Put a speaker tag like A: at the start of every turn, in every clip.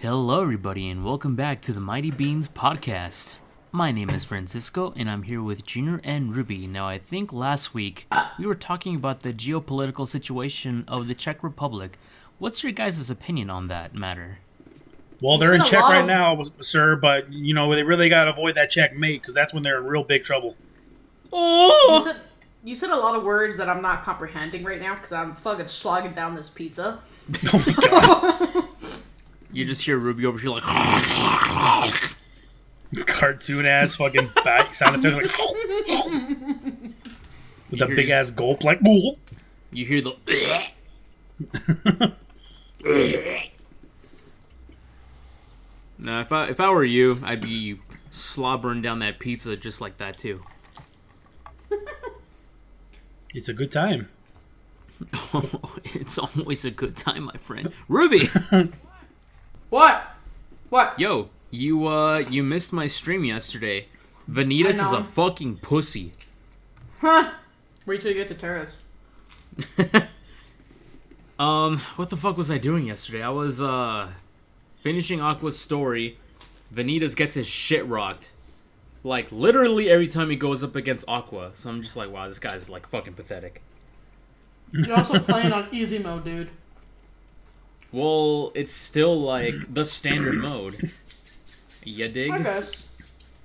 A: Hello, everybody, and welcome back to the Mighty Beans podcast. My name is Francisco, and I'm here with Junior and Ruby. Now, I think last week we were talking about the geopolitical situation of the Czech Republic. What's your guys' opinion on that matter?
B: Well, they're in Czech right now, sir, but, they really got to avoid that checkmate, because that's when they're in real big trouble.
C: Oh! You said a lot of words that I'm not comprehending right now, because I'm fucking slogging down this pizza.
B: Oh, my God.
A: You just hear Ruby over here like...
B: Cartoon-ass fucking back sound effect, like... with a big-ass gulp, like...
A: You hear the... Now, if I were you, I'd be slobbering down that pizza just like that, too.
B: It's a good time.
A: It's always a good time, my friend. Ruby!
C: What?
A: Yo, you missed my stream yesterday. Vanitas is a fucking pussy.
C: Huh. Wait till you get to Terrace.
A: What the fuck was I doing yesterday? I was, finishing Aqua's story. Vanitas gets his shit rocked. Like, literally every time he goes up against Aqua. So I'm just like, wow, this guy's, like, fucking pathetic.
C: You're also playing on easy mode, dude.
A: Well, it's still, like, the standard mode. Ya dig?
C: I guess.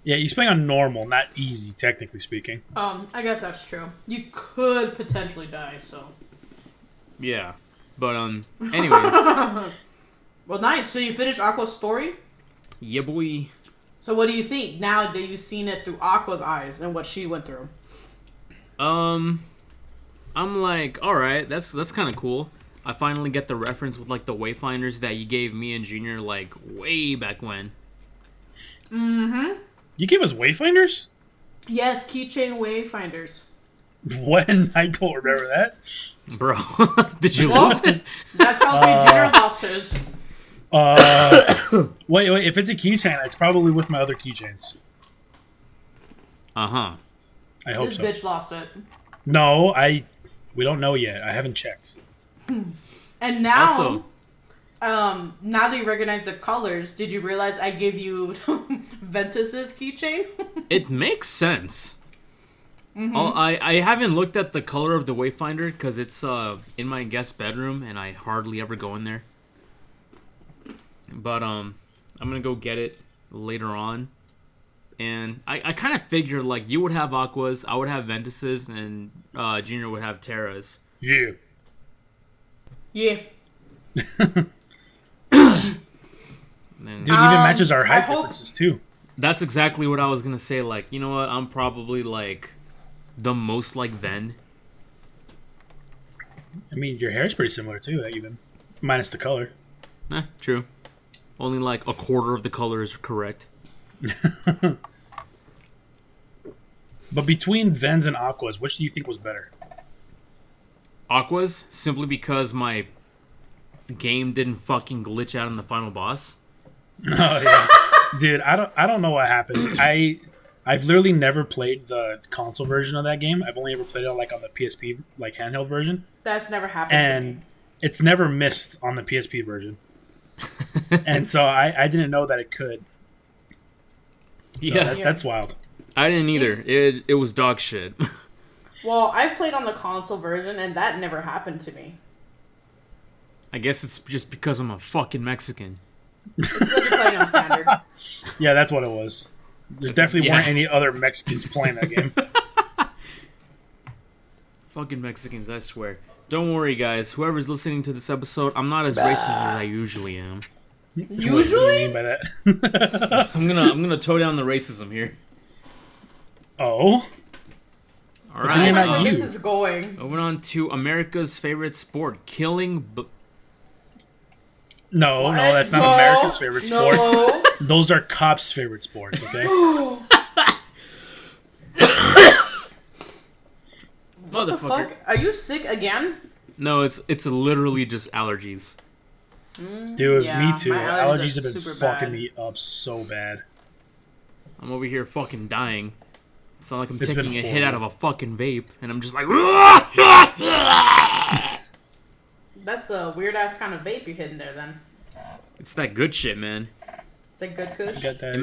B: Yeah, he's playing on normal, not easy, technically speaking.
C: I guess that's true. You could potentially die, so...
A: Yeah. But, anyways.
C: Well, nice. So you finished Aqua's story?
A: Yeah, boy.
C: So what do you think now that you've seen it through Aqua's eyes and what she went through?
A: I'm like, alright, that's kind of cool. I finally get the reference with, like, the wayfinders that you gave me and Junior, like, way back when.
C: Mm-hmm.
B: You gave us wayfinders?
C: Yes, keychain wayfinders.
B: When? I don't remember that.
A: Bro, did you lose it?
C: That tells me Junior lost his.
B: Wait, if it's a keychain, it's probably with my other keychains.
A: Uh-huh.
B: I hope
C: this
B: so.
C: This bitch lost it.
B: No, we don't know yet. I haven't checked.
C: And now,
A: also,
C: now that you recognize the colors, did you realize I gave you Ventus's keychain?
A: it makes sense.
C: Mm-hmm.
A: I haven't looked at the color of the wayfinder because it's in my guest bedroom and I hardly ever go in there. But I'm gonna go get it later on. And I kind of figured, like, you would have Aquas, I would have Ventus's, and Junior would have Terra's.
B: Yeah.
C: Yeah.
B: Dude, even matches our height differences, too.
A: That's exactly what I was gonna say. Like, you know what? I'm probably, like, the most like Ven.
B: I mean, your hair's pretty similar, too, even. Minus the color.
A: True. Only, like, a quarter of the color is correct.
B: But between Vens and Aquas, which do you think was better?
A: Aquas, simply because my game didn't fucking glitch out in the final boss.
B: Oh yeah, dude, I don't know what happened. I've literally never played the console version of that game. I've only ever played it like on the PSP, like handheld version.
C: That's never happened to me.
B: It's never missed on the PSP version. And so I didn't know that it could. So
A: yeah,
B: that's wild.
A: I didn't either. It was dog shit.
C: Well, I've played on the console version, and that never happened to me.
A: I guess it's just because I'm a fucking Mexican.
C: It's because you're playing on standard.
B: Yeah, that's what it was. There definitely weren't any other Mexicans playing that game.
A: Fucking Mexicans, I swear. Don't worry, guys. Whoever's listening to this episode, I'm not as racist as I usually am.
C: Usually?
B: What do you mean by that?
A: I'm gonna toe down the racism here.
B: Oh.
A: All right.
C: I don't know where this is going.
A: Moving on to America's favorite sport, killing.
B: No, that's not America's favorite sport. Those are cops' favorite sports, okay?
C: What the fuck? Are you sick again?
A: No, it's literally just allergies.
B: Dude,
C: yeah,
B: me too.
C: my
B: Allergies have been
C: super
B: fucking
C: bad.
B: me up so bad.
A: I'm over here fucking dying. It's not like I'm
B: It's
A: taking
B: been
A: a hit out of
B: horrible.
A: a fucking vape, and I'm just like...
C: That's a weird ass kind of vape you're hitting there then.
A: It's that good shit, man.
C: It's like good kush.
B: Got that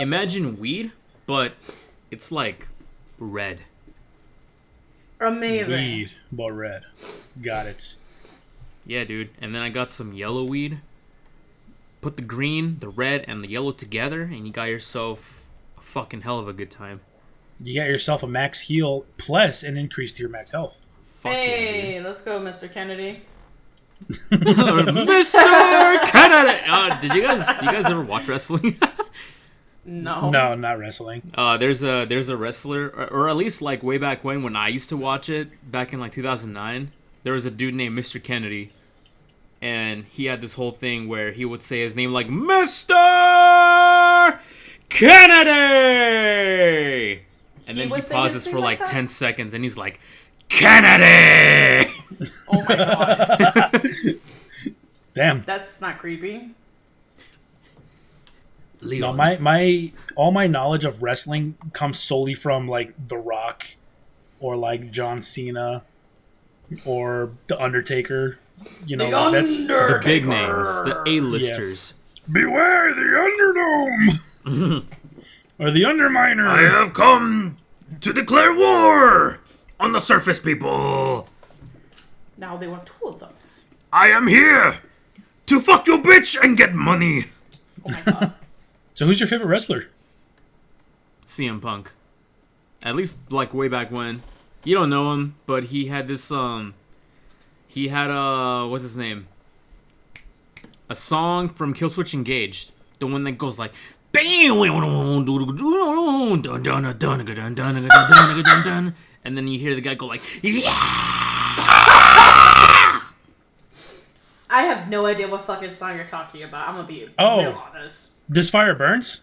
A: Imagine weed, but it's like red.
C: Amazing.
B: weed, but red. Got it.
A: Yeah, dude. And then I got some yellow weed. Put the green, the red, and the yellow together, and you got yourself a fucking hell of a good time.
B: You got yourself a max heal plus an increase to your max health.
A: Fuck
C: Hey,
A: yeah,
C: let's go, Mr. Kennedy.
A: dude. Mr. Canada. Do you guys ever watch wrestling?
C: No.
B: No, not wrestling.
A: There's a wrestler, or at least like way back when I used to watch it back in like 2009. There was a dude named Mr. Kennedy, and he had this whole thing where he would say his name like Mr. Kennedy, and then he
C: would say
A: pauses
C: his
A: for
C: name
A: like
C: like that?
A: 10 seconds, and he's like Kennedy.
C: Oh my god.
B: Damn.
C: That's not creepy.
B: No,
A: Leon.
B: my all my knowledge of wrestling comes solely from like The Rock, or like John Cena, or The Undertaker. You know,
C: The
B: that's
A: the big
C: Undertaker.
A: names, the A-listers.
B: beware the Underdome or the Underminer.
A: I have come to declare war on the surface people.
C: Now they want two of them.
A: I am here to fuck your bitch and get money.
C: Oh my god.
B: So who's your favorite wrestler?
A: CM Punk. At least like way back when. You don't know him, but he had this he had what's his name? A song from Killswitch Engaged. The one that goes like and then you hear the guy go like
C: I have no idea what fucking song you're talking about. I'm gonna be
B: Oh.
C: real honest.
B: This Fire Burns?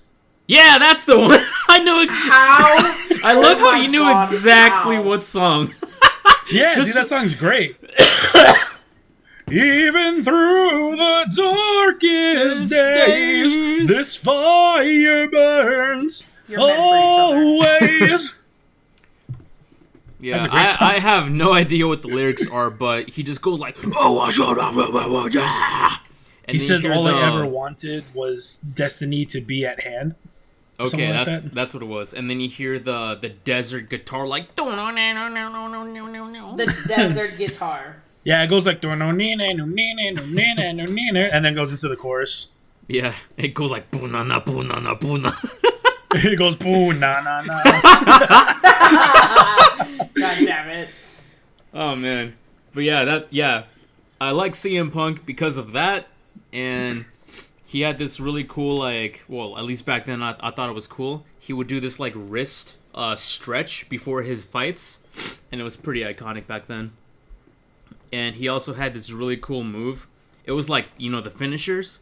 A: yeah, that's the one. I know exactly.
C: How?
A: I love
C: Oh
A: how
C: my
A: you knew
C: God,
A: exactly
C: how?
A: what song.
B: Yeah,
A: Just-
B: dude, that song's great. Even through the darkest days, this fire burns
C: You're meant for each other.
B: always.
A: Yeah,
B: That's a great song.
A: I have no idea what the lyrics are, but he just goes like, "Oh, shut up!" And
B: He
A: then
B: says
A: you hear
B: all
A: the-
B: I ever wanted was destiny to be at hand.
A: Okay,
B: something like that.
A: that's what it was. And then you hear the desert guitar like,
C: The desert guitar.
B: Yeah, it goes like and then goes into the chorus.
A: yeah, it goes like "Boonana, boonana, boona."
B: It goes boom na na na.
C: God damn it.
A: Oh man, but yeah, I like CM Punk because of that, and he had this really cool like, well, at least back then I thought it was cool. He would do this like wrist stretch before his fights, and it was pretty iconic back then. And he also had this really cool move. It was like, you know, the finishers.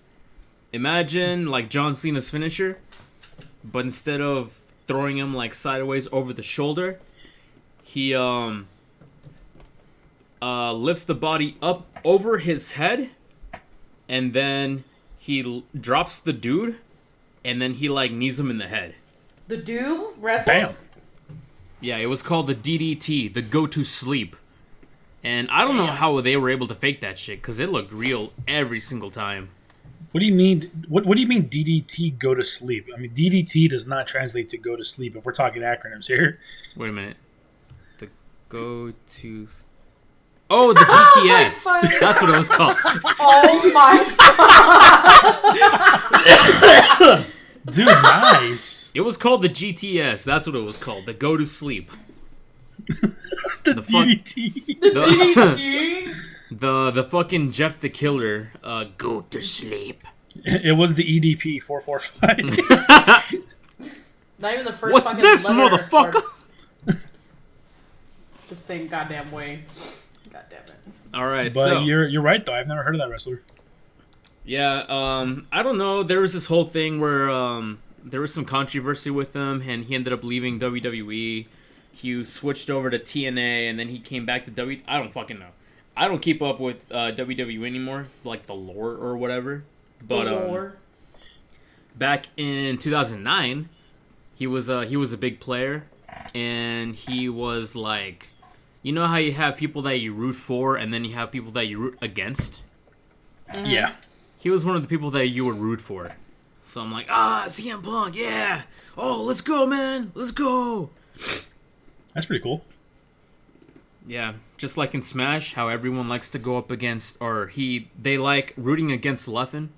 A: Imagine like John Cena's finisher, but instead of throwing him like sideways over the shoulder, he lifts the body up over his head, and then he drops the dude, and then he like knees him in the head.
C: The dude wrestles?
B: Bam.
A: Yeah, it was called the DDT, the go to sleep. And I don't know
C: Damn.
A: how they were able to fake that shit, because it looked real every single time.
B: What do you mean? What do you mean DDT go to sleep? I mean DDT does not translate to go to sleep if we're talking acronyms here.
A: Wait a minute. The go to. Oh, the GTS.
C: my God.
A: That's what it was called.
C: Oh my god.
B: Dude, nice.
A: It was called the GTS. That's what it was called. The go to sleep.
B: The
A: fuck-
B: DDT.
A: The fucking Jeff the Killer. Go to sleep.
B: It was the EDP 445.
C: Not even the first
A: What's
C: fucking
A: this,
C: letter
A: motherfucker?
C: starts the same goddamn way. God damn it.
A: All right,
B: But
A: so
B: you're right though. I've never heard of that wrestler.
A: yeah, I don't know. There was this whole thing where there was some controversy with him, and he ended up leaving WWE. He switched over to TNA, and then he came back to W. I don't fucking know. I don't keep up with WWE anymore, like the lore or whatever. But
C: Or
A: back in 2009, he was a big player, and he was like, you know how you have people that you root for, and then you have people that you root against.
B: Yeah.
A: He was one of the people that you would root for. So I'm like, CM Punk, yeah. Oh, let's go, man. Let's go.
B: That's pretty cool.
A: Yeah, just like in Smash, how everyone likes to go up against, they like rooting against Leffen.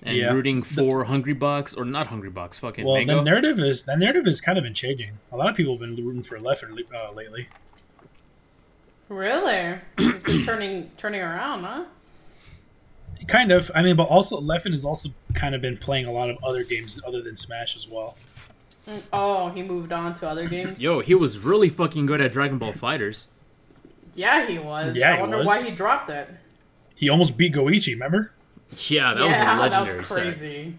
A: And rooting for Hungry Bucks, or not Hungry Bucks, fucking Mango.
B: The narrative has kind of been changing. A lot of people have been rooting for Leffen lately.
C: Really? It's been turning around, huh?
B: Kind of. I mean, but also Leffen has also kind of been playing a lot of other games other than Smash as well.
C: Oh, he moved on to other games?
A: Yo, he was really fucking good at Dragon Ball FighterZ.
C: Yeah, he was.
B: Yeah,
C: I wonder why he dropped it.
B: He almost beat Goichi, remember?
A: Yeah, that was a legendary
C: that was crazy.
A: set.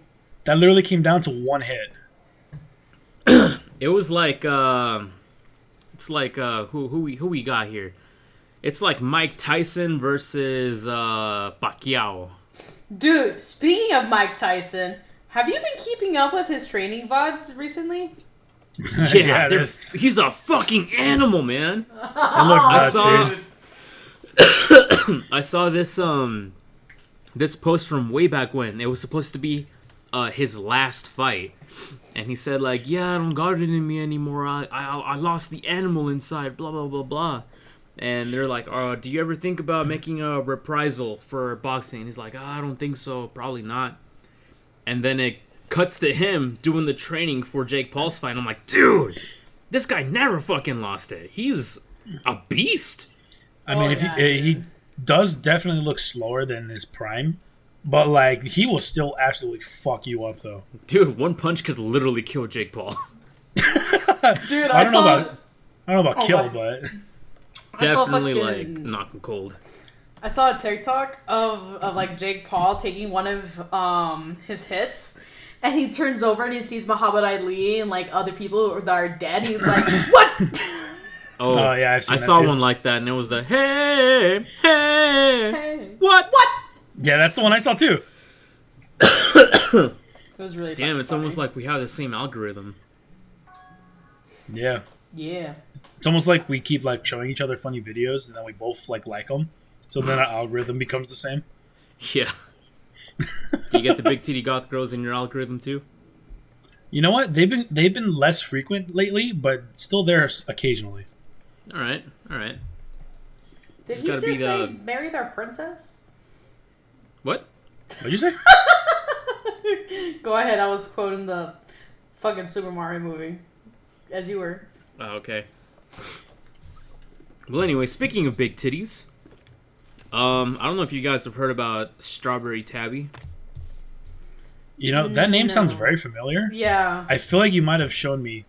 B: That literally came down to one hit.
A: It was like, it's like, who we got here? It's like Mike Tyson versus Pacquiao.
C: Dude, speaking of Mike Tyson, have you been keeping up with his training VODs recently?
A: Yeah, he's a fucking animal, man.
B: They look nuts, dude.
A: I saw this this post from way back when. It was supposed to be his last fight, and he said like, "Yeah, I don't got it in me anymore. I lost the animal inside." Blah blah blah blah. And they're like, "Do you ever think about making a reprisal for boxing?" And he's like, "I don't think so. Probably not." And then it cuts to him doing the training for Jake Paul's fight. I'm like, dude, this guy never fucking lost it. He's a beast.
B: I mean, he does definitely look slower than his prime, but like he will still absolutely fuck you up though.
A: Dude, one punch could literally kill Jake Paul.
C: Dude,
B: I don't know about kill, but
A: definitely like knock him cold.
C: I saw a TikTok of like Jake Paul taking one of his hits, and he turns over and he sees Muhammad Ali and like other people that are dead. He's like, "What?"
A: Oh yeah,
B: I
A: saw one like that, and it was the hey, what?
B: Yeah, that's the one I saw too.
C: It was really
A: damn. It's
C: funny.
A: Almost like we have the same algorithm.
B: Yeah.
C: Yeah.
B: It's almost like we keep like showing each other funny videos, and then we both like them. So then our algorithm becomes the same.
A: Yeah. Do you get the big titty goth girls in your algorithm too?
B: You know what? They've been less frequent lately, but still there occasionally.
A: All right.
C: Did he just say marry their princess?
B: What? What'd you say?
C: Go ahead. I was quoting the fucking Super Mario movie, as you were.
A: Oh, okay. Well, anyway, speaking of big titties, I don't know if you guys have heard about Strawberry Tabby.
B: You know, that name sounds very familiar.
C: Yeah.
B: I feel like you might have shown me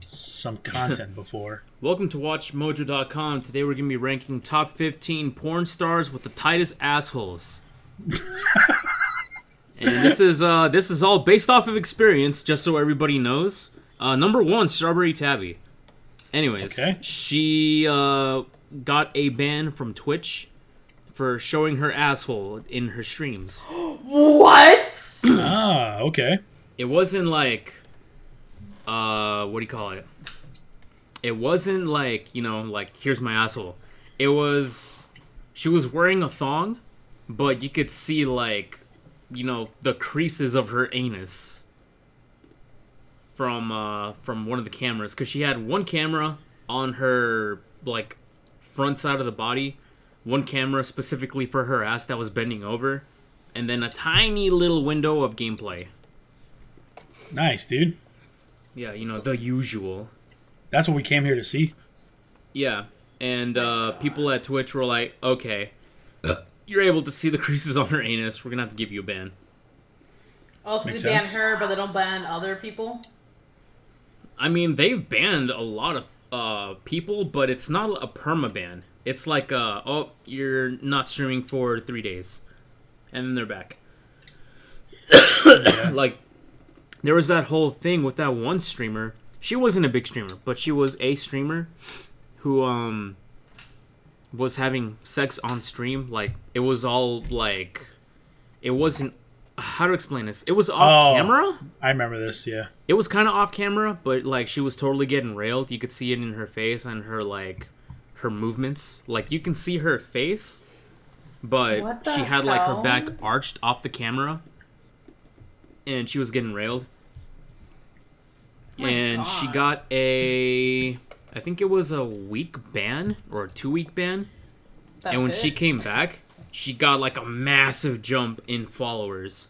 B: some content before.
A: Welcome to WatchMojo.com. Today we're going to be ranking top 15 porn stars with the tightest assholes. And this is all based off of experience, just so everybody knows. Number 1, Strawberry Tabby. Anyways, she got a ban from Twitch for showing her asshole in her streams.
C: What?
B: Okay.
A: It wasn't like, what do you call it? It wasn't like, like, here's my asshole. It was, she was wearing a thong, but you could see, like, the creases of her anus from one of the cameras. Because she had one camera on her, like, front side of the body, one camera specifically for her ass that was bending over, and then a tiny little window of gameplay.
B: Nice, dude.
A: Yeah, the usual.
B: That's what we came here to see.
A: Yeah, and people at Twitch were like, okay, you're able to see the creases on her anus, we're gonna have to give you a ban.
C: Also, they ban her, but they don't ban other people?
A: I mean, they've banned a lot of people, but it's not a perma-ban. It's like, you're not streaming for 3 days. And then they're back. Yeah. Like, there was that whole thing with that one streamer. She wasn't a big streamer, but she was a streamer who, was having sex on stream. Like, it was all, like, it wasn't, how to explain this? It was off camera.
B: I remember this, yeah.
A: It was kind of off camera, but, like, she was totally getting railed. You could see it in her face and her, like, her movements. Like, you can see her face, but
C: What the
A: she had like her
C: hell?
A: back arched off the camera, and she was getting railed.
C: Oh my
A: And she
C: God.
A: got I think it was a week ban or a 2-week ban.
C: That's
A: And when
C: it?
A: she came back, she got like a massive jump in followers.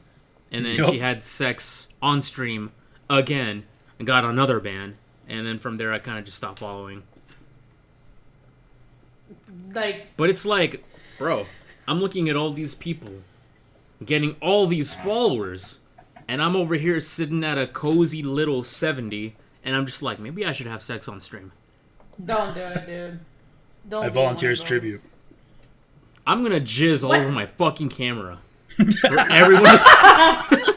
A: And then
B: Yup.
A: she had sex on stream again and got another ban. And then from there, I kind of just stopped following.
C: Like,
A: But it's like, bro, I'm looking at all these people getting all these followers. And I'm over here sitting at a cozy little 70. And I'm just like, maybe I should have sex on stream.
C: don't do it, dude. Don't.
B: I
C: be
B: volunteer
C: one
B: as
C: of
B: tribute.
C: those.
A: I'm gonna jizz all
C: What?
A: over my fucking camera. For everyone to see.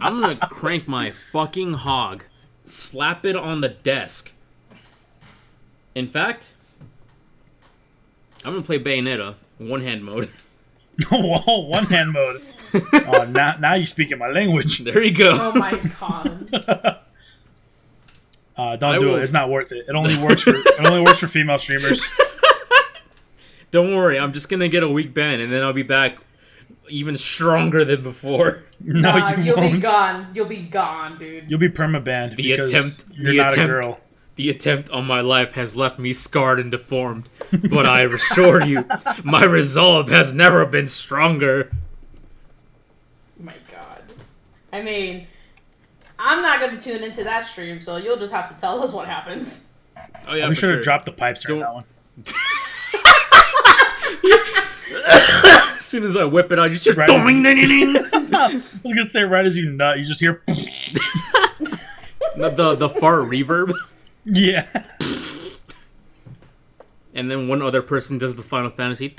A: I'm gonna crank my fucking hog, slap it on the desk. In fact, I'm gonna play Bayonetta, one-hand mode.
B: Whoa, one hand mode. Oh, now you speak in my language.
A: There you go.
C: Oh my God.
B: Don't
A: I
B: do
A: will-
B: it. It's not worth it. It only works for female streamers.
A: Don't worry, I'm just gonna get a week ban, and then I'll be back even stronger than before.
B: No,
C: Nah,
B: you
C: you'll
B: won't.
C: be gone. You'll be gone, dude.
B: You'll be perma-banned
A: The
B: because
A: attempt-
B: you're
A: the
B: not
A: attempt-
B: a girl.
A: The attempt on my life has left me scarred and deformed, but I assure you, my resolve has never been stronger.
C: Oh my God. I mean, I'm not gonna tune into that stream, so you'll just have to tell us what happens.
A: Oh yeah,
B: I'll be
A: for
B: sure
A: sure.
B: to drop the pipes during
A: Don't-
B: that one.
A: As soon as I whip it out, you just hear
B: Right as-
A: ding, ding, ding, ding.
B: I was gonna say right as you nut, you just hear.
A: the fart reverb,
B: Yeah.
A: and then one other person does the Final Fantasy.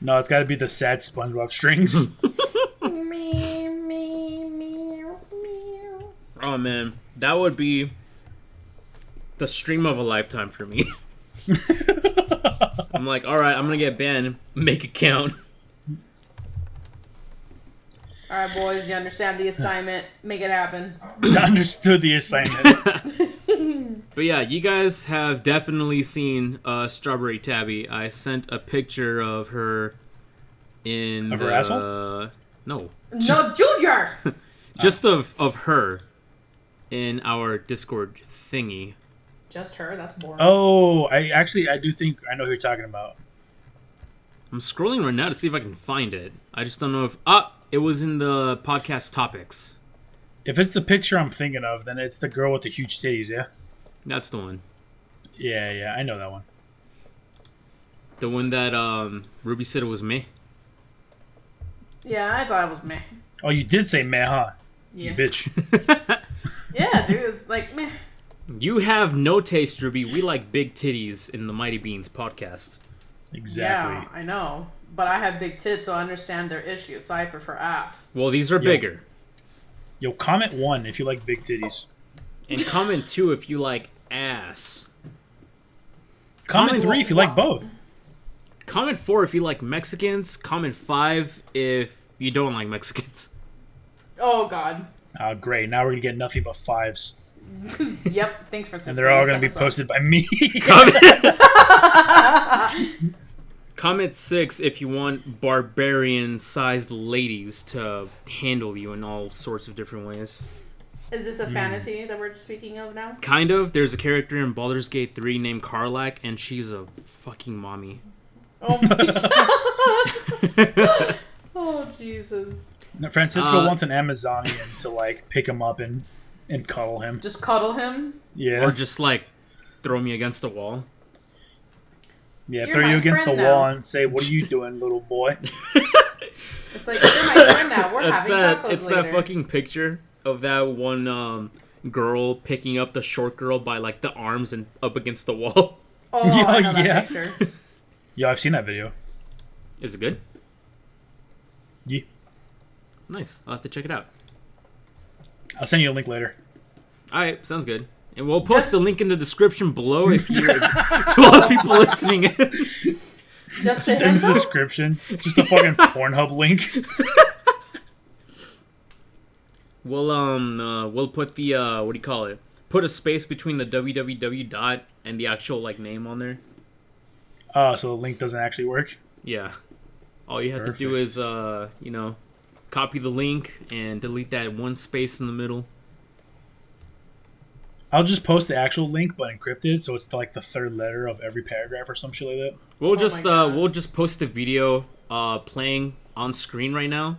B: No, it's got to be the sad SpongeBob strings.
A: Oh man, that would be the stream of a lifetime for me. I'm like, all right, I'm gonna get banned. Make it count.
C: All right, boys, you understand the assignment. Make it happen.
B: Understood the assignment.
A: But yeah, you guys have definitely seen Strawberry Tabby. I sent a picture of her in
B: Of her asshole?
A: No,
C: No, Junior.
A: just of her in our Discord thingy.
C: Just her. That's boring.
B: Oh, I do think I know who you're talking about.
A: I'm scrolling right now to see if I can find it. I just don't know if it was in the podcast topics.
B: If it's the picture I'm thinking of, then it's the girl with the huge titties, yeah?
A: That's the one.
B: Yeah, I know that one.
A: The one that Ruby said it was me.
C: Yeah, I thought it was meh.
B: Oh, you did say meh, huh?
C: Yeah.
B: You bitch.
C: Yeah, dude, it's like meh.
A: You have no taste, Ruby. We like big titties in the Mighty Beans podcast.
B: Exactly.
C: Yeah, I know. But I have big tits, so I understand their issues, so I prefer ass.
A: Well, these are bigger.
B: Yo, comment 1 if you like big titties.
A: And comment 2 if you like ass.
B: Comment 3 if you like both.
A: Comment 4 if you like Mexicans. Comment 5 if you don't like Mexicans.
C: Oh, God.
B: Oh, great. Now we're going to get nothing but 5s.
C: Yep, thanks for
B: And they're all going to be posted by me.
A: Comment 6 if you want barbarian-sized ladies to handle you in all sorts of different ways.
C: Is this a fantasy that we're speaking of now?
A: Kind of. There's a character in Baldur's Gate 3 named Karlak, and she's a fucking mommy.
C: Oh, my God. Oh, Jesus.
B: Francisco wants an Amazonian to, like, pick him up and cuddle him.
C: Just cuddle him?
B: Yeah.
A: Or just, like, throw me against a wall.
B: Yeah,
C: You're
B: throw
C: my
B: you against the
C: friend
B: wall
C: now.
B: and say, "What are you doing, little boy?"
C: It's like, you're my friend now. We're
A: It's
C: having
A: that
C: tacos
A: it's
C: later.
A: that fucking picture of that one girl picking up the short girl by like the arms and up against the wall.
C: Oh,
B: Yeah,
C: I know that
B: yeah.
C: picture.
B: Yo, I've seen that video.
A: Is it good?
B: Yeah.
A: Nice. I'll have to check it out.
B: I'll send you a link later.
A: Alright, sounds good. And we'll post the link in the description below if you're to all the people listening.
C: Just
B: Just
C: to
B: in
C: him,
B: the
C: though?
B: description. Just a fucking Pornhub link.
A: We'll put the what do you call it? put a space between the www dot and the actual like name on there.
B: Oh, so the link doesn't actually work?
A: Yeah. All you have to do is, copy the link and delete that one space in the middle.
B: I'll just post the actual link, but encrypt it, so it's like the third letter of every paragraph or some shit like that.
A: We'll just post the video playing on screen right now.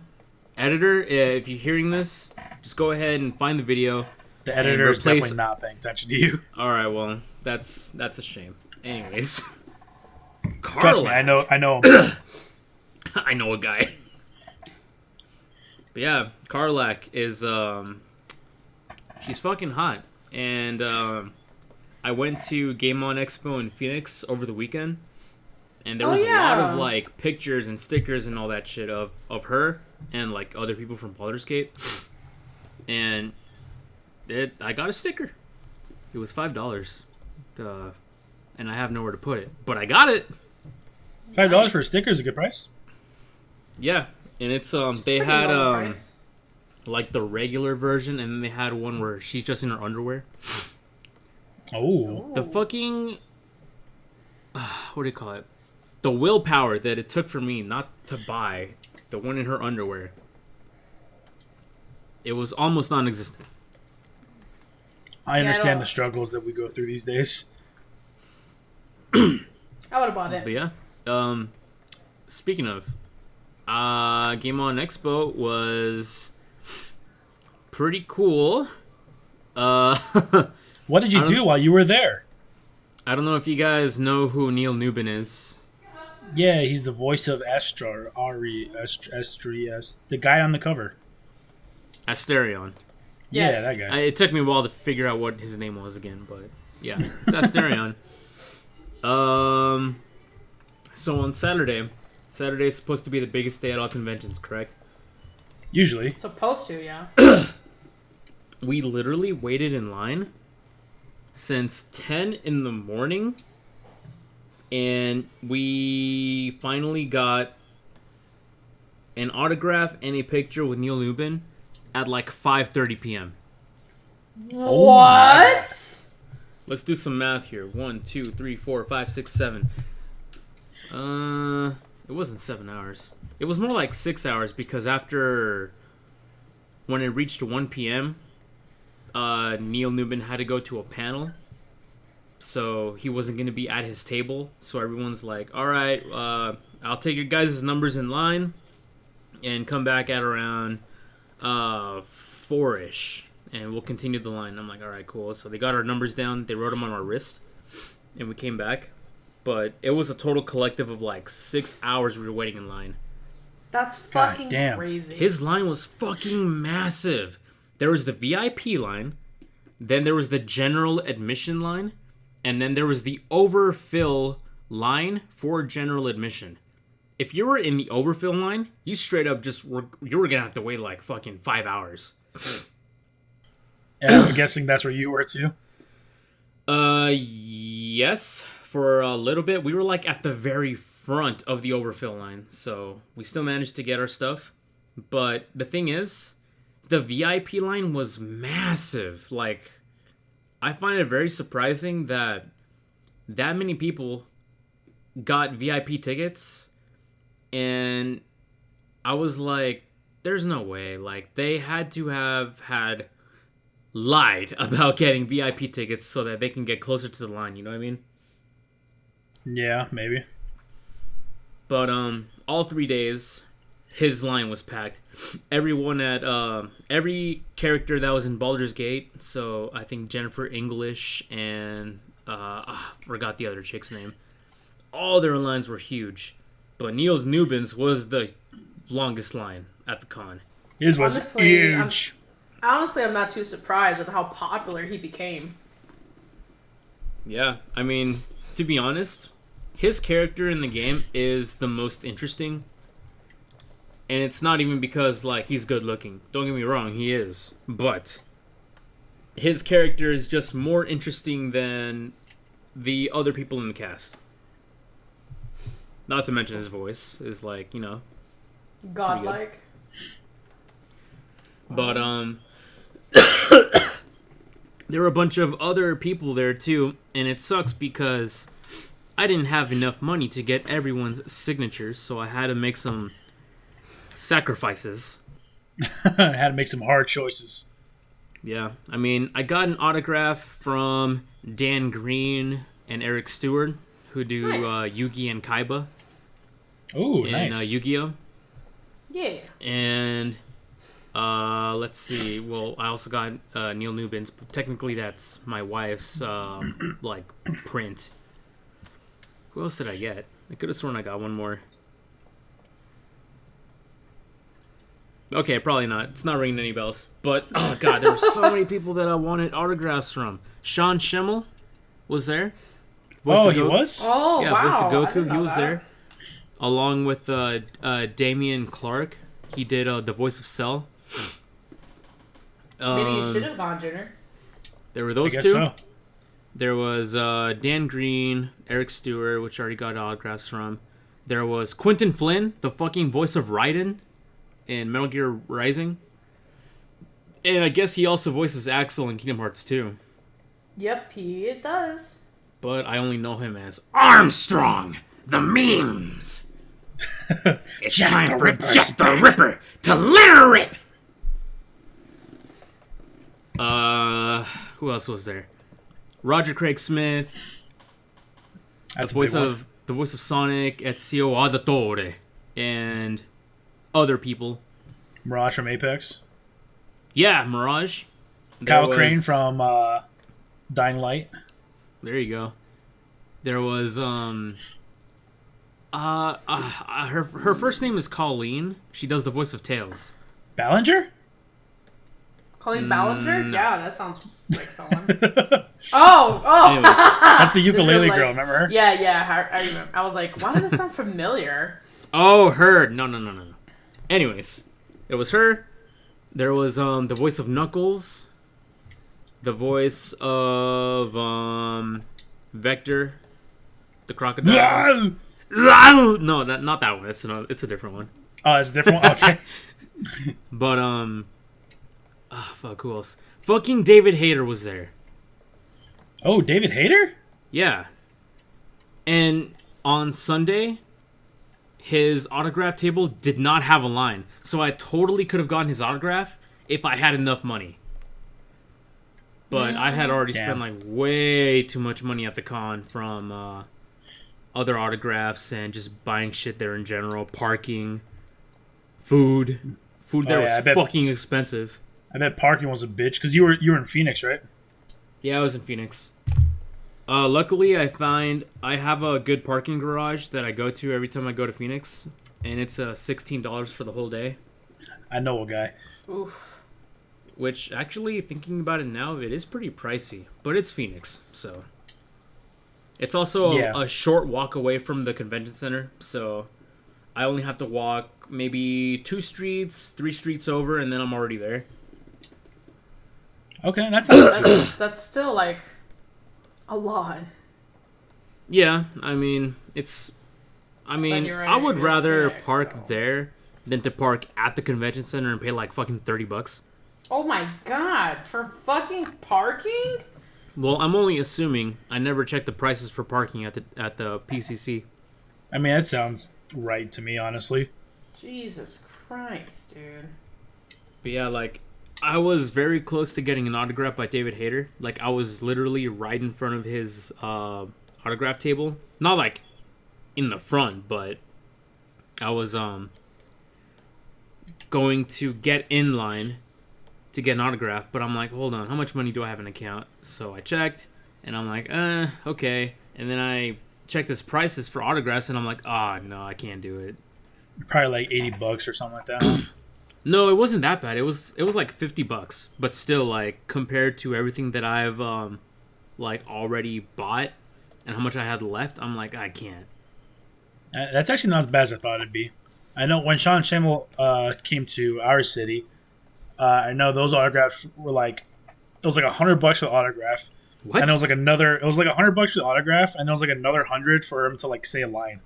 A: Editor, if you're hearing this, just go ahead and find the video.
B: The editor is definitely not paying attention to you.
A: All right, well, that's a shame. Anyways,
B: Trust me, I know him.
A: I know a guy. But yeah, Carlac is she's fucking hot. And I went to Game On Expo in Phoenix over the weekend, and there was a lot of like pictures and stickers and all that shit of her and like other people from Baldur's Gate. And I got a sticker. It was $5, and I have nowhere to put it, but I got it.
B: $5 for a sticker is a good price.
A: Yeah, and it's they had like the regular version, and then they had one where she's just in her underwear.
B: Oh.
A: The fucking what do you call it? The willpower that it took for me not to buy the one in her underwear. It was almost non-existent.
B: I understand the struggles that we go through these days.
C: I would have bought it.
A: But yeah. Speaking of, Game On Expo was pretty cool.
B: What did you do while you were there?
A: I don't know if you guys know who Neil Newbin is.
B: Yeah, he's the voice of Astri, the guy on the cover.
A: Asterion.
B: Yes. Yeah, that guy.
A: It took me a while to figure out what his name was again, but yeah, it's Asterion. So on Saturday is supposed to be the biggest day at all conventions, correct?
B: Usually.
C: Supposed to, yeah.
A: We literally waited in line since 10 in the morning, and we finally got an autograph and a picture with Neil Newbin at like 5:30 p.m.
C: What?
A: Let's do some math here. 1, 2, 3, 4, 5, 6, 7. It wasn't 7 hours. It was more like 6 hours because when it reached 1 p.m., Neil Newbin had to go to a panel, so he wasn't going to be at his table. So everyone's like, all right, I'll take your guys' numbers in line and come back at around 4-ish, and we'll continue the line. I'm like, all right, cool. So they got our numbers down. They wrote them on our wrist, and we came back. But it was a total collective of like 6 hours we were waiting in line.
C: That's fucking crazy.
A: His line was fucking massive. There was the VIP line, then there was the general admission line, and then there was the overfill line for general admission. If you were in the overfill line, you straight up you were gonna have to wait like fucking 5 hours.
B: And I'm guessing that's where you were too?
A: Yes. For a little bit, we were like at the very front of the overfill line, so we still managed to get our stuff. But the thing is, the VIP line was massive. Like, I find it very surprising that many people got VIP tickets, and I was like, there's no way. Like, they had to have had lied about getting VIP tickets so that they can get closer to the line, you know what I mean?
B: Yeah, maybe.
A: But all 3 days, his line was packed. Everyone at every character that was in Baldur's Gate. So I think Jennifer English and forgot the other chick's name. All their lines were huge, but Neil Newbin's was the longest line at the con.
B: His was huge.
C: Honestly, I'm not too surprised with how popular he became.
A: Yeah, I mean, to be honest, his character in the game is the most interesting. And it's not even because, like, he's good looking. Don't get me wrong, he is. But his character is just more interesting than the other people in the cast. Not to mention his voice is, like, you know,
C: godlike.
A: But, there were a bunch of other people there too, and it sucks because I didn't have enough money to get everyone's signatures, so I had to make some sacrifices.
B: I had to make some hard choices.
A: Yeah, I mean, I got an autograph from Dan Green and Eric Stewart, who do
C: Nice.
A: Yugi and Kaiba
B: Oh,
A: in
B: nice.
A: Yu-Gi-Oh!
C: Yeah.
A: And let's see. Well, I also got Neil Nubin's. But technically, that's my wife's like print. Who else did I get? I could have sworn I got one more. Okay, probably not. It's not ringing any bells. But oh god, there were so many people that I wanted autographs from. Sean Schimmel was there.
B: Oh, he was?
C: Oh,
A: Yeah,
C: wow.
A: Voice of
C: I
A: Goku.
C: didn't
A: He
C: know
A: was
C: that.
A: there, along with Damian Clark. He did the voice of Cell.
C: Maybe you should have gone, Junior.
A: There were
B: I
A: those
B: guess
A: two.
B: so.
A: There was Dan Green, Eric Stewart, which I already got autographs from. There was Quentin Flynn, the fucking voice of Raiden in Metal Gear Rising. And I guess he also voices Axel in Kingdom Hearts 2.
C: Yep, it does.
A: But I only know him as Armstrong, the memes. It's time for Jack the Ripper to litter rip. Who else was there? Roger Craig Smith,
B: That's
A: the voice of Sonic, Ezio Auditore, and other people.
B: Mirage from Apex.
A: Yeah, Mirage.
B: Kyle Crane from Dying Light.
A: There you go. There was her first name is Colleen. She does the voice of Tails.
B: Ballinger?
C: Colleen Ballinger?
A: No.
C: Yeah, that sounds like someone. oh!
A: Anyways,
B: That's the ukulele
C: realized-
B: girl, remember her?
C: Yeah, I remember. I was like, why does it sound familiar?
A: oh, her. No. Anyways, it was her. There was the voice of Knuckles, the voice of Vector, the crocodile. No, not that one. It's a different one.
B: Oh, it's a different one? Okay.
A: But fuck, who else? Fucking David Hayter was there.
B: Oh, David Hayter?
A: Yeah. And on Sunday, his autograph table did not have a line. So I totally could have gotten his autograph if I had enough money. But I had already spent
B: Damn.
A: like way too much money at the con from other autographs and just buying shit there in general. Parking, food. Food there
B: Oh, yeah, I
A: was
B: bet-
A: fucking expensive.
B: I bet parking was a bitch because you were in Phoenix, right?
A: Yeah, I was in Phoenix. Luckily, I have a good parking garage that I go to every time I go to Phoenix, and it's $16 for the whole day.
B: I know a guy.
C: Oof.
A: Which, actually, thinking about it now, it is pretty pricey, but it's Phoenix, so it's also
B: Yeah.
A: a short walk away from the convention center. So I only have to walk maybe 2 streets, 3 streets over, and then I'm already there.
B: Okay, that's not
C: That's still like a lot.
A: Yeah, I mean,
C: you're right,
A: I would
C: it's
A: rather
C: Phoenix,
A: park
C: so.
A: there than to park at the convention center and pay like fucking $30.
C: Oh my god, for fucking parking?
A: Well, I'm only assuming. I never checked the prices for parking at the PCC.
B: I mean, that sounds right to me, honestly.
C: Jesus Christ, dude.
A: But yeah, like, I was very close to getting an autograph by David Hayter. Like, I was literally right in front of his autograph table. Not like in the front, but I was going to get in line to get an autograph. But I'm like, hold on, how much money do I have in account? So I checked, and I'm like, okay. And then I checked his prices for autographs, and I'm like, no, I can't do it.
B: Probably like $80 or something like that. Huh?
A: No, it wasn't that bad. It was like $50, but still, like, compared to everything that I've like already bought and how much I had left, I'm like, I can't.
B: That's actually not as bad as I thought it'd be. I know when Sean Schimmel came to our city, I know those autographs were like, it was like $100 for the autograph,
A: What?
B: and it was like another. It was like $100 for the autograph, and there was like another 100 for him to like say a line.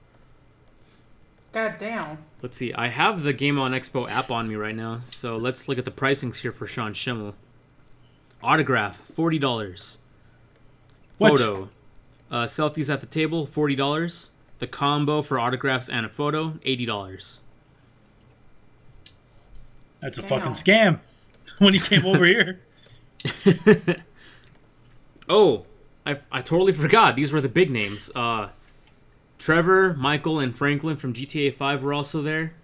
C: God damn.
A: Let's see. I have the Game On Expo app on me right now, so let's look at the pricings here for Sean Schimmel. Autograph, $40.
B: What?
A: Photo. Selfies at the table, $40. The combo for autographs and a photo, $80.
B: That's a
C: Damn.
B: fucking scam. When he came over here.
A: Oh, I totally forgot. These were the big names. Trevor, Michael, and Franklin from GTA 5 were also there.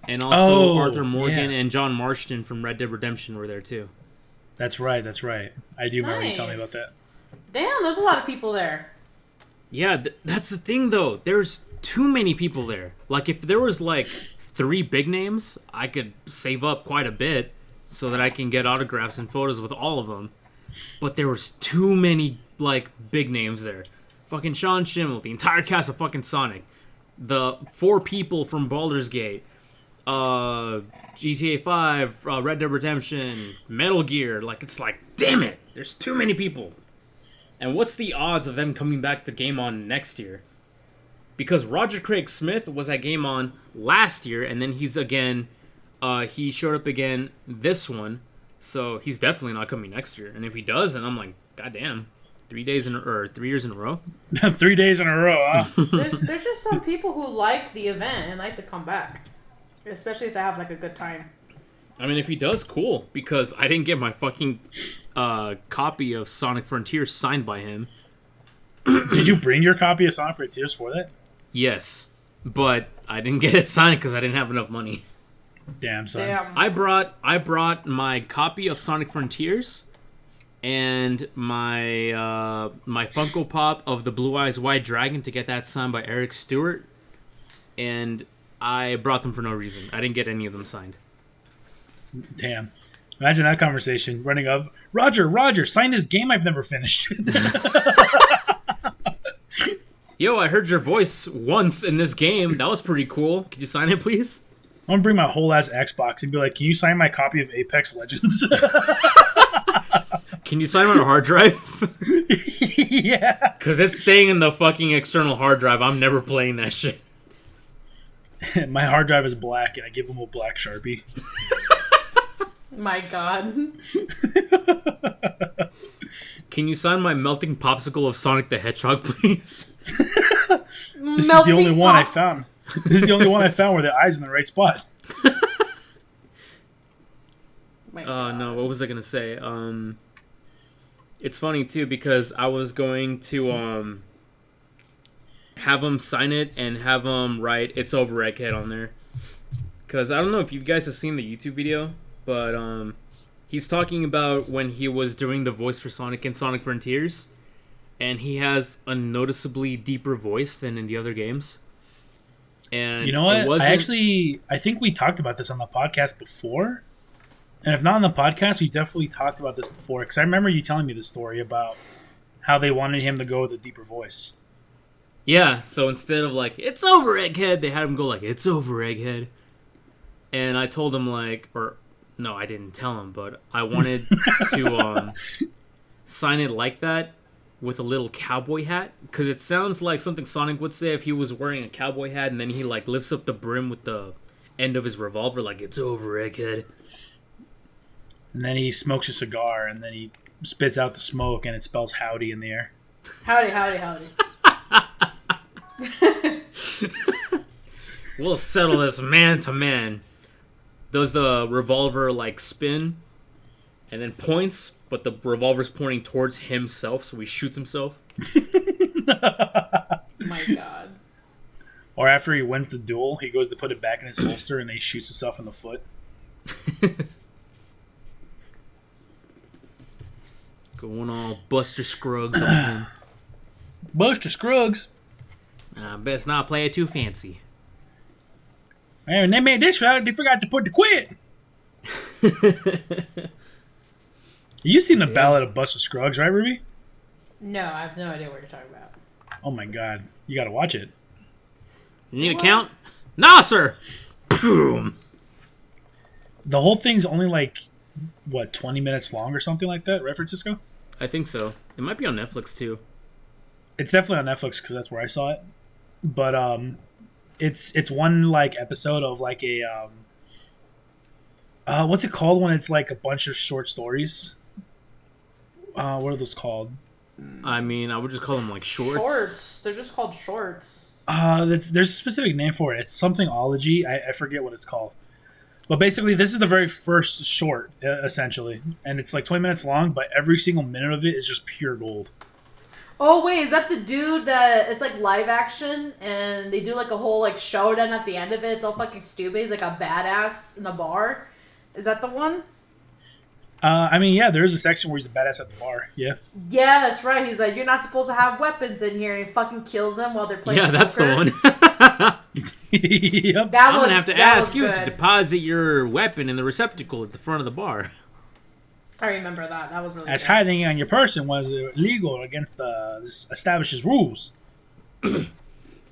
A: And also Arthur Morgan and John Marston from Red Dead Redemption were there too.
B: That's right. I do remember you telling me about that.
C: Damn, there's a lot of people there.
A: Yeah, that's the thing though. There's too many people there. Like if there was like 3 big names, I could save up quite a bit so that I can get autographs and photos with all of them. But there was too many like big names there. Fucking Sean Schimmel, the entire cast of fucking Sonic, the 4 people from Baldur's Gate, GTA 5, Red Dead Redemption, Metal Gear. Like it's like, damn it, there's too many people. And what's the odds of them coming back to Game On next year? Because Roger Craig Smith was at Game On last year, and then he's again, he showed up again this one, so he's definitely not coming next year. And if he does, then I'm like, goddamn, 3 years in a row.
B: 3 days in a row, huh?
C: There's just some people who like the event and like to come back, especially if they have like a good time.
A: I mean, if he does, cool, because I didn't get my fucking copy of Sonic Frontiers signed by him.
B: Did you bring your copy of Sonic Frontiers for that?
A: Yes, but I didn't get it signed because I didn't have enough money.
B: Damn, son.
C: Damn.
A: I brought my copy of Sonic Frontiers and my my Funko Pop of the Blue Eyes White Dragon to get that signed by Eric Stewart, and I brought them for no reason. I didn't get any of them signed.
B: Damn. Imagine that conversation running up. Roger, sign this game I've never finished.
A: Yo, I heard your voice once in this game. That was pretty cool. Could you sign it, please?
B: I'm gonna bring my whole ass Xbox and be like, can you sign my copy of Apex Legends?
A: Can you sign on a hard drive?
B: Yeah.
A: Because it's staying in the fucking external hard drive. I'm never playing that shit.
B: My hard drive is black, and I give him a black Sharpie.
C: My God.
A: Can you sign my melting popsicle of Sonic the Hedgehog, please?
B: This is the only one I found. This is the only one I found where the eye's in the right spot.
C: My
A: No, what was I gonna say? It's funny too because I was going to have him sign it and have him write "It's over, Egghead" on there. Because I don't know if you guys have seen the YouTube video, but he's talking about when he was doing the voice for Sonic in Sonic Frontiers, and he has a noticeably deeper voice than in the other games. And
B: you know what? I think we talked about this on the podcast before. And if not on the podcast, we definitely talked about this before. Because I remember you telling me the story about how they wanted him to go with a deeper voice.
A: Yeah, so instead of like, "It's over, Egghead," they had him go like, "It's over, Egghead." And I told him like, or no, I didn't tell him, but I wanted to sign it like that with a little cowboy hat. Because it sounds like something Sonic would say if he was wearing a cowboy hat and then he like lifts up the brim with the end of his revolver like, "It's over, Egghead."
B: And then he smokes a cigar, and then he spits out the smoke, and it spells howdy in the air.
C: Howdy, howdy, howdy.
A: We'll settle this man to man. Does the revolver like spin and then points, but the revolver's pointing towards himself, so he shoots himself?
C: My God.
B: Or after he wins the duel, he goes to put it back in his holster, and he shoots himself in the foot.
A: Going all Buster Scruggs on him.
B: Buster Scruggs.
A: Best not play it too fancy.
B: Man, when they made this route, they forgot to put the quit. You seen the Ballad of Buster Scruggs, right, Ruby?
C: No, I have no idea what you're talking about.
B: Oh my God, you gotta watch it.
A: You need a count? Nah, sir. Boom.
B: The whole thing's only like, what, 20 minutes long or something like that, right, Francisco?
A: I think so. It might be on Netflix too.
B: It's definitely on Netflix because that's where I saw it. But it's one like episode of like a what's it called when it's like a bunch of short stories? what are those called?
A: I mean, I would just call them like shorts.
C: Shorts. They're just called shorts.
B: There's a specific name for it. It's something ology. I forget what it's called. But basically, this is the very first short, essentially. And it's like 20 minutes long, but every single minute of it is just pure gold.
C: Oh, wait, is that the dude that it's like live action and they do like a whole like showdown at the end of it? It's all fucking stupid. He's like a badass in the bar. Is that the one?
B: I mean, yeah, there is a section where he's a badass at the bar. Yeah.
C: Yeah, that's right. He's like, you're not supposed to have weapons in here. And he fucking kills them while they're playing
A: Yeah, that's the
C: poker.
A: one.
B: Yep.
C: That
A: I'm
C: was,
A: gonna have to
C: that
A: ask
C: was
A: you
C: good.
A: to deposit your weapon in the receptacle at the front of the bar.
C: I remember that. That was really
B: As
C: good.
B: hiding on your person was illegal against this establish's rules.
A: I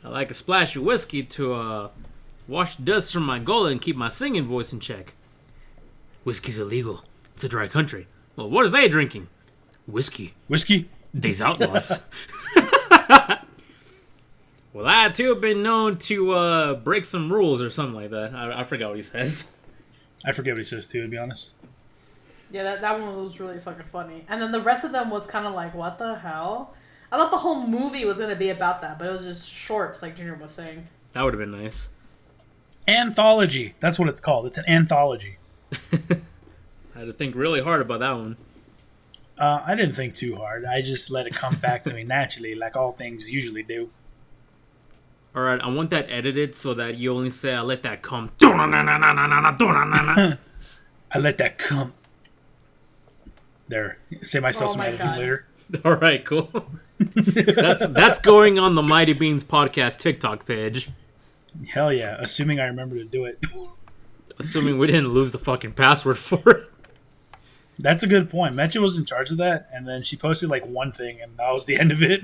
A: like a splash of whiskey to wash the dust from my gullet and keep my singing voice in check. Whiskey's illegal. It's a dry country. Well, what is they drinking? Whiskey.
B: Whiskey?
A: These outlaws. Well, I too have been known to break some rules or something like that. I forgot what he says.
B: I forget what he says, too, to be honest.
C: Yeah, that one was really fucking funny. And then the rest of them was kind of like, what the hell? I thought the whole movie was going to be about that, but it was just shorts, like Junior was saying.
A: That would have been nice.
B: Anthology. That's what it's called. It's an anthology.
A: I had to think really hard about that one.
B: I didn't think too hard. I just let it come back to me naturally, like all things usually do.
A: Alright, I want that edited so that you only say, I let that come.
B: I let that come. There. Say myself
C: Oh
B: some
C: my
B: editing
C: God.
B: later.
A: Alright, cool. That's going on the Mighty Beans podcast TikTok page.
B: Hell yeah. Assuming I remember to do it.
A: Assuming we didn't lose the fucking password for it.
B: That's a good point. Metcha was in charge of that, and then she posted like one thing, and that was the end of it.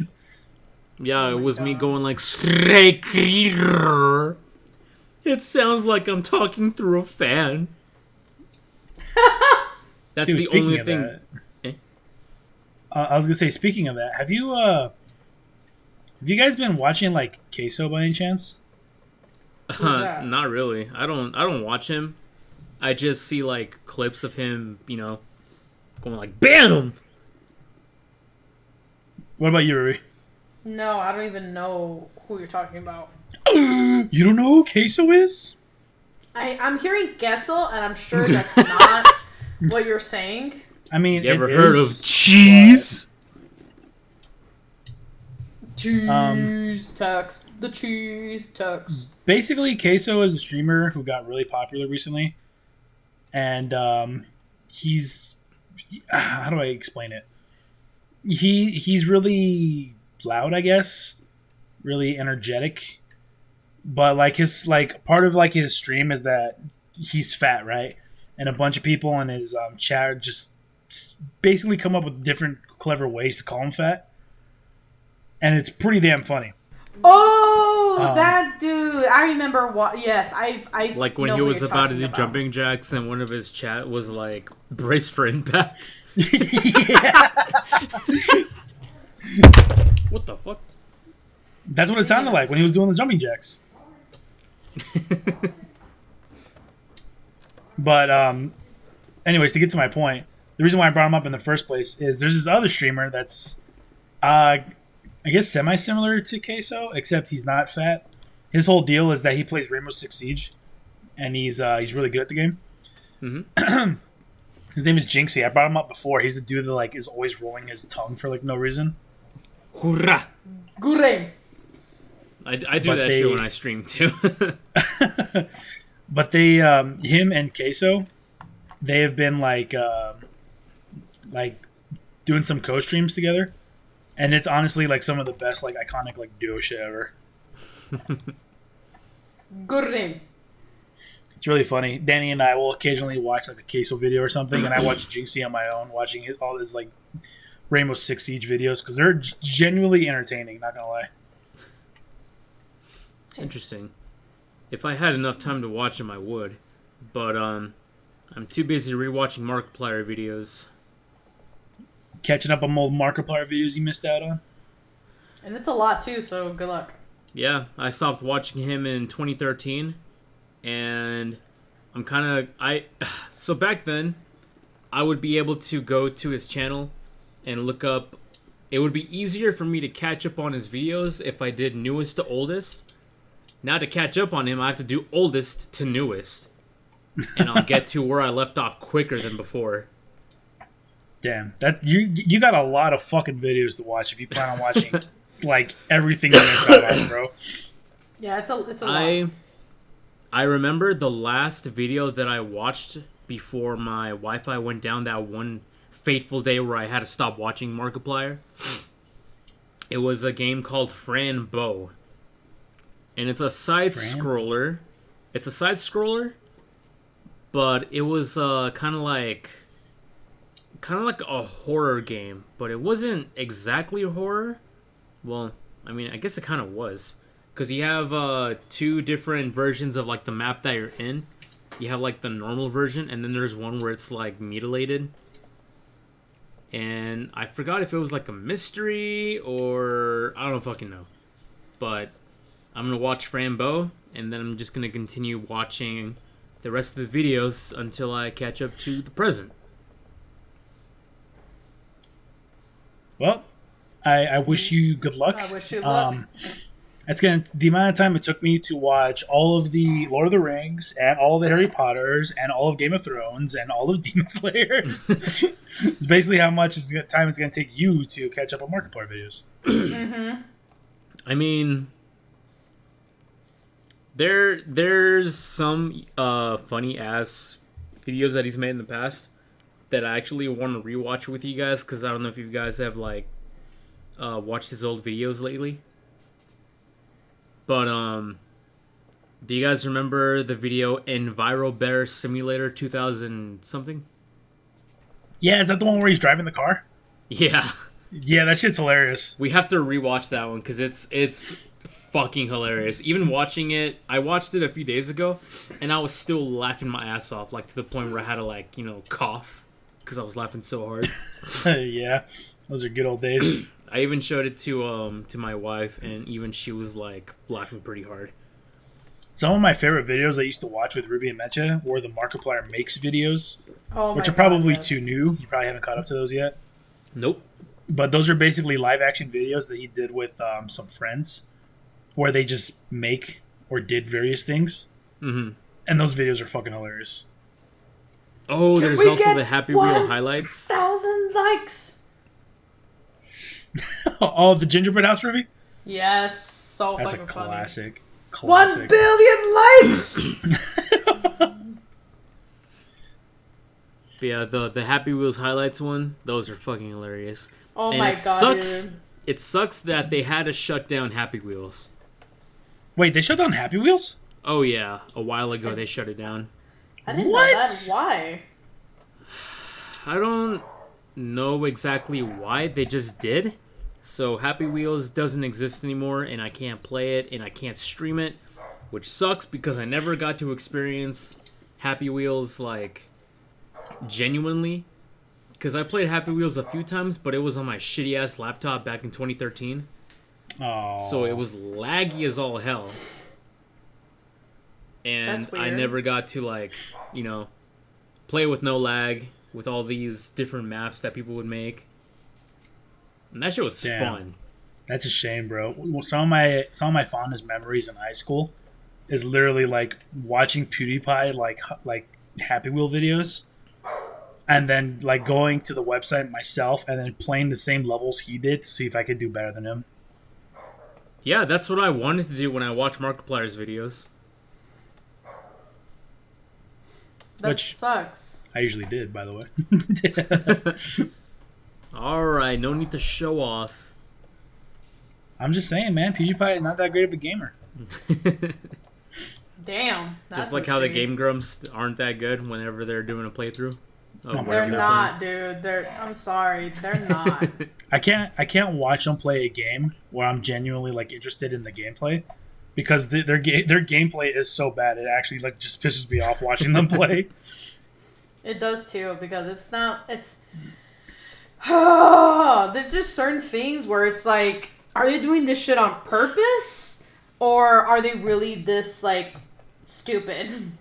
A: Yeah,
C: Oh
A: it
C: my
A: was me
C: God.
A: going like, "Skriker." It sounds like I'm talking through a fan. That's
B: Dude,
A: the
B: speaking
A: only
B: of
A: thing.
B: that,
A: Eh?
B: I was gonna say, speaking of that, have you guys been watching like Queso by any chance?
C: that?
A: Not really. I don't watch him. I just see like clips of him, going like, ban him.
B: What about you, Rui?
C: No, I don't even know who you're talking about.
B: You don't know who Queso is?
C: I'm hearing Gessel, and I'm sure that's not what you're saying.
B: I mean,
A: You ever
B: it
A: heard
B: is,
A: of cheese?
C: Cheese text. The cheese text.
B: basically, Queso is a streamer who got really popular recently, and he's how do I explain it? He's really loud, I guess, really energetic, but like his part of like his stream is that he's fat, right? And a bunch of people in his chat just basically come up with different clever ways to call him fat, and it's pretty damn funny.
C: Oh, that dude! I remember what. Yes, I've
A: Like when
C: know
A: he
C: what
A: was
C: you're
A: about to
C: talking
A: do jumping jacks, and one of his chat was like, brace for impact. What the fuck?
B: That's what it sounded like when he was doing the jumping jacks. But anyways, to get to my point, the reason why I brought him up in the first place is there's this other streamer that's I guess semi-similar to Queso, except he's not fat. His whole deal is that he plays Rainbow Six Siege, and he's really good at the game.
A: Mm-hmm.
B: His name is Jinxie. I brought him up before. He's the dude that like is always rolling his tongue for like no reason.
A: Hoorah!
C: Gurem.
A: I do
B: But
A: that shit when I stream too.
B: But they, him and Queso, they have been like doing some co-streams together, and it's honestly like some of the best like iconic like duo shit ever.
C: Gurem.
B: It's really funny. Danny and I will occasionally watch like a Queso video or something, and I watch Jinxie on my own, watching all his like Rainbow Six Siege videos because they're genuinely entertaining. Not gonna lie.
A: Interesting. If I had enough time to watch him, I would. But I'm too busy rewatching Markiplier videos.
B: Catching up on old Markiplier videos you missed out on.
C: And it's a lot too, so good luck.
A: Yeah, I stopped watching him in 2013, and I'm kind of so back then, I would be able to go to his channel and look up. It would be easier for me to catch up on his videos if I did newest to oldest. Now to catch up on him, I have to do oldest to newest. And I'll get to where I left off quicker than before.
B: Damn, that you got a lot of fucking videos to watch if you plan on watching like everything you missed out on, bro.
C: Yeah, it's a lot.
A: I remember the last video that I watched before my Wi-Fi went down that one fateful day where I had to stop watching Markiplier. It was a game called Fran Bow. And it's a side-scroller. It's a side-scroller, but it was kind of like a horror game, but it wasn't exactly horror. Well, I mean, I guess it kind of was. Because you have 2 different versions of like the map that you're in. You have like the normal version, and then there's one where it's like mutilated. And I forgot if it was like a mystery or I don't fucking know. But I'm gonna watch Frambo, and then I'm just gonna continue watching the rest of the videos until I catch up to the present.
B: Well, I wish you good luck.
C: I wish you luck.
B: The amount of time it took me to watch all of the Lord of the Rings and all of the Harry Potters and all of Game of Thrones and all of Demon Slayer. It's basically how much time it's going to take you to catch up on Markiplier videos.
C: Mm-hmm.
A: I mean, there's some funny ass videos that he's made in the past that I actually want to rewatch with you guys, because I don't know if you guys have like watched his old videos lately. But do you guys remember the video Enviro Bear Simulator 2000 something?
B: Yeah, is that the one where he's driving the car?
A: Yeah.
B: Yeah, that shit's hilarious.
A: We have to rewatch that one because it's fucking hilarious. Even watching it, I watched it a few days ago, and I was still laughing my ass off, like to the point where I had to like, cough because I was laughing so hard.
B: Yeah, those are good old days.
A: I even showed it to my wife, and even she was like laughing pretty hard.
B: Some of my favorite videos I used to watch with Ruby and Mecha were the Markiplier Makes videos, which are
C: God,
B: probably
C: yes.
B: too new. You probably haven't caught up to those yet.
A: Nope.
B: But those are basically live action videos that he did with some friends, where they just make or did various things.
A: Mm-hmm.
B: And those videos are fucking hilarious.
A: Oh, there's
C: we
A: also
C: get
A: the Happy Wheel highlights.
C: 1,000 likes.
B: Oh, the Gingerbread House, Ruby?
C: Yes, so
B: That's a
C: fucking funny.
B: classic.
C: 1 billion likes.
A: But yeah, the Happy Wheels highlights one, those are fucking hilarious.
C: Oh
A: And
C: my
A: it
C: god,
A: sucks.
C: dude.
A: It sucks that they had to shut down Happy Wheels.
B: Wait, they shut down Happy Wheels?
A: Oh yeah, a while ago they shut it down.
C: I didn't
B: What?
C: know that. Why?
A: I don't know exactly why, they just did. So Happy Wheels doesn't exist anymore, and I can't play it, and I can't stream it, which sucks because I never got to experience Happy Wheels like genuinely. Because I played Happy Wheels a few times, but it was on my shitty ass laptop back in 2013.
B: Oh.
A: So it was laggy as all hell. And
C: That's weird.
A: I never got to play with no lag with all these different maps that people would make. And that shit was fun.
B: That's a shame, bro. Some of my fondest memories in high school is literally like watching PewDiePie like Happy Wheel videos, and then like going to the website myself and then playing the same levels he did to see if I could do better than him.
A: Yeah, that's what I wanted to do when I watched Markiplier's videos.
C: That
B: Which-
C: sucks.
B: I usually did, by the way.
A: Alright, no need to show off.
B: I'm just saying, man, PewDiePie is not that great of a gamer.
C: Damn.
A: Just like how the Game Grumps aren't that good whenever they're doing a playthrough.
B: Oh,
A: Of
C: They're
A: whatever they're
C: not, dude. I'm sorry. They're not.
B: I can't watch them play a game where I'm genuinely like interested in the gameplay, because their gameplay is so bad it actually like just pisses me off watching them play.
C: It does too, because it's there's just certain things where it's like, are they doing this shit on purpose, or are they really this like stupid?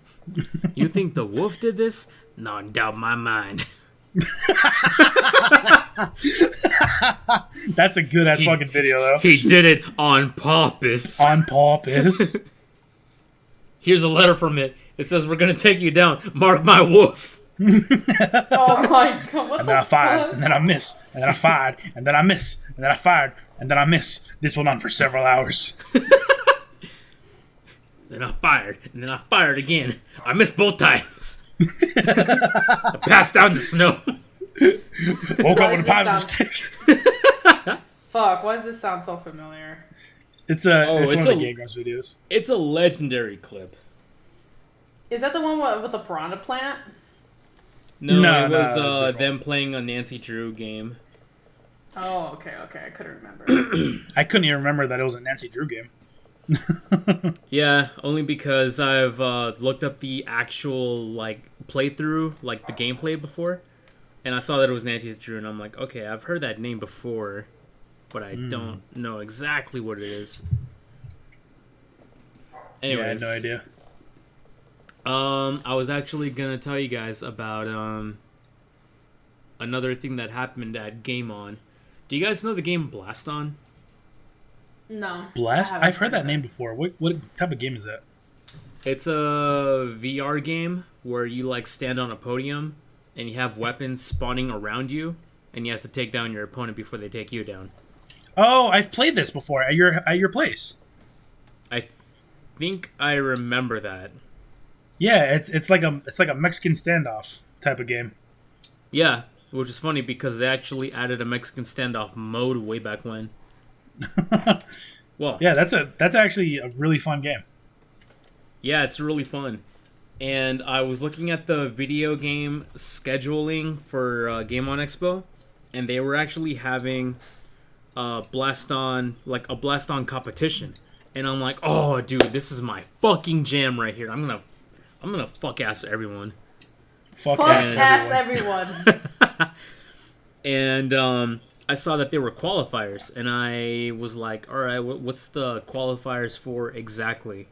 A: You think the wolf did this? Not doubt my mind.
B: That's a good ass fucking video though.
A: He did it on purpose.
B: On purpose.
A: Here's a letter from it. It says, "We're gonna take you down. Mark my wolf."
C: Oh my god! What
B: And
C: the
B: then I fired,
C: fuck?
B: and then I miss, and then I fired, and then I miss, and then I fired, and then I miss. This went on for several hours.
A: Then I fired, and then I fired again. I missed both times. I passed out in the snow.
B: Woke up
C: Why
B: with a
C: does
B: positive
C: this
B: stick.
C: Fuck! Why does this sound so familiar?
B: It's
A: Oh,
B: one
A: it's
B: of the
A: a-
B: Game Grumps videos.
A: It's a legendary clip.
C: Is that the one with the piranha plant?
A: No,
B: No,
A: it
B: no,
A: was
B: it was different.
A: them playing a Nancy Drew game.
C: Oh, okay. I couldn't remember.
B: I couldn't even remember that it was a Nancy Drew game.
A: Yeah, only because I've looked up the actual playthrough, the gameplay before, and I saw that it was Nancy Drew, and I'm like, okay, I've heard that name before, but I don't know exactly what it is. Anyways,
B: Yeah, I had no idea.
A: I was actually gonna tell you guys about another thing that happened at Game On. Do you guys know the game Blast On?
C: No.
B: Blast?
C: I haven't
B: I've heard that name before. What type of game is that?
A: It's a VR game where you stand on a podium and you have weapons spawning around you, and you have to take down your opponent before they take you down.
B: Oh, I've played this before at your place.
A: I think I remember that.
B: Yeah, it's like a Mexican standoff type of game.
A: Yeah, which is funny because they actually added a Mexican standoff mode way back when. Well,
B: Yeah, that's actually a really fun game.
A: yeah, it's really fun. And I was looking at the video game scheduling for Game On Expo, and they were actually having Blast On, a Blast On competition. And I'm like, oh, dude, this is my fucking jam right here. I'm gonna fuck ass everyone.
C: Fuck
B: ass
C: ass
B: everyone.
C: everyone.
A: And I saw that they were qualifiers, and I was like, all right, what's the qualifiers for exactly?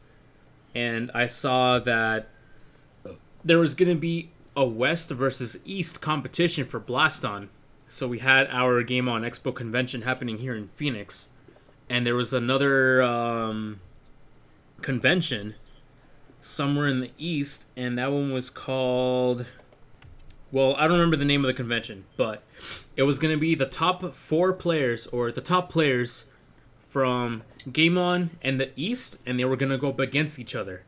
A: And I saw that there was going to be a West versus East competition for Blast On. So we had our Game On Expo convention happening here in Phoenix, and there was another convention somewhere in the East, and that one was called... Well, I don't remember the name of the convention, but it was going to be the top 4 players, or the top players from Game On and the East, and they were going to go up against each other.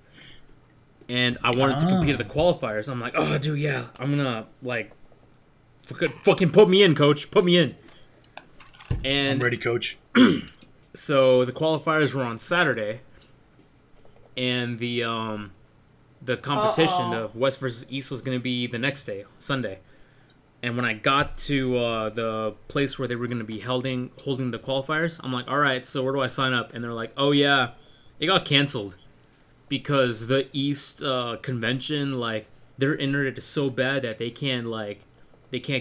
A: And I wanted to compete at the qualifiers. I'm like, oh, dude, yeah, I'm going to, fucking put me in, coach. Put me in. And
B: I'm ready, coach.
A: so the qualifiers were on Saturday, and the competition, the West versus East, was going to be the next day, Sunday. And when I got to the place where they were going to be holding the qualifiers, I'm like, all right, so where do I sign up? And they're like, oh yeah, it got canceled because the East convention, their internet is so bad that they can't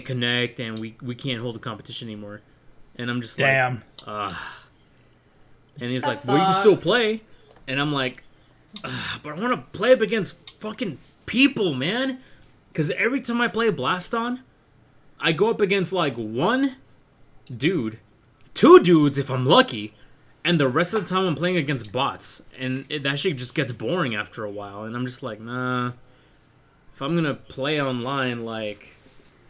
A: connect, and we can't hold the competition anymore. And I'm just
B: Damn.
A: and he's
C: That
A: like, well, you can still
C: sucks.
A: play. And I'm like, but I want to play up against fucking people, man. Because every time I play Blast On, I go up against one dude, 2 dudes if I'm lucky, and the rest of the time I'm playing against bots. And that shit just gets boring after a while. And I'm just like, nah. If I'm going to play online,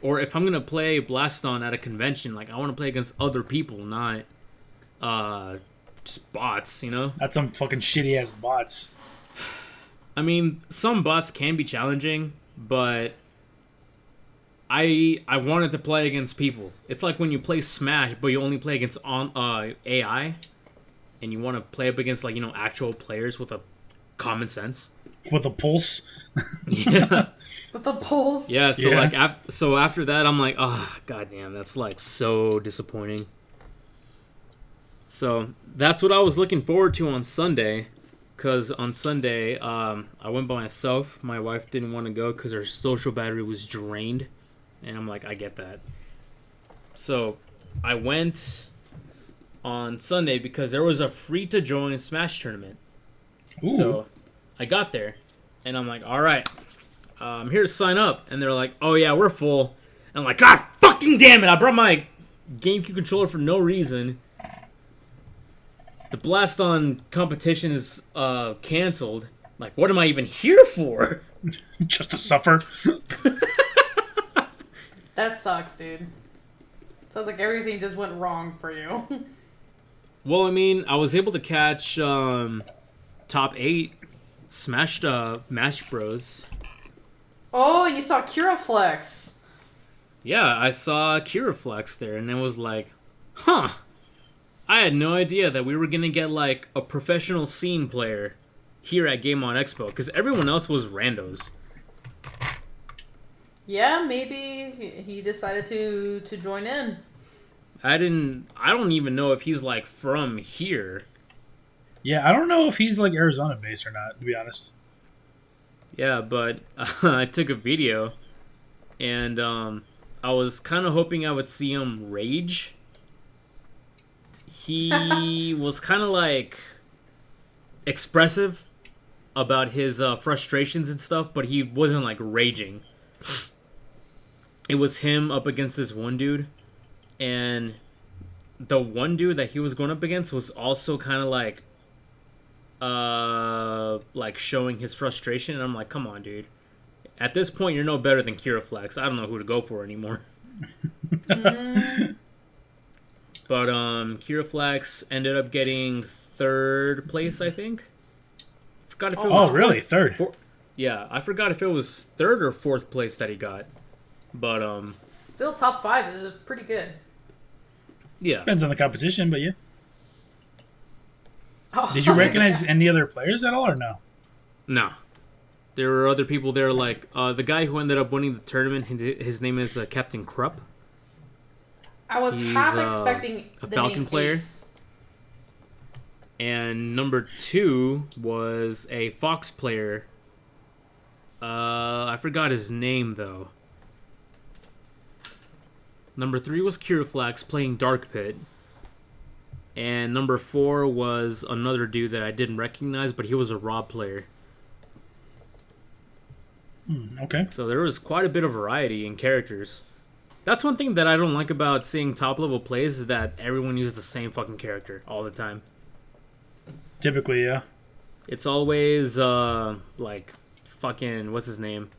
A: or if I'm going to play Blast On at a convention, I want to play against other people, not just bots, you know?
B: That's some fucking shitty ass bots.
A: I mean, some bots can be challenging, but I wanted to play against people. It's like when you play Smash, but you only play against AI, and you want to play up against actual players with a common sense.
B: With a pulse.
A: Yeah,
C: With the pulse.
A: yeah. So
B: Yeah.
A: so after that, I'm like, oh goddamn, that's so disappointing. So that's what I was looking forward to on Sunday. Because on Sunday, I went by myself. My wife didn't want to go because her social battery was drained. And I'm like, I get that. So I went on Sunday because there was a free-to-join Smash tournament.
B: Ooh.
A: So I got there, and I'm like, all right, I'm here to sign up. And they're like, oh, yeah, we're full. And I'm like, God fucking damn it. I brought my GameCube controller for no reason. The Blast On competition is canceled. Like, what am I even here for?
B: Just to suffer.
C: That sucks, dude. Sounds like everything just went wrong for you.
A: Well, I mean, I was able to catch top 8 Smash Bros.
C: Oh, and you saw Curaflex.
A: Yeah, I saw Curaflex there, and it was like, huh. I had no idea that we were going to get, like, a professional scene player here at Game On Expo, because everyone else was randos.
C: Yeah, maybe he decided to join in.
A: I don't even know if he's, like, from here.
B: Yeah, I don't know if he's, like, Arizona-based or not, to be honest.
A: Yeah, but I took a video, and I was kind of hoping I would see him rage. He was kind of like expressive about his frustrations and stuff, but he wasn't like raging. It was him up against this one dude, and the one dude that he was going up against was also kind of like showing his frustration, and I'm like, come on, dude. At this point, you're no better than Curaflex. I don't know who to go for anymore. But Curaflex ended up getting 3rd place, I think. Forgot if it was
B: really? 3rd?
A: Yeah, I forgot if it was 3rd or 4th place that he got. But
C: still top 5 is pretty good.
A: Yeah.
B: Depends on the competition, but yeah.
C: Oh.
B: Did you recognize any other players at all, or no?
A: No. There were other people there, like the guy who ended up winning the tournament. His name is Captain Krupp.
C: I was half expecting
A: a
C: the
A: Falcon
C: name
A: player.
C: Ace.
A: And number 2 was a Fox player. I forgot his name, though. Number 3 was Curaflex playing Dark Pit. And number 4 was another dude that I didn't recognize, but he was a Rob player.
B: Okay.
A: So there was quite a bit of variety in characters. That's one thing that I don't like about seeing top-level plays, is that everyone uses the same fucking character all the time.
B: Typically, yeah.
A: It's always, like, fucking, what's his name?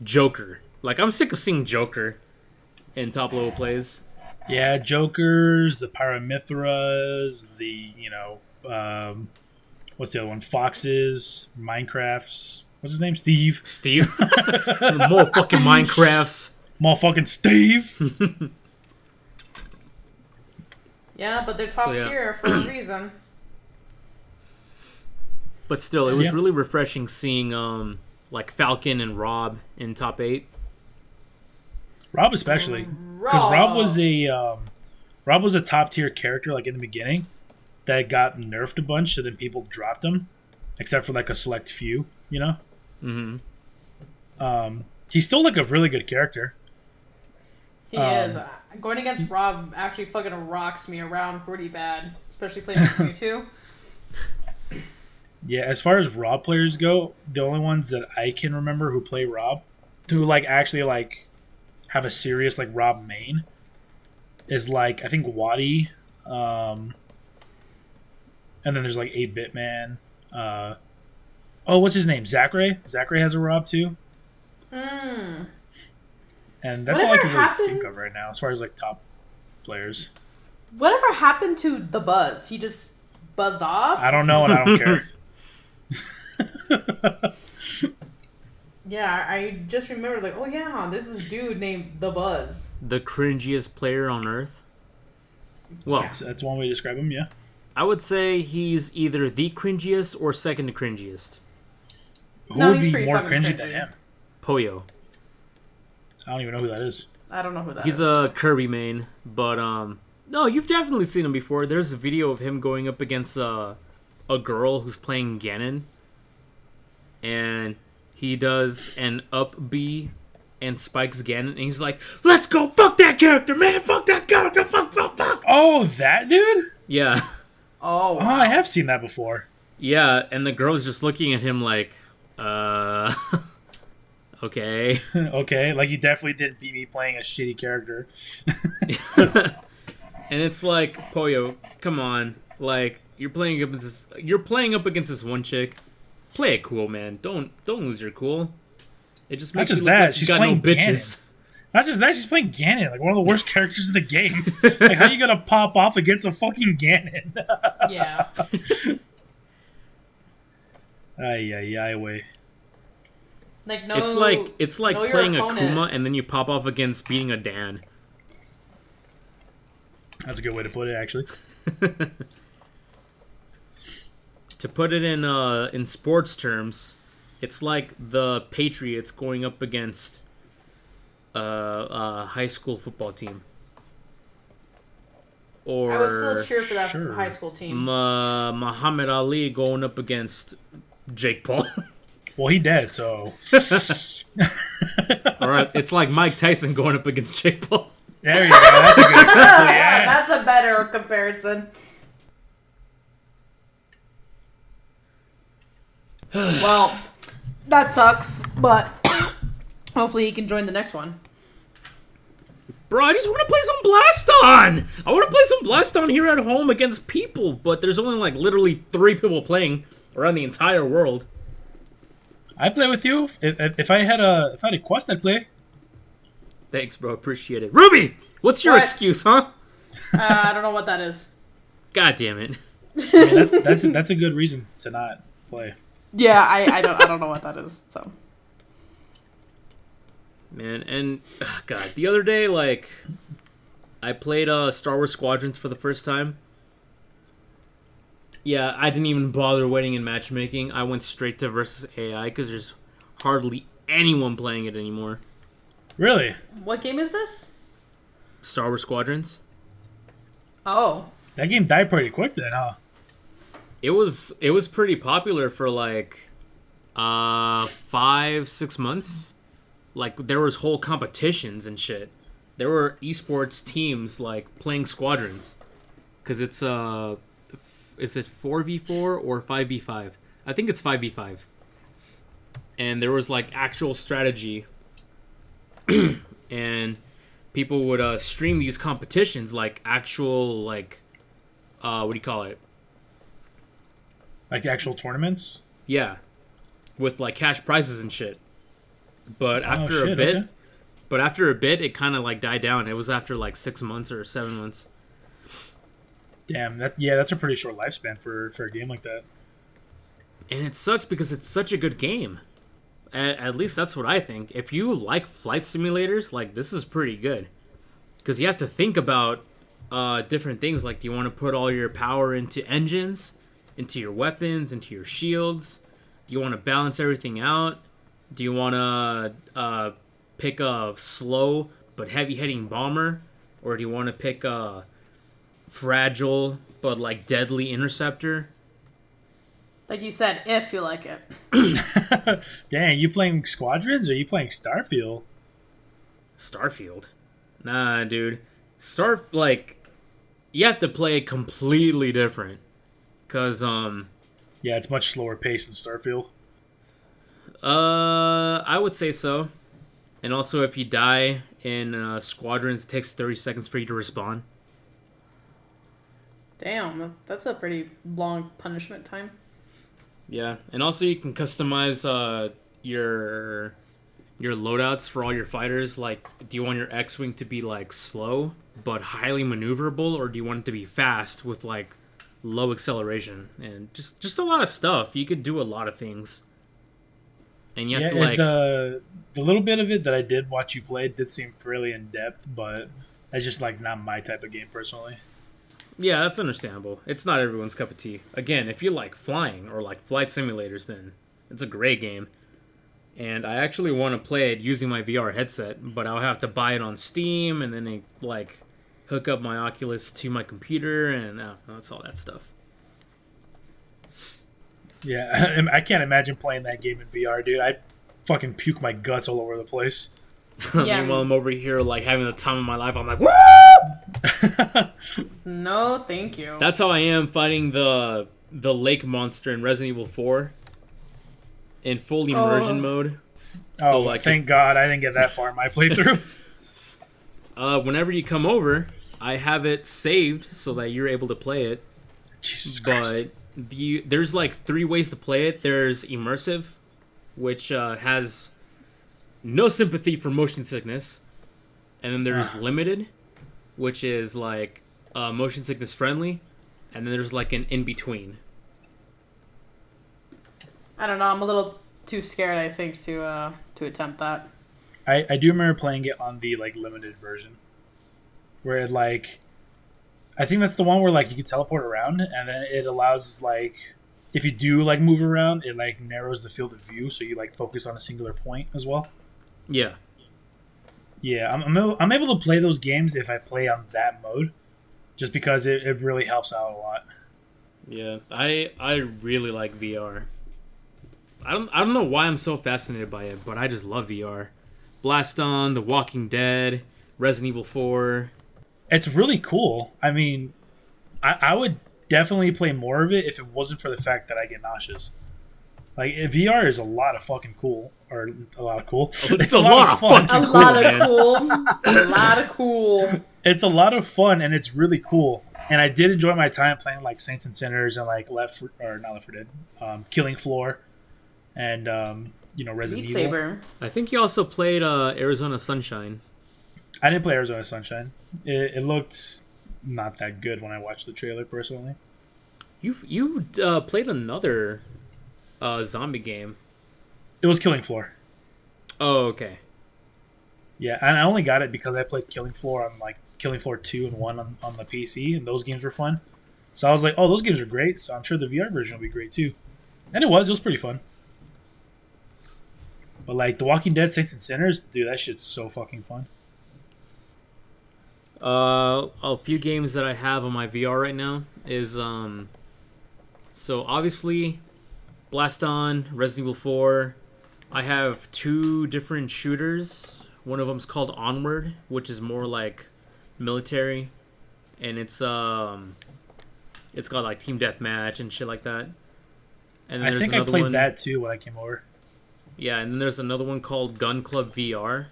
A: Joker. Like, I'm sick of seeing Joker in top-level plays.
B: Yeah, Jokers, the Pyramithras, the, what's the other one? Foxes, Minecrafts. What's his name? Steve.
A: Steve? More fucking Minecrafts.
B: Motherfucking Steve.
C: Yeah, but they're top tier for a reason.
A: But still, it was really refreshing seeing like Falcon and Rob in top 8.
B: Rob especially, because Rob was a top tier character like in the beginning that got nerfed a bunch, so then people dropped him, except for like a select few, you know. He's still like a really good character.
C: He is. Going against Rob actually fucking rocks me around pretty bad, especially playing with you two.
B: Yeah, as far as Rob players go, the only ones that I can remember who play Rob, who like actually like have a serious like Rob main, is like I think Waddy, and then there's like 8-Bit Man. What's his name? Zachary. Zachary has a Rob too. And that's all I can really think of right now as far as like top players.
C: Whatever happened to the Buzz? He just buzzed off?
B: I don't know and I don't care.
C: Yeah, I just remembered like, oh yeah, this is a dude named The Buzz.
A: The cringiest player on Earth. Well,
B: that's one way to describe him, yeah.
A: I would say he's either the cringiest or second to cringiest.
B: Who would be more cringy than him?
A: Poyo.
B: I don't even know who that is.
C: I don't know who that is.
A: He's a Kirby main, but no, you've definitely seen him before. There's a video of him going up against a girl who's playing Ganon, and he does an up B and spikes Ganon, and he's like, "Let's go, fuck that character, man, fuck that character, fuck."
B: Oh, that dude?
A: Yeah.
C: Oh, wow.
B: I have seen that before.
A: Yeah, and the girl's just looking at him like, okay.
B: Okay, like you definitely didn't beat me playing a shitty character.
A: And it's like, Poyo, come on. Like, you're playing up against this one chick. Play it cool, man. Don't lose your cool. It just makes you look like you got no bitches.
B: Ganon. Not just that, she's playing Ganon, like one of the worst characters in the game. Like, how you gonna pop off against a fucking Ganon?
C: Yeah.
B: Ay, way.
C: Like, no.
A: It's like
C: know
A: playing
C: your
A: a Kuma
C: opponents.
A: and then you pop off against beating a Dan.
B: That's a good way to put it, actually.
A: To put it in sports terms, it's like the Patriots going up against a high school football team. Or
C: I would still cheer for that
B: Sure.
C: high school team.
A: Muhammad Ali going up against Jake Paul.
B: Well, he dead, so...
A: All right, it's like Mike Tyson going up against Jake Paul.
B: There you go. That's a good example, yeah.
C: That's a better comparison. Well, that sucks, but hopefully he can join the next one.
A: Bro, I just want to play some Blast On! I want to play some Blast On here at home against people, but there's only like literally 3 people playing around the entire world.
B: I'd play with you. If I had a quest, I'd play.
A: Thanks, bro. Appreciate it. Ruby! What's your
C: What?
A: excuse, huh?
C: I don't know what that is.
A: God damn it.
B: I mean, that's a good reason to not play.
C: Yeah, I don't know what that is. So
A: Man, and God, the other day, like, I played Star Wars Squadrons for the first time. Yeah, I didn't even bother waiting in matchmaking. I went straight to versus AI because there's hardly anyone playing it anymore.
B: Really?
C: what game is this?
A: Star Wars Squadrons.
C: Oh,
B: That game died pretty quick then, huh?
A: It was pretty popular for like 5-6 months. Like there was whole competitions and shit. There were esports teams like playing squadrons, because it's is it 4v4 or 5v5? I think it's 5v5. And there was like actual strategy, and people would stream these competitions, like actual like what do you call it?
B: Like the actual tournaments?
A: Yeah, with like cash prizes and shit. But after a
B: shit,
A: bit,
B: okay.
A: it kind of like died down. It was after like 6 months or 7 months.
B: Damn, that's a pretty short lifespan for a game like that.
A: And it sucks because it's such a good game. At least that's what I think. If you like flight simulators, like this is pretty good. Because you have to think about different things. Like, do you want to put all your power into engines, into your weapons, into your shields? Do you want to balance everything out? Do you want to pick a slow but heavy-hitting bomber? Or do you want to pick a fragile but like deadly interceptor?
C: like you said, if you like it.
B: Dang, you playing Squadrons or are you playing Starfield?
A: Starfield? Nah, dude. You have to play it completely different. Because,
B: Yeah, it's much slower paced than Starfield.
A: I would say so. And also, if you die in Squadrons, it takes 30 seconds for you to respawn.
C: Damn, that's a pretty long punishment time.
A: Yeah, and also you can customize your loadouts for all your fighters. Like, do you want your X-Wing to be, like, slow but highly maneuverable, or do you want it to be fast with, like, low acceleration? And just a lot of stuff. You could do a lot of things. And you have to, like...
B: the little bit of it that I did watch you play did seem fairly in-depth, but that's just, like, not my type of game, personally.
A: Yeah, that's understandable. It's not everyone's cup of tea. Again, if you like flying or like flight simulators, then it's a great game. And I actually want to play it using my VR headset, but I'll have to buy it on Steam and then like hook up my Oculus to my computer, and that's all that stuff.
B: Yeah, I can't imagine playing that game in VR, dude. I'd fucking puke my guts all over the place.
C: Yeah.
A: Meanwhile, I'm over here like having the time of my life. I'm like, woo!
C: No, thank you.
A: That's how I am fighting the lake monster in Resident Evil 4 in full immersion mode.
B: Oh,
A: So, like,
B: thank God I didn't get that far in my playthrough.
A: whenever you come over, I have it saved so that you're able to play it.
B: Jesus Christ.
A: But there's like 3 ways to play it. There's immersive, which has no sympathy for motion sickness. And then there's limited, which is like motion sickness friendly. And then there's like an in-between.
C: I don't know. I'm a little too scared, I think, to attempt that.
B: I do remember playing it on the like limited version, where it like, I think that's the one where like you can teleport around, and then it allows like, if you do like move around, it like narrows the field of view, so you like focus on a singular point as well.
A: Yeah.
B: Yeah, I'm able to play those games if I play on that mode, just because it really helps out a lot.
A: Yeah, I really like VR. I don't know why I'm so fascinated by it, but I just love VR. Blast On, The Walking Dead, Resident Evil 4.
B: It's really cool. I mean, I would definitely play more of it if it wasn't for the fact that I get nauseous. Like, VR is a lot of fucking cool. Or, a lot of cool.
A: It's a lot of fun.
C: A lot of cool. A lot of cool.
B: It's a lot of fun, and it's really cool. And I did enjoy my time playing, like, Saints and Sinners and, like, not Left 4 Dead, Killing Floor, and, Resident Evil.
C: Saber.
A: I think you also played Arizona Sunshine.
B: I didn't play Arizona Sunshine. It looked not that good when I watched the trailer, personally.
A: You played another zombie game.
B: It was Killing Floor.
A: Oh, okay.
B: Yeah, and I only got it because I played Killing Floor on like Killing Floor 2 and 1 on the PC, and those games were fun. So I was like, oh, those games are great, so I'm sure the VR version will be great too. And it was pretty fun. But like The Walking Dead, Saints and Sinners, dude, that shit's so fucking fun.
A: A few games that I have on my VR right now is so obviously Blast On, Resident Evil 4. I have 2 different shooters. One of them's called Onward, which is more like military, and it's got like team deathmatch and shit like that. And then
B: I think I played that too when I came over.
A: Yeah, and then there's another one called Gun Club VR,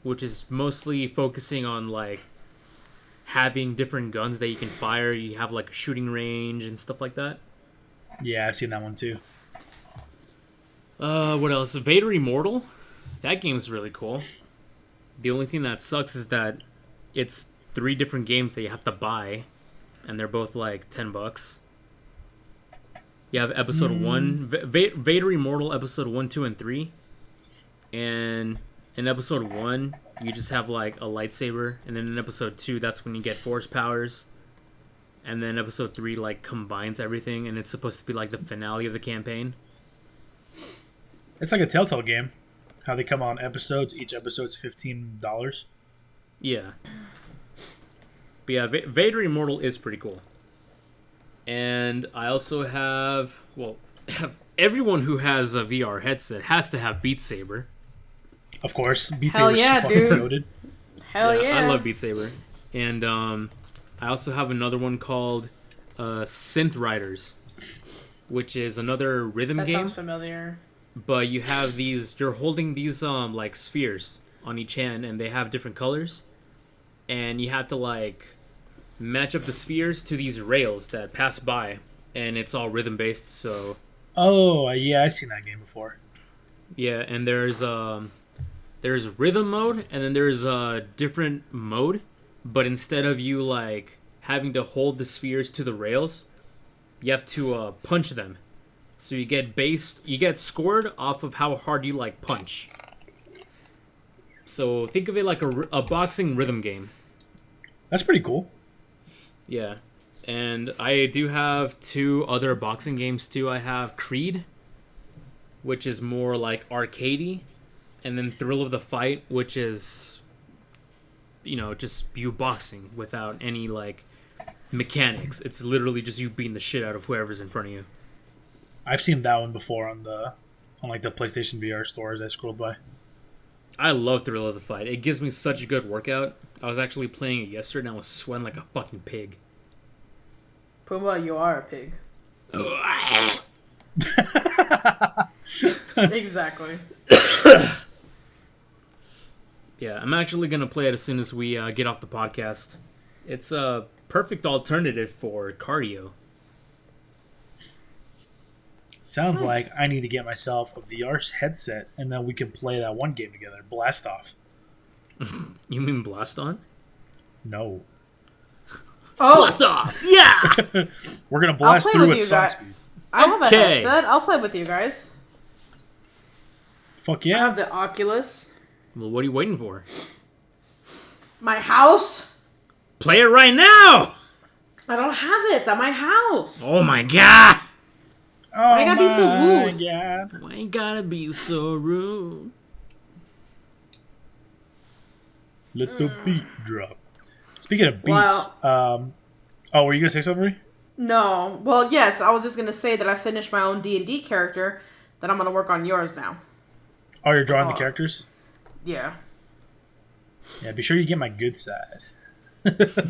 A: which is mostly focusing on like having different guns that you can fire. You have like a shooting range and stuff like that.
B: Yeah, I've seen that one too.
A: What else? Vader Immortal. That game's really cool. The only thing that sucks is that it's 3 different games that you have to buy, and they're both like $10. You have episode 1, Vader Immortal episode 1, 2, and 3. And in episode 1, you just have like a lightsaber, and then in episode 2, that's when you get force powers. And then episode 3 like combines everything, and it's supposed to be like the finale of the campaign.
B: It's like a Telltale game. How they come on episodes. Each episode's $15.
A: Yeah. But yeah, Vader Immortal is pretty cool. And I also have... Well, everyone who has a VR headset has to have Beat Saber.
B: Of course. Beat
C: Hell
B: Saber's
C: yeah,
B: fucking
C: dude.
B: goated.
C: Hell yeah.
A: I love Beat Saber. And I also have another one called Synth Riders, which is another rhythm
C: That
A: game.
C: sounds familiar.
A: But you have these, you're holding these like spheres on each hand, and they have different colors, and you have to like match up the spheres to these rails that pass by, and it's all rhythm based. So
B: Oh, yeah, I've seen that game before.
A: yeah, and there's rhythm mode, and then there's a different mode, but instead of you like having to hold the spheres to the rails, you have to punch them. So you get scored off of how hard you like punch. So think of it like a boxing rhythm game.
B: That's pretty cool.
A: Yeah. And I do have 2 other boxing games too. I have Creed, which is more like arcadey, and then Thrill of the Fight, which is, just you boxing without any like mechanics. It's literally just you beating the shit out of whoever's in front of you.
B: I've seen that one before on the PlayStation VR store as I scrolled by.
A: I love Thrill of the Fight. It gives me such a good workout. I was actually playing it yesterday, and I was sweating like a fucking pig.
C: Pumbaa, you are a pig. Exactly.
A: Yeah, I'm actually going to play it as soon as we get off the podcast. It's a perfect alternative for cardio.
B: Sounds
C: Nice.
B: like I need to get myself a VR headset, and then we can play that one game together. Blast off.
A: You mean Blast On?
B: No.
C: Oh,
A: Blast Off! Yeah!
B: We're gonna
C: I'll
B: blast
C: play
B: through
C: with
B: at
C: you
B: song
C: guys.
B: speed.
C: I have a
A: Okay.
C: headset. I'll play with you guys.
B: Fuck
C: I have
B: yeah.
C: the Oculus.
A: Well, what are you waiting for?
C: My house.
A: Play it right now!
C: I don't have it. It's at my house.
A: Oh my god!
B: Oh
C: you gotta be so
B: my
C: rude?
B: God.
A: Why you gotta be so rude?
B: Let the beat drop. Speaking of beats,
C: Well-
B: oh, were you gonna say something? Marie?
C: No. Well, yes. I was just gonna say that I finished my own D&D character. That I'm gonna work on yours now.
B: Oh, you're drawing the
C: all.
B: characters.
C: Yeah.
B: Yeah, be sure you get my good side.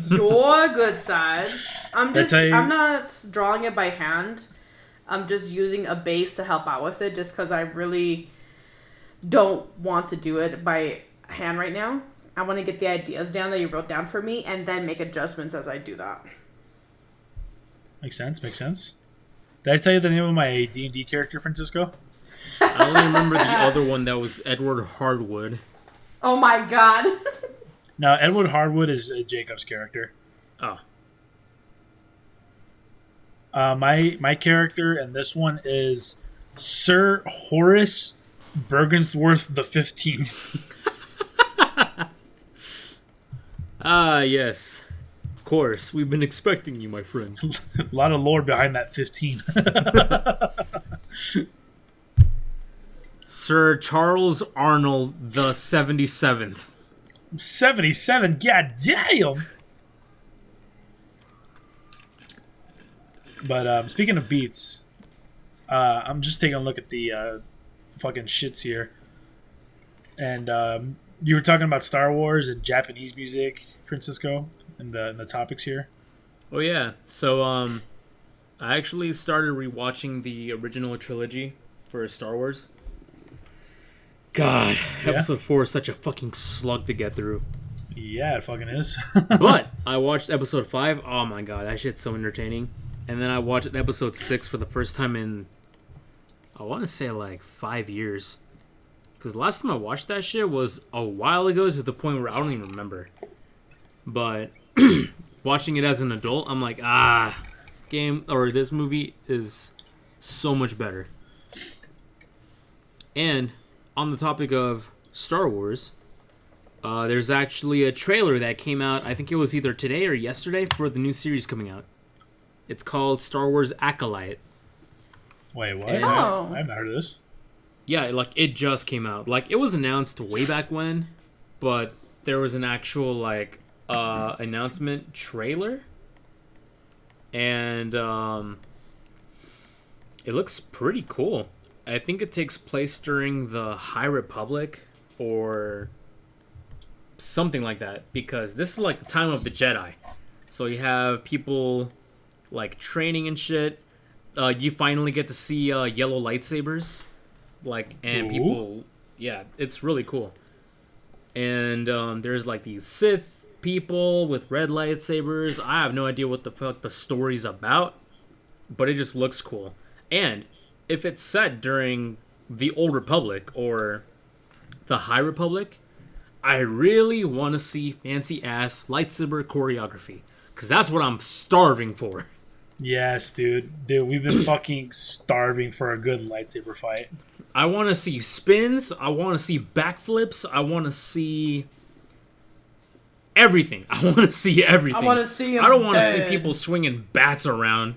C: Your good side.
B: That's how you-
C: I'm not drawing it by hand. I'm just using a base to help out with it just because I really don't want to do it by hand right now. I want to get the ideas down that you wrote down for me and then make adjustments as I do that.
B: Makes sense. Makes sense. Did I tell you the name of my D&D character, Francisco?
A: I only remember the other one that was Edward Hardwood.
C: Oh my god.
B: No, Edward Hardwood is Jacob's character.
A: Oh.
B: My character in this one is Sir Horace Bergensworth the 15th.
A: Ah, yes. Of course. We've been expecting you, my friend.
B: A lot of lore behind that 15.
A: Sir Charles Arnold the 77th.
B: 77, god damn! But speaking of beats, I'm just taking a look at the fucking shits here. And you were talking about Star Wars and Japanese music, Francisco, in the topics here.
A: Oh yeah. So I actually started rewatching the original trilogy for Star Wars. God,
B: Yeah?
A: episode 4 is such a fucking slug to get through.
B: Yeah, it fucking is.
A: But I watched episode 5. Oh my god, that shit's so entertaining. And then I watched episode 6 for the first time in, I want to say like 5 years. Because the last time I watched that shit was a while ago, to the point where I don't even remember. But watching it as an adult, I'm like, this game or this movie is so much better. And on the topic of Star Wars, there's actually a trailer that came out, I think it was either today or yesterday, for the new series coming out. It's called Star Wars Acolyte.
B: Wait, what?
C: Oh.
B: I haven't heard of this.
A: Yeah, like, it just came out. Like, it was announced way back when, but there was an actual, like, announcement trailer. And, it looks pretty cool. I think it takes place during the High Republic or something like that, because this is like the time of the Jedi. So you have people like training and shit. You finally get to see yellow lightsabers, like, and
B: Ooh.
A: people. Yeah, it's really cool. And there's like these Sith people with red lightsabers. I have no idea what the fuck the story's about, but it just looks cool. And if it's set during the Old Republic or the High Republic, I really want to see fancy-ass lightsaber choreography. Because that's what I'm starving for.
B: Yes, dude. Dude, we've been fucking starving for a good lightsaber fight.
A: I want to see spins. I want to see backflips. I want to see everything. I want to see everything.
C: I want to see him
A: I don't want to see
C: dead.
A: people swinging bats around.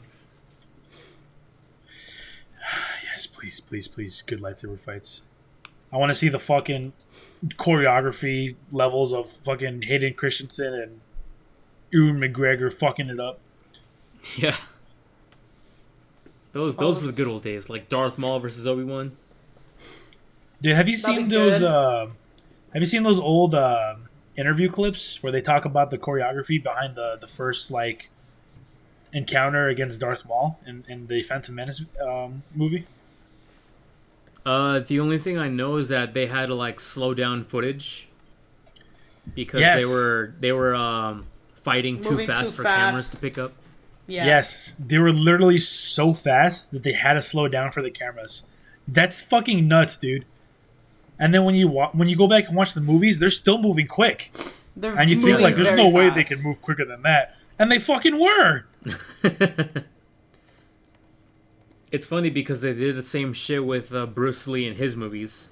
B: Yes, please, please, please. Good lightsaber fights. I want to see the fucking choreography levels of fucking Hayden Christensen and Ewan McGregor fucking it up.
A: Yeah. Those were the good old days, like Darth Maul versus Obi-Wan.
B: Dude, have you
C: That'd
B: seen
C: be
B: those?
C: good.
B: Have you seen those old interview clips where they talk about the choreography behind the first like encounter against Darth Maul in the Phantom Menace movie?
A: The only thing I know is that they had to like slow down footage because
B: Yes.
A: they were fighting too
C: Moving
A: fast
C: too
A: for
C: fast.
A: cameras to pick up.
C: Yeah.
B: Yes, they were literally so fast that they had to slow down for the cameras. That's fucking nuts, dude. And then when you go back and watch the movies, they're still moving quick,
C: They're
B: and you think
C: moving
B: like, there's
C: very
B: no way they
C: fast.
B: can move quicker than that, and they fucking were.
A: It's funny because they did the same shit with Bruce Lee in his movies.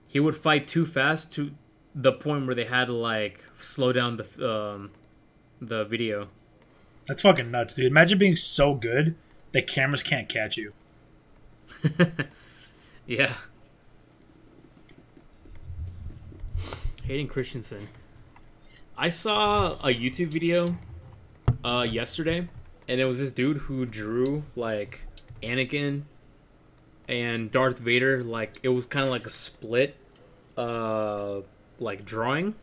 A: He would fight too fast to the point where they had to like slow down the video.
B: That's fucking nuts, dude. Imagine being so good that cameras can't catch you.
A: Yeah. Hayden Christensen. I saw a YouTube video yesterday, and it was this dude who drew like Anakin and Darth Vader. Like it was kind of like a split, like drawing.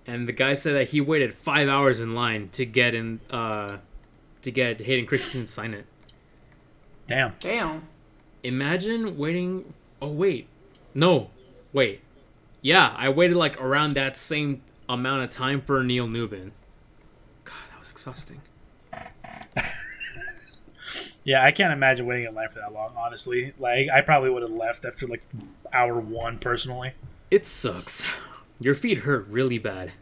A: And the guy said that he waited 5 hours in line to get Hayden Christensen to sign it.
B: Damn.
A: Imagine waiting. Oh wait, no, wait. Yeah, I waited like around that same amount of time for Neil Newman. God, that was exhausting.
B: Yeah, I can't imagine waiting in line for that long, honestly. Like, I probably would have left after, like, hour one, personally.
A: It sucks. Your feet hurt really bad.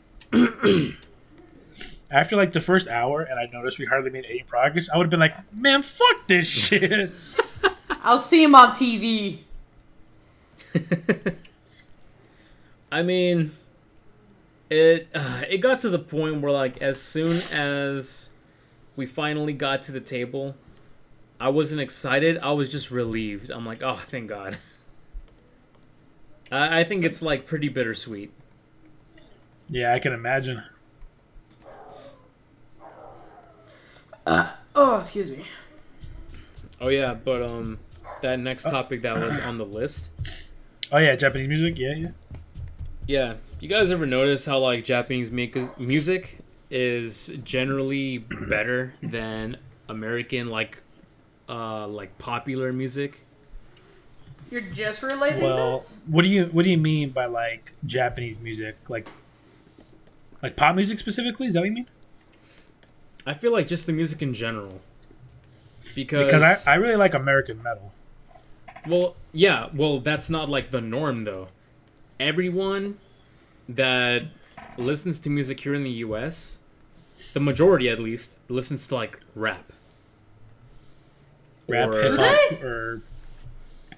B: After, like, the first hour, and I noticed we hardly made any progress, I would have been like, man, fuck this shit.
C: I'll see him on TV.
A: I mean, it got to the point where, like, as soon as we finally got to the table, I wasn't excited. I was just relieved. I'm like, oh, thank God. I think it's, like, pretty bittersweet.
B: Yeah, I can imagine.
C: Oh, excuse me.
A: Oh, yeah, but, that next topic that was on the list.
B: Oh, yeah, Japanese music? Yeah.
A: Yeah. You guys ever notice how, like, Japanese music is generally better than American, like popular music?
C: You're just realizing this?
B: What do you mean by, like, Japanese music? Like pop music specifically? Is that what you mean?
A: I feel like just the music in general. Because
B: I really like American metal.
A: Well, yeah. Well, that's not, like, the norm, though. Everyone that listens to music here in the U.S., the majority, at least, listens to, like, rap.
B: Rap,
A: Or-
B: hip-hop, or...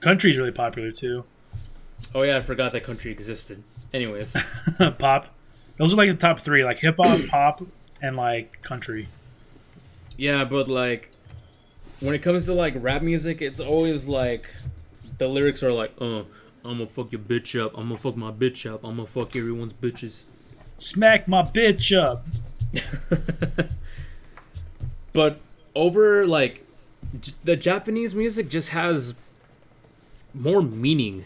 B: Country's really popular, too.
A: Oh, yeah, I forgot that country existed. Anyways.
B: Pop. Those are, like, the top three. Like, hip-hop, pop, and, like, country.
A: Yeah, but, like, when it comes to, like, rap music, it's always, like, the lyrics are like, I'm gonna fuck your bitch up. I'm gonna fuck my bitch up. I'm gonna fuck everyone's bitches.
B: Smack my bitch up.
A: But over, like, the Japanese music just has more meaning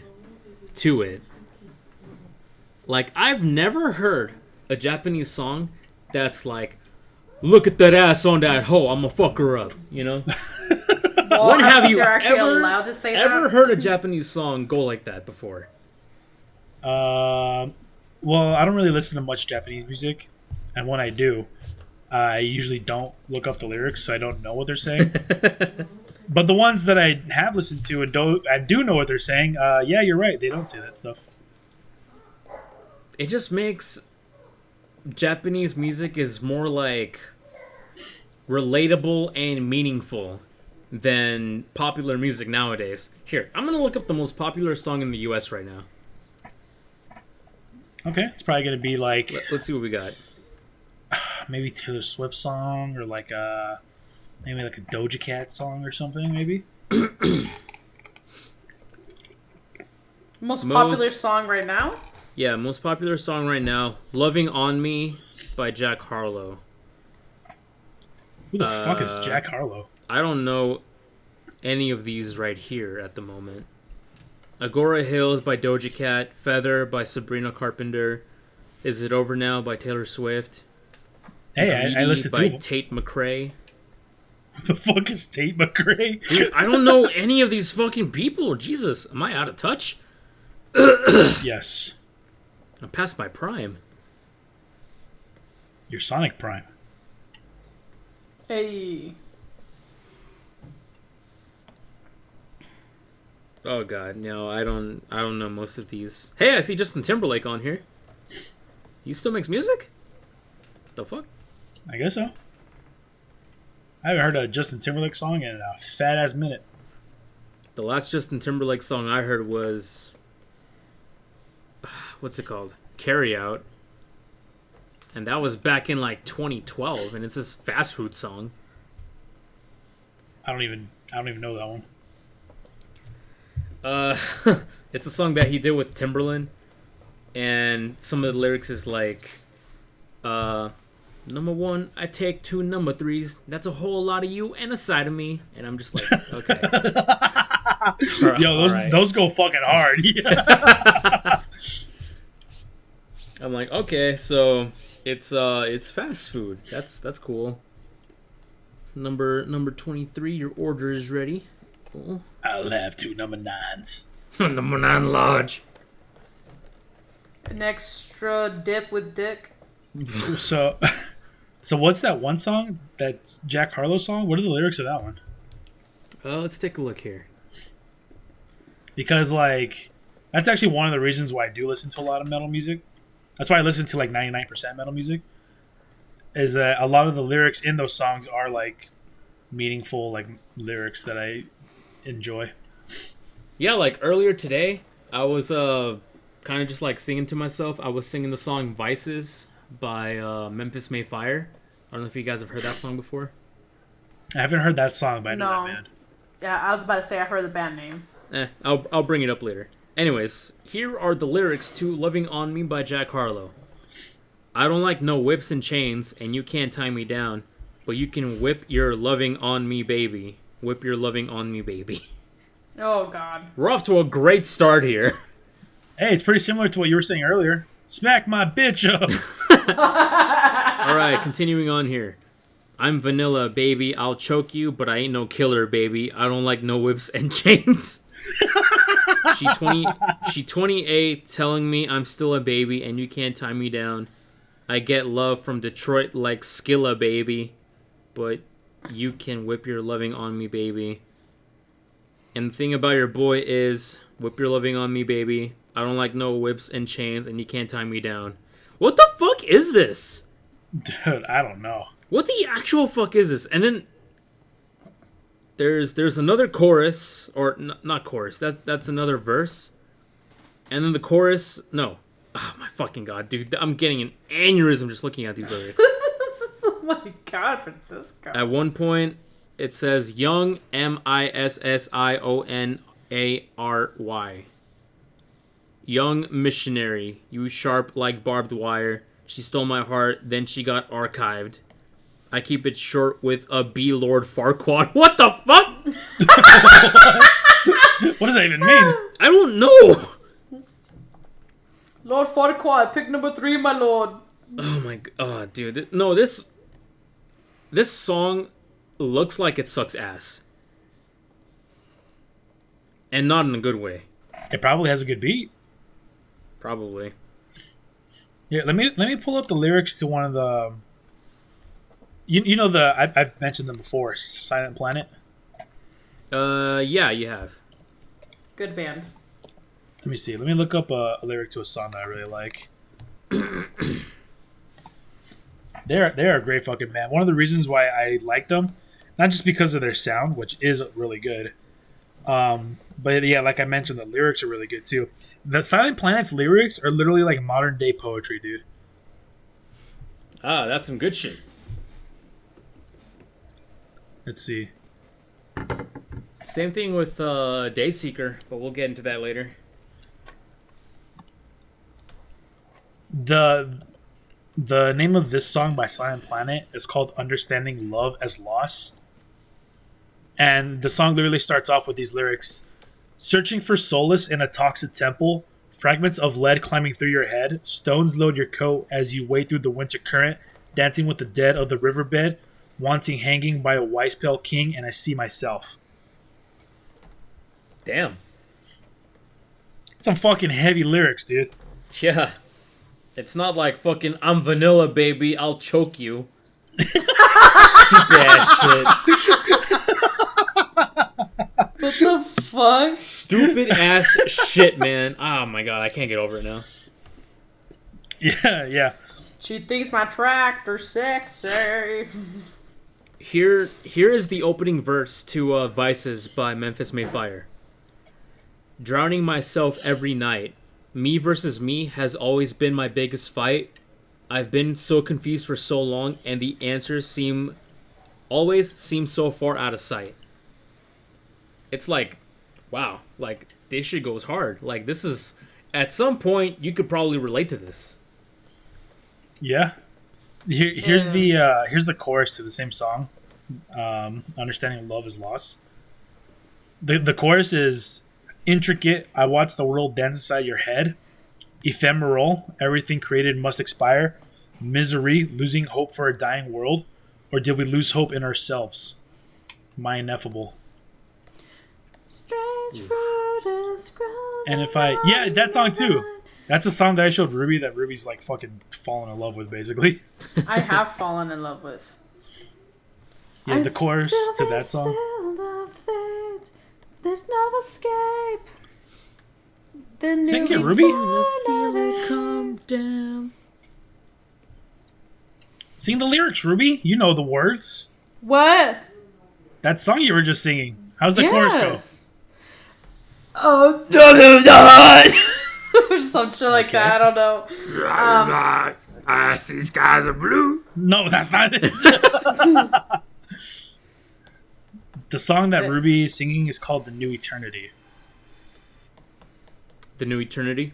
A: to it. Like, I've never heard a Japanese song that's like, look at that ass on that hoe, I'm gonna fuck her up, you know?
C: Well,
A: When
C: I
A: have
C: think
A: you
C: they're actually
A: ever,
C: allowed to say
A: ever
C: that.
A: heard a Japanese song go like that before?
B: Well, I don't really listen to much Japanese music. And when I do, I usually don't look up the lyrics, so I don't know what they're saying. But the ones that I have listened to and I do know what they're saying, yeah, you're right. They don't say that stuff.
A: It just makes Japanese music is more like relatable and meaningful than popular music nowadays. Here, I'm gonna look up the most popular song in the US right now.
B: Okay, it's probably going to be like
A: Let's see what we got.
B: maybe Taylor Swift song or like maybe like a Doja Cat song or something, maybe.
C: Most popular song right now?
A: Yeah, most popular song right now, Loving On Me by Jack Harlow.
B: Who the fuck is Jack Harlow?
A: I don't know any of these right here at the moment. Agora Hills by Doja Cat, Feather by Sabrina Carpenter, Is It Over Now by Taylor Swift,
B: Hey, I
A: Greedy
B: listened to
A: by
B: them.
A: Tate McRae.
B: Who the fuck is Tate McRae?
A: Dude, I don't know any of these fucking people. Jesus, am I out of touch?
B: Yes.
A: I'm past my prime.
B: Your Sonic Prime.
C: Hey.
A: Oh God, no, I don't know most of these. Hey, I see Justin Timberlake on here. He still makes music? The fuck?
B: I guess so. I haven't heard a Justin Timberlake song in a fat ass minute.
A: The last Justin Timberlake song I heard was what's it called? Carry Out. And that was back in like 2012, and it's this fast food song.
B: I don't even know that one.
A: It's a song that he did with Timberland, and some of the lyrics is like, number one, I take 2 number 3s. That's a whole lot of you and a side of me. And I'm just like, okay.
B: Yo, those go fucking hard.
A: I'm like, okay, so it's fast food. That's cool. Number 23, your order is ready. Cool.
B: I'll have 2 number 9s.
A: Number 9 large.
C: An extra dip with dick.
B: So what's that one song? That's Jack Harlow's song? What are the lyrics of that one?
A: Let's take a look here.
B: Because, like, that's actually one of the reasons why I do listen to a lot of metal music. That's why I listen to, like, 99% metal music. Is that a lot of the lyrics in those songs are, like, meaningful, like, lyrics that I enjoy.
A: Yeah, like, earlier today, I was kind of just, like, singing to myself. I was singing the song Vices by Memphis May Fire. I don't know if you guys have heard that song before.
B: I haven't heard that song, but I know that band.
C: Yeah, I was about to say I heard the band name.
A: I'll bring it up later. Anyways, here are the lyrics to Loving On Me by Jack Harlow. I don't like no whips and chains, and you can't tie me down, but you can whip your loving on me, baby. Whip your loving on me, baby.
C: Oh, God.
A: We're off to a great start here.
B: Hey, it's pretty similar to what you were saying earlier. Smack my bitch up.
A: All right, continuing on here. I'm vanilla, baby. I'll choke you, but I ain't no killer, baby. I don't like no whips and chains. She 28, telling me I'm still a baby and you can't tie me down. I get love from Detroit like Skilla, baby, but you can whip your loving on me, baby. And the thing about your boy is, whip your loving on me, baby. I don't like no whips and chains, and you can't tie me down. What the fuck is this?
B: Dude, I don't know.
A: What the actual fuck is this? And then there's another chorus, or not chorus. That's another verse. And then the chorus, no. Oh my fucking god, dude! I'm getting an aneurysm just looking at these lyrics.
C: Oh my god, Francisco.
A: At one point, it says "Young Missionary." Young missionary, you sharp like barbed wire. She stole my heart, then she got archived. I keep it short with a B Lord Farquaad. What the fuck?
B: What does that even mean?
A: I don't know.
C: Lord Farquaad, pick number 3, my lord.
A: Oh my god, dude. No, this song looks like it sucks ass. And not in a good way.
B: It probably has a good beat.
A: Probably.
B: Yeah, let me pull up the lyrics to one of the. You know I've mentioned them before. Silent Planet.
A: Yeah, you have.
C: Good band.
B: Let me see. Let me look up a lyric to a song that I really like. They're a great fucking band. One of the reasons why I like them, not just because of their sound, which is really good, but yeah, like I mentioned, the lyrics are really good too. The Silent Planet's lyrics are literally like modern day poetry, dude.
A: Ah, that's some good shit.
B: Let's see.
A: Same thing with Dayseeker, but we'll get into that later.
B: The name of this song by Silent Planet is called Understanding Love as Loss. And the song literally starts off with these lyrics. Searching for solace in a toxic temple, fragments of lead climbing through your head, stones load your coat as you wade through the winter current, dancing with the dead of the riverbed, wanting hanging by a wise pale king, and I see myself.
A: Damn.
B: Some fucking heavy lyrics, dude.
A: Yeah. It's not like fucking I'm vanilla, baby. I'll choke you. Stupid ass shit.
C: What the fuck?
A: Stupid ass shit, man. Oh my god, I can't get over it now.
B: Yeah.
C: She thinks my tractor's sexy.
A: Here is the opening verse to Vices by Memphis Mayfire. Drowning myself every night. Me versus me has always been my biggest fight. I've been so confused for so long, and the answers always seem so far out of sight. It's like, wow, like this shit goes hard. Like this is, at some point, you could probably relate to this.
B: Yeah. Here's the chorus to the same song. Understanding love is lost. The chorus is intricate. I watch the world dance inside your head. Ephemeral. Everything created must expire. Misery. Losing hope for a dying world. Or did we lose hope in ourselves? My ineffable.
C: Strange fruit is growing.
B: And that song too. That's a song that I showed Ruby that Ruby's like fucking falling in love with, basically.
C: I have fallen in love with.
B: Yeah, the chorus to that song.
C: There's no escape.
B: Sing it, Ruby.
A: Come down.
B: Sing the lyrics, Ruby. You know the words.
C: What?
B: That song you were just singing. How's the chorus go?
C: Oh, some shit like that. I don't know.
A: I see skies are blue.
B: No, that's not it. The song that Ruby is singing is called "The New Eternity."
A: The New Eternity?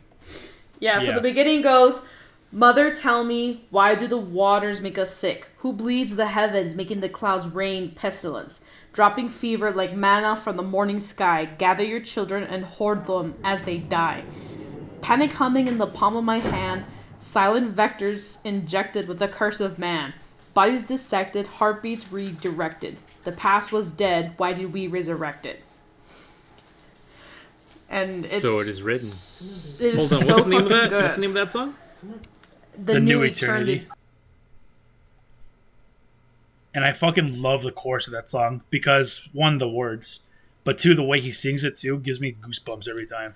C: Yeah, so the beginning goes, Mother, tell me, why do the waters make us sick? Who bleeds the heavens, making the clouds rain pestilence? Dropping fever like manna from the morning sky. Gather your children and hoard them as they die. Panic humming in the palm of my hand. Silent vectors injected with the curse of man. Bodies dissected, heartbeats redirected. The past was dead, why did we resurrect it? And it's,
A: so it is written.
C: It is
A: Hold on,
C: so
A: what's the name of that?
C: good.
A: What's the name of that song?
C: The New Eternity.
B: And I fucking love the chorus of that song because, one, the words, but two, the way he sings it too gives me goosebumps every time.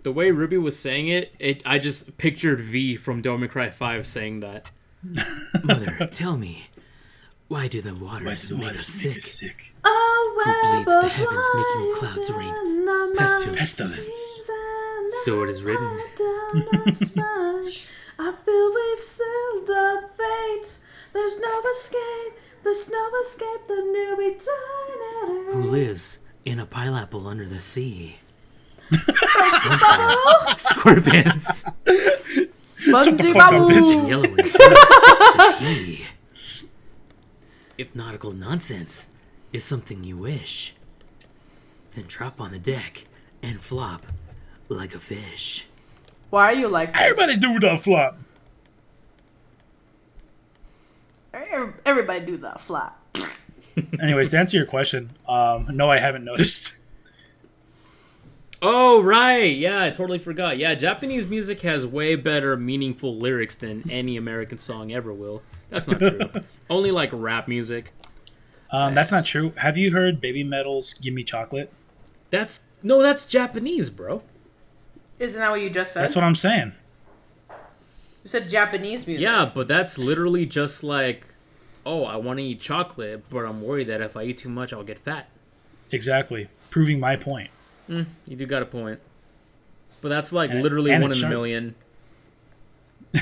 A: The way Ruby was saying it, I just pictured V from Devil May Cry 5 saying that. Mother, tell me, why do the waters make us sick? Who bleeds the heavens, making clouds rain? Pestilence. So it is written.
C: I feel we've sealed our fate. There's no escape. There's no escape. The new eternity.
A: Who lives in a pineapple under the sea? Scorpions.
C: SpongeBob.
A: Yellow and horse is he. If nautical nonsense is something you wish, then drop on the deck and flop like a fish.
C: Why are you like this?
B: Everybody do the flop.
C: Everybody do the flop.
B: Anyways, to answer your question, no, I haven't noticed.
A: Oh, right. Yeah, I totally forgot. Yeah, Japanese music has way better meaningful lyrics than any American song ever will. That's not true. Only like rap music.
B: That's not true. Have you heard Baby Metal's "Gimme Chocolate"?
A: That's Japanese, bro.
C: Isn't that what you just said?
B: That's what I'm saying.
C: You said Japanese music.
A: Yeah, but that's literally just like, oh, I want to eat chocolate, but I'm worried that if I eat too much, I'll get fat.
B: Exactly. Proving my point.
A: You do got a point. But that's like
B: And
A: literally
B: and
A: one
B: it's
A: in a
B: sharp.
A: million.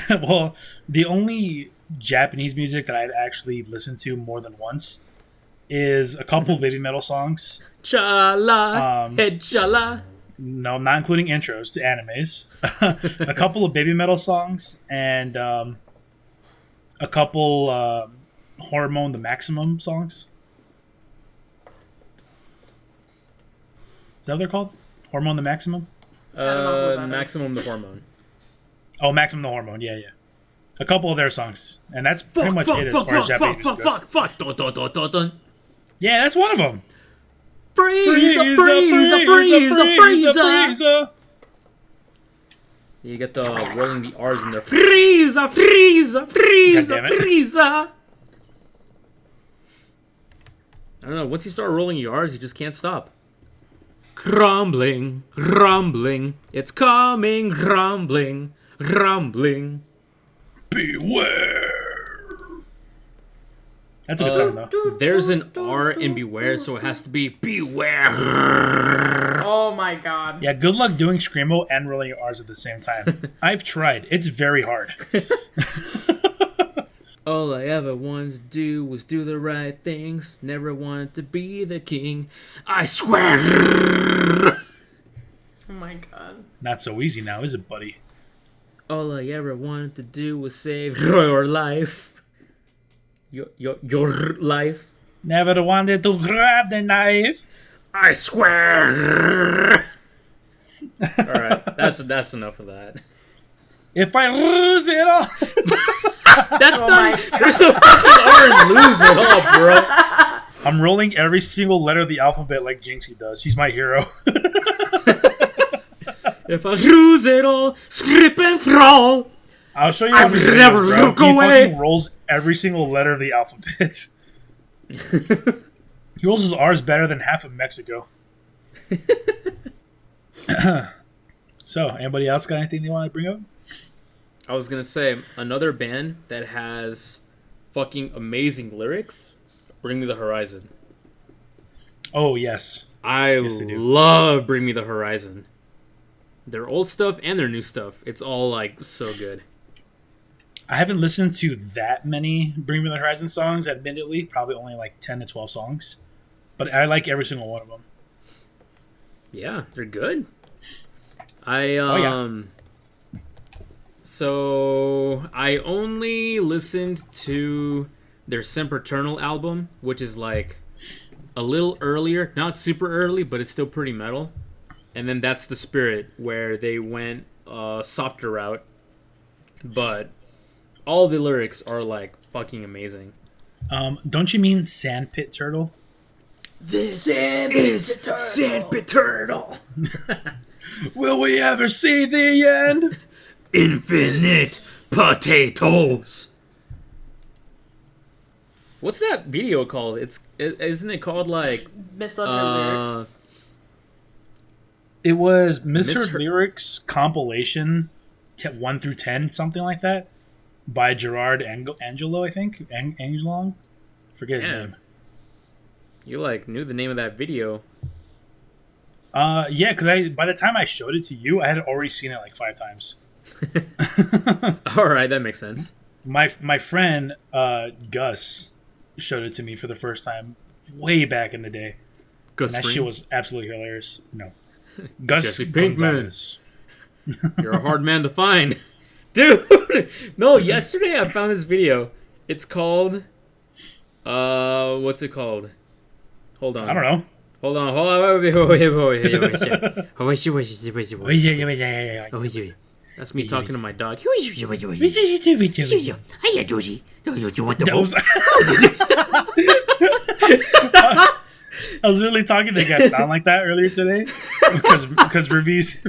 B: Well, the only Japanese music that I'd actually listened to more than once is a couple of Baby Metal songs.
A: Chala, hey chala.
B: No, I'm not including intros to animes. A couple of Baby Metal songs and a couple Hormone the Maximum songs. Is that what they're called? Hormone the Maximum?
A: Maximum the Hormone.
B: Oh, Maximum the Hormone. Yeah. A couple of their songs. And that's pretty much it as far as Japanese music goes.
A: Dun, dun, dun, dun, dun.
B: Yeah, that's one of them.
A: Freeze. You get the rolling the R's in there. Frieza, Frieza, Frieza, Frieza. I don't know. Once you start rolling your R's, you just can't stop. Grumbling, grumbling. It's coming, grumbling, grumbling.
B: Beware. That's a good song, though.
A: There's an R in beware, so it has to be beware.
C: Oh my god.
B: Yeah, good luck doing Screamo and rolling your R's at the same time. I've tried. It's very hard.
A: All I ever wanted to do was do the right things. Never wanted to be the king. I swear.
C: Oh my god.
B: Not so easy now, is it, buddy?
A: All I ever wanted to do was save your life. Your life.
B: Never wanted to grab the knife.
A: I swear. All right, that's enough of that.
B: If I lose it all.
A: That's not. There's no fucking R in lose at all, bro.
B: I'm rolling every single letter of the alphabet like Jinxie does. He's my hero.
A: If I lose it all, skip and thrall.
B: I'll show you
A: I
B: how he
A: never
B: rolls, bro.
A: look
B: He
A: away.
B: fucking rolls every single letter of the alphabet. He rolls his R's better than half of Mexico. So, anybody else got anything they want to bring up?
A: I was gonna say another band that has fucking amazing lyrics. Bring Me the Horizon.
B: Oh, yes.
A: Yes,
B: they do.
A: love Bring Me the Horizon. Their old stuff and their new stuff. It's all like so good.
B: I haven't listened to that many Bring Me the Horizon songs, admittedly. Probably only like 10 to 12 songs. But I like every single one of them.
A: Yeah, they're good. So I only listened to their Sempiternal album, which is like a little earlier, not super early, but it's still pretty metal. And then That's the Spirit, where they went softer route, but all the lyrics are like fucking amazing.
B: Don't you mean Sandpit Turtle?
A: This is Sandpit Turtle.
B: Will we ever see the end?
A: Infinite potatoes. What's that video called? Isn't it called like
C: Misheard lyrics.
B: It was Misheard Lyrics compilation 1 through 10, something like that, by Gerard Angelo, I think. Angelong? Forget his name.
A: You like knew the name of that video.
B: Yeah, because by the time I showed it to you, I had already seen it like 5 times.
A: All right, that makes sense.
B: My friend Gus showed it to me for the first time way back in the day.
A: Gus
B: and that
A: Fring?
B: shit was absolutely hilarious. No. Gus
A: Jesse Pinkman.
B: Gonzalez.
A: You're a hard man to find. Dude! No, yesterday I found this video. It's called... what's it called? Hold on.
B: I don't know.
A: Hold on. That's me talking to my dog.
D: Hiya, Georgie. You want the
B: That was- I was really talking to Gaston like that earlier today because Ruby's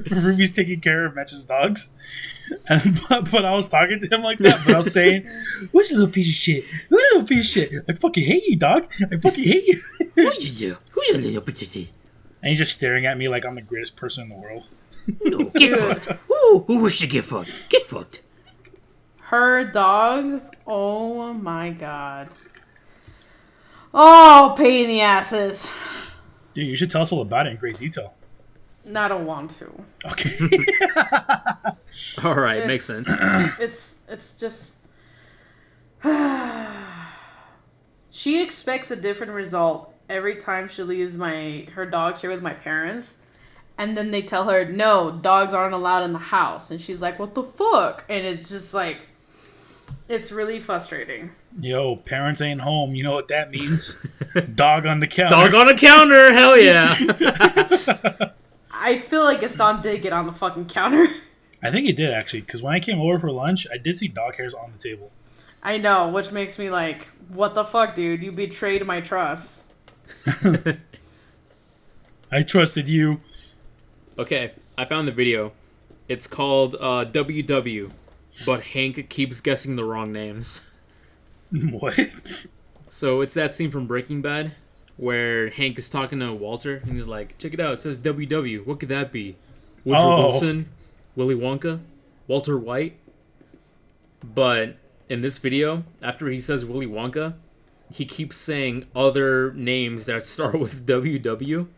B: taking care of Mitch's dogs, but I was talking to him like that. But I was saying, "Who's a little piece of shit? Who's a little piece of shit? I fucking hate you, dog. I fucking hate you."
D: What you do? Who's a little bit of shit?
B: And he's just staring at me like I'm the greatest person in the world.
D: No, get fucked. Who wishes to get fucked? Get fucked.
C: Her dogs, oh my god. Oh, pain in the asses.
B: Dude, you should tell us all about it in great detail.
C: I don't want to.
B: Okay.
A: All right, makes sense.
C: It's just... She expects a different result every time she leaves her dogs here with my parents. And then they tell her, no, dogs aren't allowed in the house. And she's like, what the fuck? And it's just like... It's really frustrating.
B: Yo, parents ain't home. You know what that means? Dog on the counter.
A: Dog on a counter, hell yeah.
C: I feel like Gaston did get on the fucking counter.
B: I think he did, actually, because when I came over for lunch, I did see dog hairs on the table.
C: I know, which makes me like, what the fuck, dude? You betrayed my trust.
B: I trusted you.
A: Okay, I found the video. It's called WW, but Hank keeps guessing the wrong names.
B: What?
A: So it's that scene from Breaking Bad where Hank is talking to Walter and he's like, check it out, it says WW. What could that be? Woodrow Wilson? Willy Wonka? Walter White? But in this video, after he says Willy Wonka, he keeps saying other names that start with WW.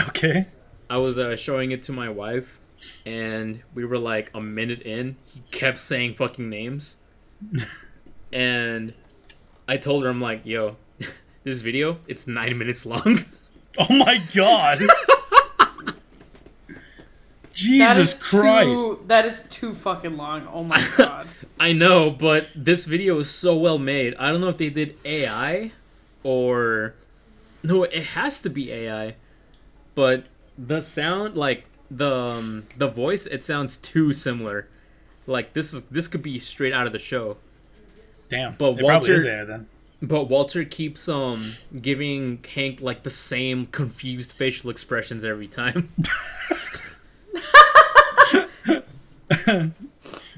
B: Okay.
A: I was showing it to my wife, and we were like a minute in. He kept saying fucking names. And I told her, I'm like, yo, this video, it's 9 minutes long.
B: Oh my god. Jesus Christ.
C: That is too fucking long. Oh my god.
A: I know, but this video is so well made. I don't know if they did AI or... No, it has to be AI. But the sound, like, the voice, it sounds too similar. Like, this could be straight out of the show.
B: Damn.
A: But
B: it
A: Walter,
B: probably is AI then.
A: But Walter keeps giving Hank, like, the same confused facial expressions every time.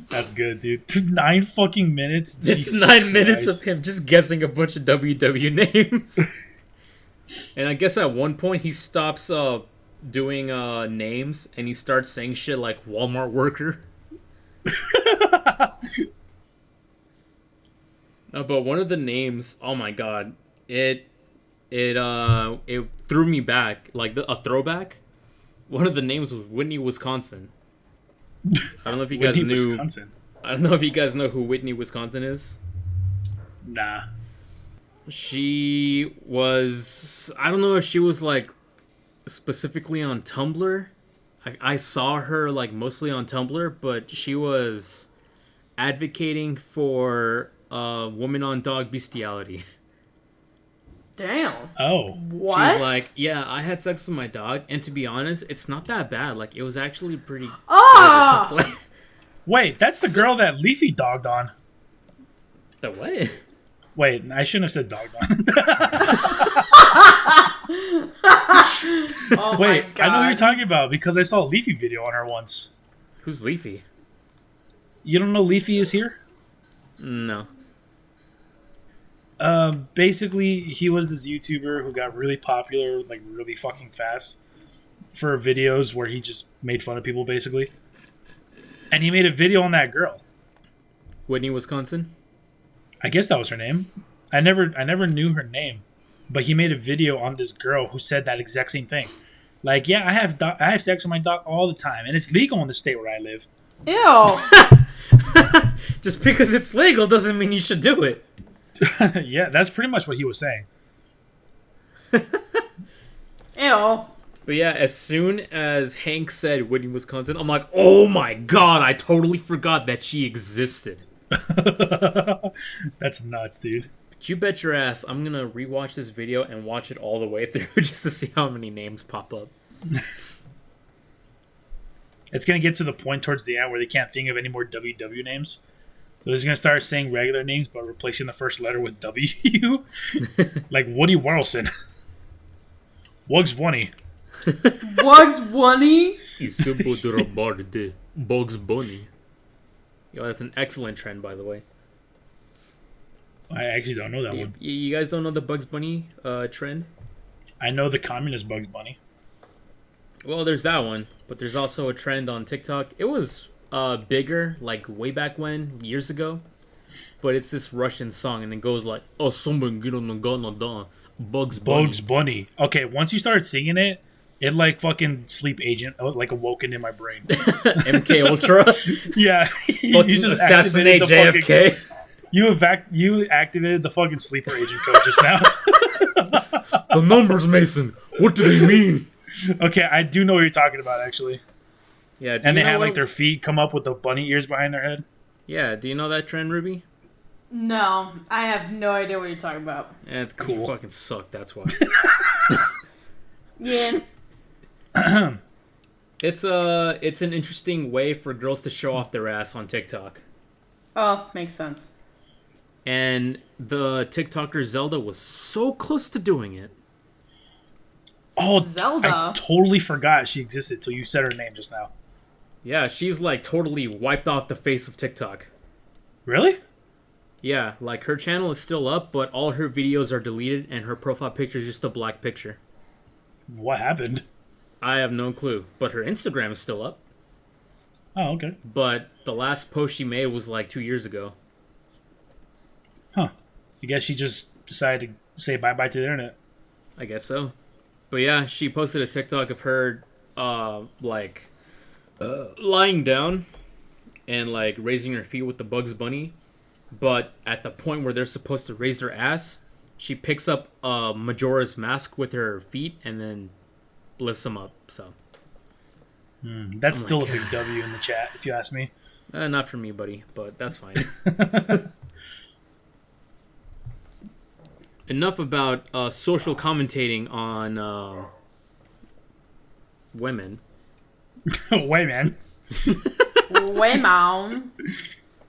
B: That's good, dude. 9 fucking minutes?
A: It's
B: Jesus
A: 9 minutes
B: Christ.
A: of him just guessing a bunch of WW names. And I guess at one point he stops doing names and he starts saying shit like Walmart worker. But one of the names, oh my god, it threw me back, like a throwback. One of the names was Whitney, Wisconsin. I don't know if you guys
B: Whitney,
A: knew.
B: Wisconsin.
A: I don't know if you guys know who Whitney, Wisconsin is.
B: Nah.
A: She was... I don't know if she was, like, specifically on Tumblr. I saw her, like, mostly on Tumblr, but she was advocating for woman on dog bestiality.
C: Damn.
B: Oh.
C: What?
A: She's like, yeah, I had sex with my dog, and to be honest, it's not that bad. Like, it was actually pretty good or something like...
B: Wait, that's the girl that Leafy dogged on.
A: The what?
B: Wait, I shouldn't have said dogged on.
C: Oh
B: Wait,
C: my god.
B: I know what you're talking about because I saw a Leafy video on her once.
A: Who's Leafy?
B: You don't know Leafy is here?
A: No.
B: Basically, he was this YouTuber who got really popular, like really fucking fast, for videos where he just made fun of people, basically. And he made a video on that girl.
A: Whitney, Wisconsin?
B: I guess that was her name. I never knew her name, but he made a video on this girl who said that exact same thing. Like, yeah, I have sex with my dog all the time, and it's legal in the state where I live.
C: Ew.
A: Just because it's legal doesn't mean you should do it.
B: Yeah, that's pretty much what he was saying.
C: Ew.
A: But yeah, as soon as Hank said Whitney, Wisconsin, I'm like, oh my god, I totally forgot that she existed.
B: That's nuts, dude.
A: But you bet your ass I'm gonna rewatch this video and watch it all the way through just to see how many names pop up.
B: It's going to get to the point towards the end where they can't think of any more WW names. So they're just going to start saying regular names, but replacing the first letter with W. Like Woody Warrelson. Wugs Bunny.
C: Bugs Bunny?
A: Bugs Bunny. Yo, that's an excellent trend, by the way.
B: I actually don't know that one.
A: You guys don't know the Bugs Bunny trend?
B: I know the communist Bugs Bunny.
A: Well, there's that one, but there's also a trend on TikTok. It was bigger, like way back when, years ago. But it's this Russian song, and it goes like, "Oh, someone get on the gun, Bugs Bunny."
B: Bugs Bunny. Okay, once you started singing it, it like fucking sleep agent like awoken in my brain.
A: MK Ultra.
B: Yeah,
A: Fucking assassinate JFK.
B: You activated the fucking sleeper agent code just now.
A: The numbers, Mason. What do they mean?
B: Okay, I do know what you're talking about, actually.
A: Yeah,
B: And they had like their feet come up with the bunny ears behind their head.
A: Yeah, do you know that trend, Ruby?
C: No, I have no idea what you're talking about.
A: Yeah, it's cool. You fucking suck. That's why.
C: Yeah.
A: It's an interesting way for girls to show off their ass on TikTok.
C: Oh, makes sense.
A: And the TikToker Zelda was so close to doing it.
B: Oh,
C: Zelda?
B: I totally forgot she existed till you said her name just now.
A: Yeah, she's like totally wiped off the face of TikTok.
B: Really?
A: Yeah, like her channel is still up, but all her videos are deleted and her profile picture is just a black picture.
B: What happened?
A: I have no clue, but her Instagram is still up.
B: Oh, okay.
A: But the last post she made was like 2 years ago.
B: Huh. I guess she just decided to say bye-bye to the internet.
A: I guess so. But yeah, she posted a TikTok of her, lying down and, like, raising her feet with the Bugs Bunny. But at the point where they're supposed to raise their ass, she picks up a Majora's Mask with her feet and then lifts them up, so.
B: That's still a big W in the chat, if you ask me.
A: Not for me, buddy, but that's fine. Enough about social commentating on women.
B: Way, man.
C: Way, man.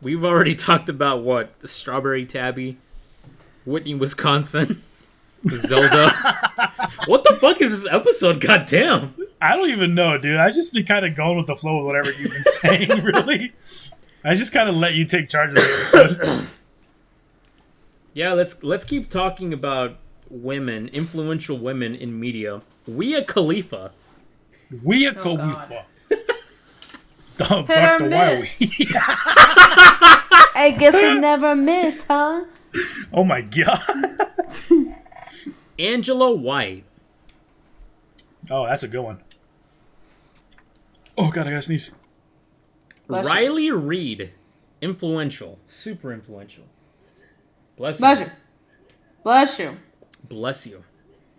A: We've already talked about what? The Strawberry Tabby, Whitney, Wisconsin, Zelda. What the fuck is this episode? Goddamn.
B: I don't even know, dude. I just been kind of going with the flow of whatever you've been saying, really. I just kind of let you take charge of the episode.
A: Yeah, let's keep talking about women, influential women in media. Wia Khalifa.
B: Wia
C: Oh,
B: Khalifa.
C: Hit or miss. I guess they never miss, huh?
B: Oh my god.
A: Angela White.
B: Oh, that's a good one. Oh god, I gotta sneeze.
C: Bless you.
A: Riley Reid. Influential. Super influential. Bless you.
C: Bless you. Bless you.
A: Bless you.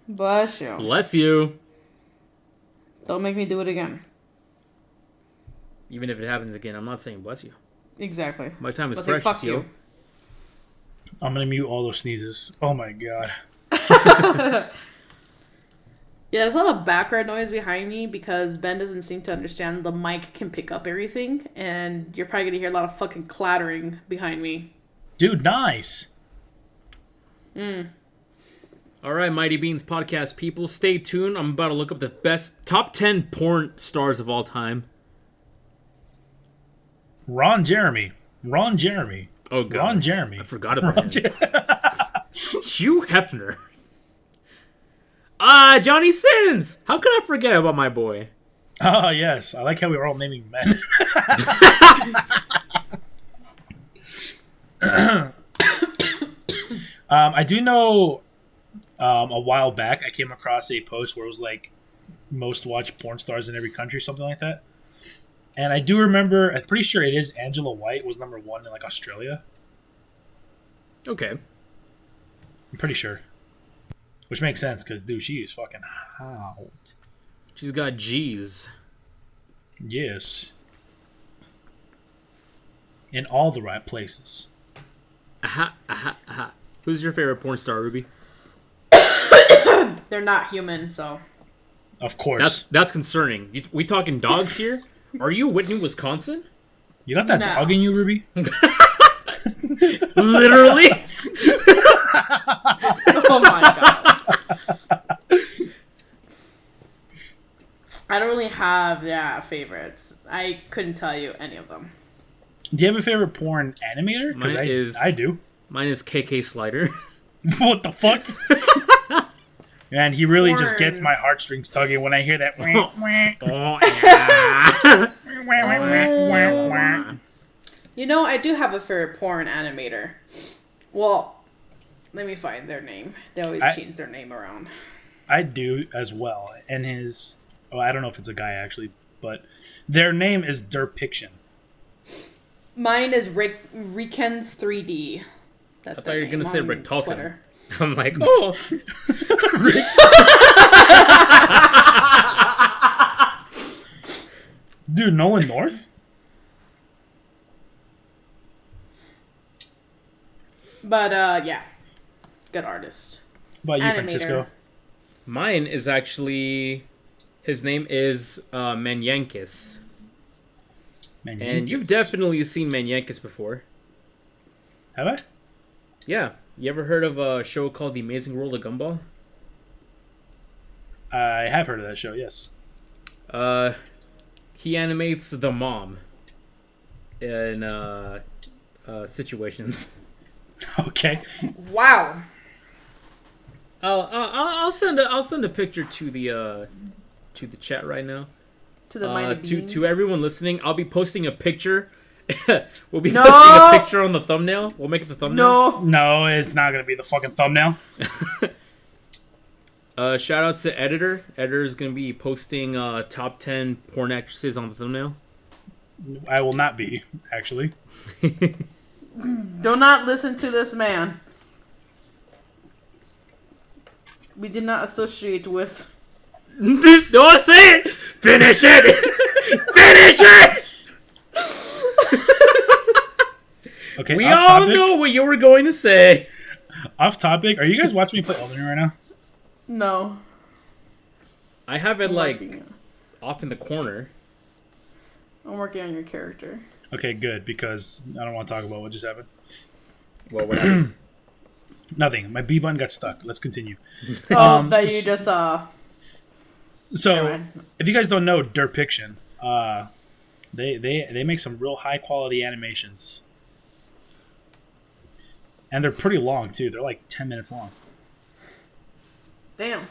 C: Bless you.
A: Bless you.
C: Don't make me do it again.
A: Even if it happens again, I'm not saying bless you.
C: Exactly.
A: My time is
C: Let's say
A: precious,
C: fuck
A: yo.
C: you.
B: I'm gonna mute all those sneezes. Oh my god.
C: Yeah, there's a lot of background noise behind me because Ben doesn't seem to understand the mic can pick up everything, and you're probably gonna hear a lot of fucking clattering behind me.
B: Dude, nice.
A: All right, Mighty Beans podcast people, stay tuned. I'm about to look up the best top 10 porn stars of all time.
B: Ron Jeremy.
A: Oh, God.
B: Ron Jeremy.
A: I forgot about
B: Ron
A: him. Hugh Hefner. Johnny Sins. How could I forget about my boy?
B: Oh, yes. I like how we were all naming men. I do know a while back I came across a post where it was like most watched porn stars in every country, something like that. And I do remember, I'm pretty sure it is Angela White was number 1 in like Australia.
A: Okay.
B: I'm pretty sure. Which makes sense because, dude, she is fucking hot.
A: She's got G's.
B: Yes. In all the right places.
A: Aha, aha, aha. Who's your favorite porn star, Ruby?
C: They're not human, so.
B: Of course.
A: That's concerning. We talking dogs here? Are you Whitney, Wisconsin?
B: You got that
C: No.
B: dog in you, Ruby?
A: Literally?
C: Oh my god. I don't really have favorites. I couldn't tell you any of them.
B: Do you have a favorite porn animator? Because I do.
A: Mine is KK Slider.
B: What the fuck? Man, he really just
C: Porn.
B: gets my heartstrings tugging when I hear that.
A: Oh, yeah.
C: You know, I do have a favorite porn animator. Well, let me find their name. They always change their name around.
B: I do as well. And his... Oh, I don't know if it's a guy, actually. But their name is Derpiction.
C: Mine is Riken 3D. That's
A: I thought you were going to say Rick Tolkien.
C: Twitter.
A: I'm like, oh.
B: Dude, Nolan North?
C: But, yeah. Good artist.
B: What about you,
C: Animator.
B: Francisco?
A: Mine is actually... His name is Manyankis.
B: Man,
A: And you've definitely seen Manyankis before.
B: Have I?
A: Yeah. You ever heard of a show called The Amazing World of Gumball?
B: I have heard of that show, yes.
A: He animates the mom in situations.
B: Okay.
C: Wow.
A: I'll send a picture to the chat right now.
C: To the Mighty Beans.
A: To everyone listening, I'll be posting a picture. We'll be
C: No!
A: posting a picture on the thumbnail. We'll make it the thumbnail.
B: No, it's not gonna be the fucking thumbnail.
A: Shout outs to Editor. Editor's gonna be posting top 10 porn actresses on the thumbnail.
B: I will not be, actually.
C: Do not listen to this man. We did not associate with...
A: Don't say it! Finish it! Finish it!
B: Okay,
A: We
B: off
A: all
B: topic.
A: know what you were going to say.
B: Off topic. Are you guys watching me play Elden Ring right now?
C: No.
A: I have it like
C: Working-
A: off in the corner.
C: I'm working on your character.
B: Okay, good, because I don't want to talk about what just happened.
A: Well, what happened?
B: Nothing. My B button got stuck. Let's continue.
C: Oh, that you just
B: So,
C: Never mind.
B: if you guys don't know Derpiction, they make some real high quality animations, and they're pretty long too. They're like 10 minutes long.
C: Damn.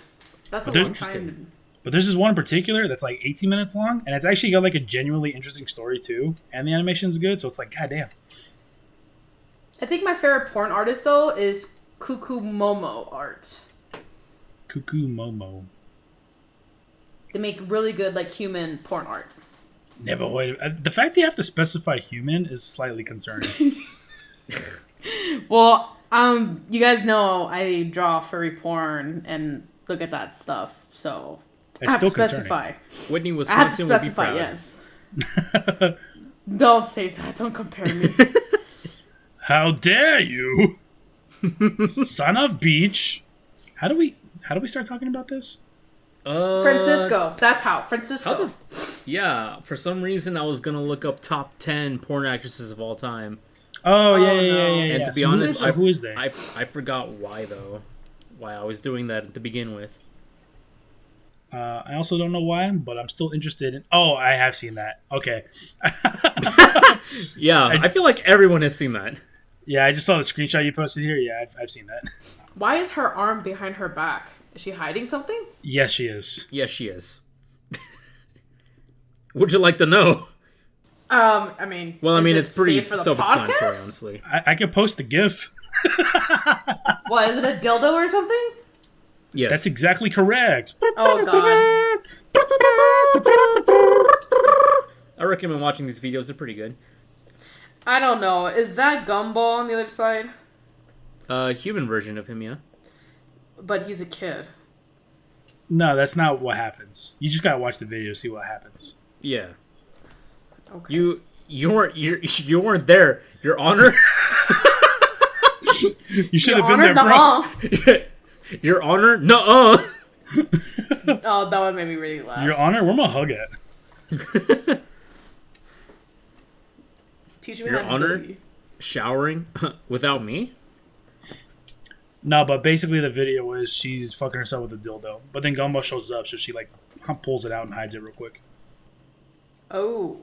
C: That's
B: But
C: a
B: there's-
C: long time.
B: But there's this one in particular that's like 18 minutes long, and it's actually got like a genuinely interesting story too, and the animation's good. So it's like, goddamn.
C: I think my favorite porn artist, though, is Cuckoo Momo art.
B: Cuckoo Momo.
C: They make really good, like, human porn art.
B: Never wait. The fact that you have to specify human is slightly concerning.
C: Well, you guys know I draw furry porn and look at that stuff, so
B: It's
C: I have to
B: still concerning.
C: specify.
A: Whitney,
C: I have to
A: Wisconsin would be
C: specify,
A: proud.
C: yes. Don't say that. Don't compare me.
B: How dare you, son of beach? How do we start talking about this?
C: Francisco. That's how. Francisco.
A: Yeah, for some reason I was gonna look up top 10 porn actresses of all time.
B: Oh, yeah,
C: Oh,
B: yeah, yeah,
C: no.
B: yeah,
A: And
B: yeah.
A: to be
B: So
A: honest,
B: who is they?
A: I forgot why though. Why I was doing that to begin with.
B: I also don't know why, but I'm still interested in. Oh, I have seen that. Okay.
A: Yeah, I feel like everyone has seen that.
B: Yeah, I just saw the screenshot you posted here. Yeah, I've seen that.
C: Why is her arm behind her back? Is she hiding something?
B: Yes, she is.
A: Yes, she is. Would you like to know?
C: I mean.
A: Well, I
C: is
A: mean,
C: it
A: it's pretty
C: safe for the
A: self-explanatory,
C: podcast?
A: honestly.
B: I could post the GIF.
C: What, is it a dildo or something?
A: Yes.
B: That's exactly correct.
C: Oh, God.
A: I recommend watching these videos. They're pretty good.
C: I don't know. Is that Gumball on the other side?
A: Human version of him, yeah.
C: But he's a kid.
B: No, that's not what happens. You just gotta watch the video to see what happens.
A: Yeah.
C: Okay.
A: You weren't there, Your Honor.
B: You should
C: Your
B: have been
C: Honor,
B: there, bro.
C: nuh-uh.
A: Your Honor, nuh-uh.
C: Oh, that one made me really laugh.
B: Your Honor, where my hug at?
C: Teach me
A: Your
C: that
A: Honor?
C: ability.
A: Showering without me?
B: No, but basically the video is she's fucking herself with a dildo. But then Gumbo shows up, so she like pulls it out and hides it real quick.
C: Oh.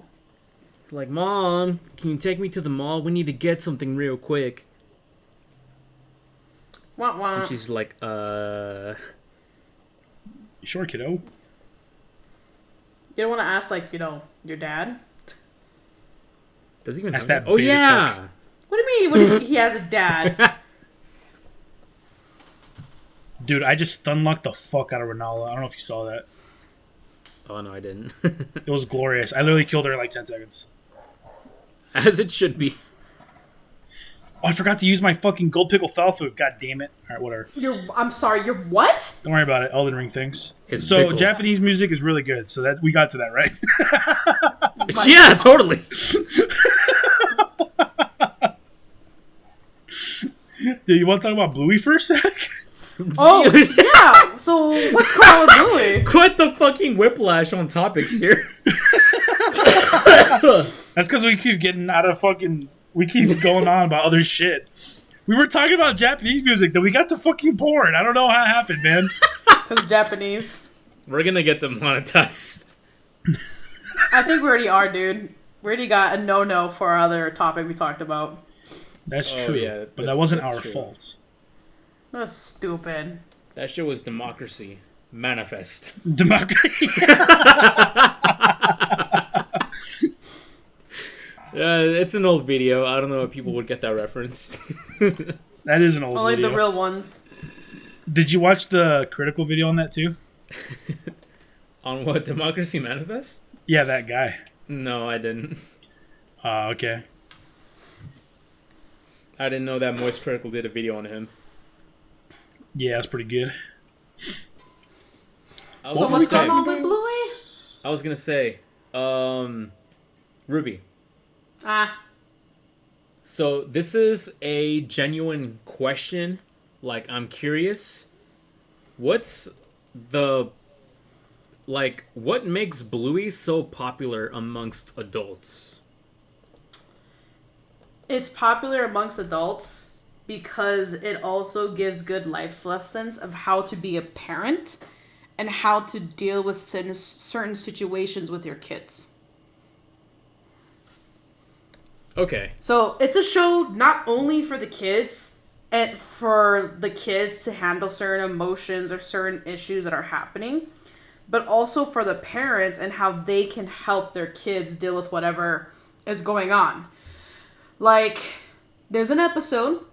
A: Like, Mom, can you take me to the mall? We need to get something real quick.
C: Wah, wah.
A: And she's like,
B: You sure, kiddo?
C: You don't want to ask, like, your dad?
A: does he even
B: That's
A: have
B: that
A: Oh,
B: beta
A: yeah.
B: cook.
C: What do you mean what, he has a dad?
B: Dude, I just stun-locked the fuck out of Renala. I don't know if you saw that.
A: Oh, no, I didn't.
B: It was glorious. I literally killed her in like 10 seconds.
A: As it should be.
B: Oh, I forgot to use my fucking gold pickle foul food. God damn it. Alright, whatever.
C: I'm sorry, you're what?
B: Don't worry about it. Elden Ring things.
A: His
B: So,
A: pickle.
B: Japanese music is really good. So that we got to that, right?
A: Yeah, totally.
B: Dude, you want to talk about Bluey for a sec?
C: Oh, yeah. So what's going on with Bluey?
A: Quite the fucking whiplash on topics here.
B: That's because we keep getting out of fucking... We keep going on about other shit. We were talking about Japanese music, then we got to fucking porn. I don't know how it happened, man.
C: Because Japanese.
A: We're gonna get demonetized.
C: I think we already are, dude. We already got a no for our other topic we talked about.
B: That's
E: Oh,
B: true.
E: yeah,
B: but that
E: that's-
B: wasn't
E: that's
B: our
E: true.
B: fault.
C: That's stupid.
E: That shit was democracy. Manifest.
B: Democracy.
E: It's an old video. I don't know if people would get that reference.
B: That is an old
C: Only
B: video.
C: the real ones.
B: Did you watch the critical video on that too?
E: On what? Democracy Manifest?
B: Yeah, that guy.
E: No, I didn't.
B: Okay.
E: I didn't know that Moist Critical did a video on him.
B: Yeah, it's pretty good.
E: I was
C: So
E: gonna
C: what's
E: say-
C: going on with Bluey?
E: I was gonna say, Ruby.
C: Ah,
E: So this is a genuine question. Like, I'm curious. What's the... Like, what makes Bluey so popular amongst adults?
C: it's popular amongst adults because it also gives good life lessons of how to be a parent and how to deal with certain situations with your kids.
E: Okay.
C: So it's a show not only for the kids and for the kids to handle certain emotions or certain issues that are happening, but also for the parents and how they can help their kids deal with whatever is going on. Like, there's an episode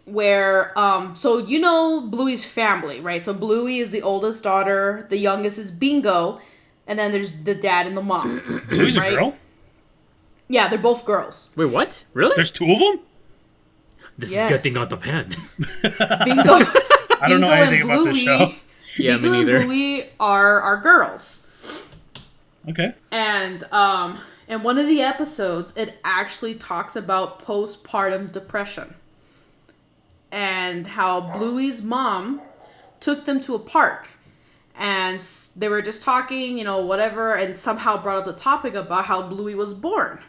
C: where, so you know Bluey's family, right? So Bluey is the oldest daughter, the youngest is Bingo, and then there's the dad and the mom.
B: Bluey's
C: right?
B: a girl?
C: Yeah, they're both girls.
E: Wait, what? Really?
B: There's two of them?
D: This
C: Yes.
D: is getting out of hand.
C: Bingo.
B: I don't know anything about this show.
E: Yeah, me
C: Bingo and
E: neither.
C: Bluey are girls.
B: Okay.
C: And in one of the episodes, it actually talks about postpartum depression and how Bluey's mom took them to a park and they were just talking, whatever, and somehow brought up the topic about how Bluey was born.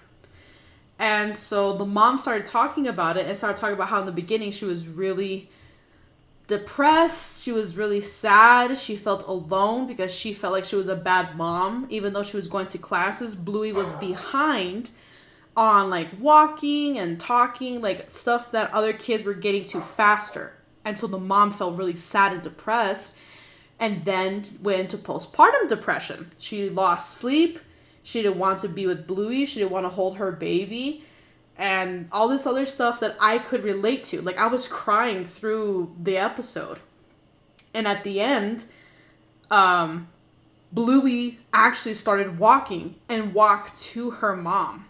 C: And so the mom started talking about it and started talking about how in the beginning she was really depressed, she was really sad, she felt alone because she felt like she was a bad mom. Even though she was going to classes, Bluey was behind on like walking and talking, like stuff that other kids were getting to faster. And so the mom felt really sad and depressed and then went into postpartum depression. She lost sleep, she didn't want to be with Bluey, she didn't want to hold her baby, and all this other stuff that I could relate to. Like, I was crying through the episode. And at the end, Bluey actually started walking and walked to her mom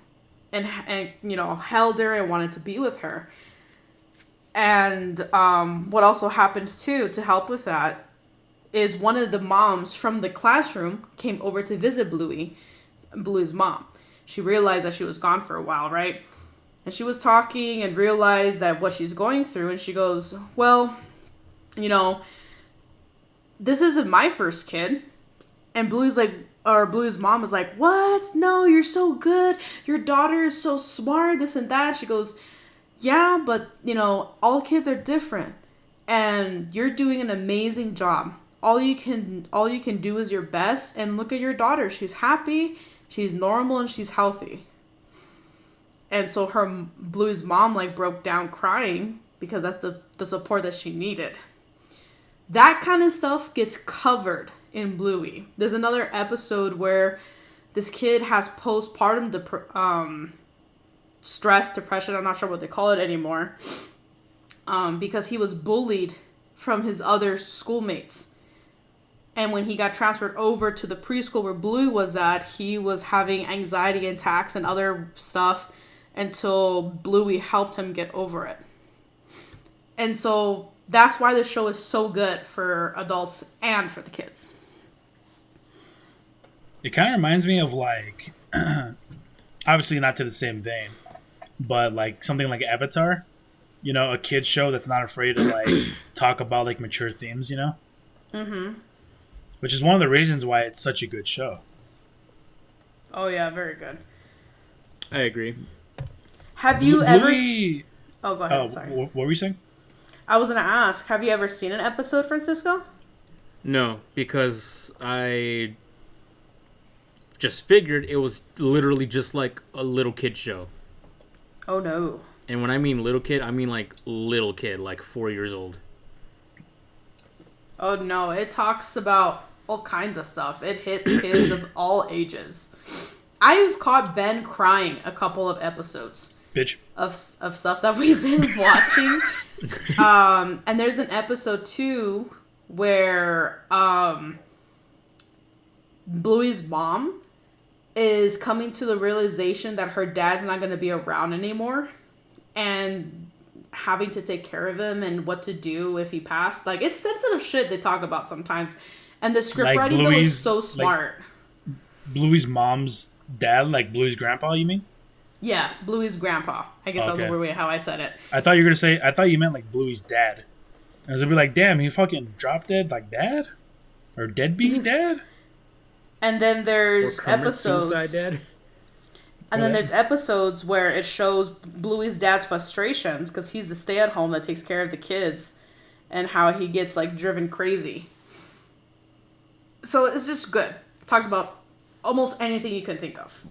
C: and held her and wanted to be with her. And what also happened too to help with that is one of the moms from the classroom came over to visit Bluey's mom. She realized that she was gone for a while, right? And she was talking and realized that what she's going through. And she goes, well, this isn't my first kid. And Bluey's mom is like, what? No, you're so good. Your daughter is so smart, this and that. She goes, yeah, but, all kids are different. And you're doing an amazing job. All you can do is your best. And look at your daughter. She's happy, she's normal, and she's healthy. And so Bluey's mom broke down crying because that's the support that she needed. That kind of stuff gets covered in Bluey. There's another episode where this kid has postpartum stress, depression, I'm not sure what they call it anymore, because he was bullied from his other schoolmates. And when he got transferred over to the preschool where Bluey was at, he was having anxiety attacks and other stuff until Bluey helped him get over it. And so that's why the show is so good for adults and for the kids.
B: It kind of reminds me of obviously not to the same vein, but something like Avatar, a kid's show that's not afraid to talk about mature themes, Mm-hmm. Which is one of the reasons why it's such a good show.
C: Oh yeah, very good.
E: I agree.
C: Have you ever?
B: Bluey...
C: Oh, go ahead. Sorry.
B: What were you saying?
C: I was gonna ask. Have you ever seen an episode, Francisco?
E: No, because I just figured it was literally just like a little kid show.
C: Oh no.
E: And when I mean little kid, I mean like little kid, like 4 years old.
C: Oh no, it talks about all kinds of stuff. It hits kids of all ages. I've caught Ben crying a couple of episodes.
B: Bitch.
C: Of stuff that we've been watching. And there's an episode too where Bluey's mom is coming to the realization that her dad's not going to be around anymore and having to take care of him and what to do if he passed. Like, it's sensitive shit they talk about sometimes. And the script
B: Like
C: writing, though,
B: Bluey's-
C: is so smart.
B: Bluey's mom's dad, like Bluey's grandpa, you mean?
C: Yeah, Bluey's grandpa. I guess that was
B: Okay.
C: the weird way how I said it.
B: I thought you were gonna say. I thought you meant like Bluey's dad. I was gonna be like, damn, he fucking dropped dead like dad, or deadbeat dad.
C: And then there's
E: Or commit
C: episodes.
E: suicide, Dad.
C: And then there's episodes where it shows Bluey's dad's frustrations because he's the stay-at-home that takes care of the kids, and how he gets like driven crazy. So it's just good. It talks about almost anything you can think of.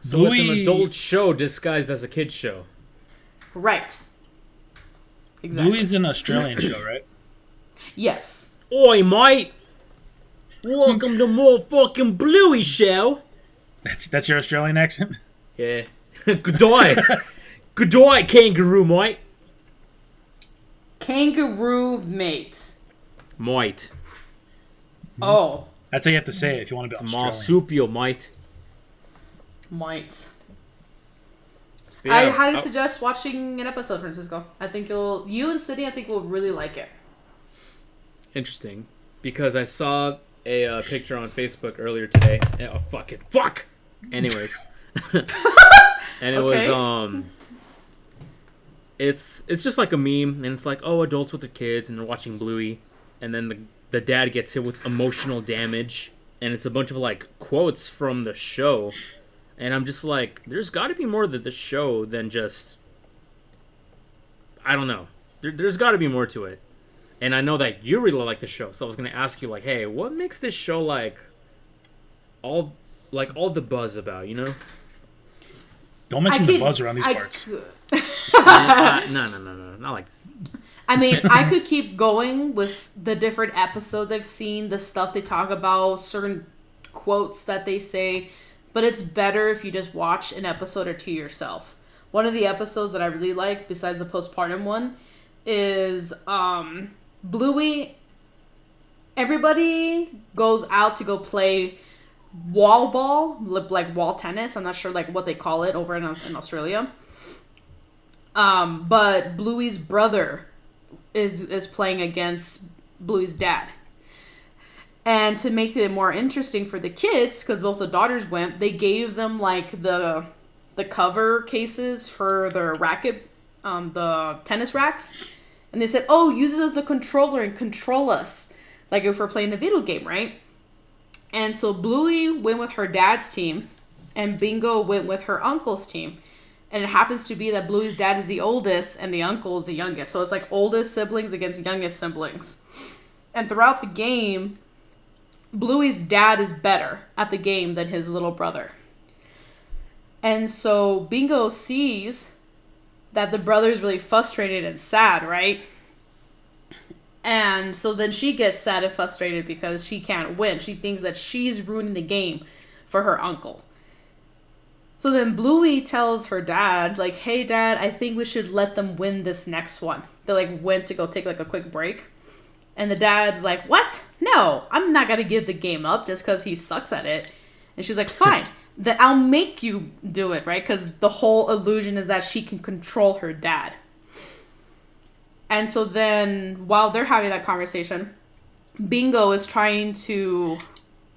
E: So it's an
B: Bluey-
E: adult show disguised as a kid's show.
C: Right. Exactly.
B: Bluey's an Australian show, right?
C: Yes.
E: Oi, mate! Welcome to more fucking Bluey show.
B: That's your Australian accent.
E: Yeah. Good day. Good day, kangaroo, mate.
C: Kangaroo mate.
E: Mate.
C: Oh,
B: That's how you have to say it if you want to be Australian.
E: Marsupial, mate.
C: might.
E: But
C: I
E: yeah,
C: highly suggest watching an episode, Francisco. I think you and Sydney, I think will really like it.
E: Interesting. Because I saw a picture on Facebook earlier today. Oh, fuck! Anyways. And it
C: Okay.
E: was, it's just like a meme, and it's like, oh, adults with their kids, and they're watching Bluey, and then the dad gets hit with emotional damage, and it's a bunch of, like, quotes from the show, and I'm just like, there's got to be more to the show than just, I don't know. There's got to be more to it. And I know that you really like the show, so I was going to ask you, like, hey, what makes this show, like, all the buzz about, you know?
B: Don't mention the buzz around these parts.
E: No, not like that.
C: I mean, I could keep going with the different episodes I've seen, the stuff they talk about, certain quotes that they say, but it's better if you just watch an episode or two yourself. One of the episodes that I really like, besides the postpartum one, is Bluey. Everybody goes out to go play wall ball, like wall tennis. I'm not sure like what they call it over in Australia. But Bluey's brother is playing against Bluey's dad. And to make it more interesting for the kids, because both the daughters went, they gave them like the cover cases for their racket, the tennis racks. And they said, oh, use it as a controller and control us. Like if we're playing a video game, right? And so Bluey went with her dad's team, and Bingo went with her uncle's team. And it happens to be that Bluey's dad is the oldest, and the uncle is the youngest. So it's like oldest siblings against youngest siblings. And throughout the game, Bluey's dad is better at the game than his little brother. And so Bingo sees that the brother is really frustrated and sad, right? And so then she gets sad and frustrated because she can't win. She thinks that she's ruining the game for her uncle. So then Bluey tells her dad, like, hey, Dad, I think we should let them win this next one. They, like, went to go take, like, a quick break. And the dad's like, what? No, I'm not going to give the game up just because he sucks at it. And she's like, fine, then I'll make you do it, right? Because the whole illusion is that she can control her dad. And so then, while they're having that conversation, Bingo is trying to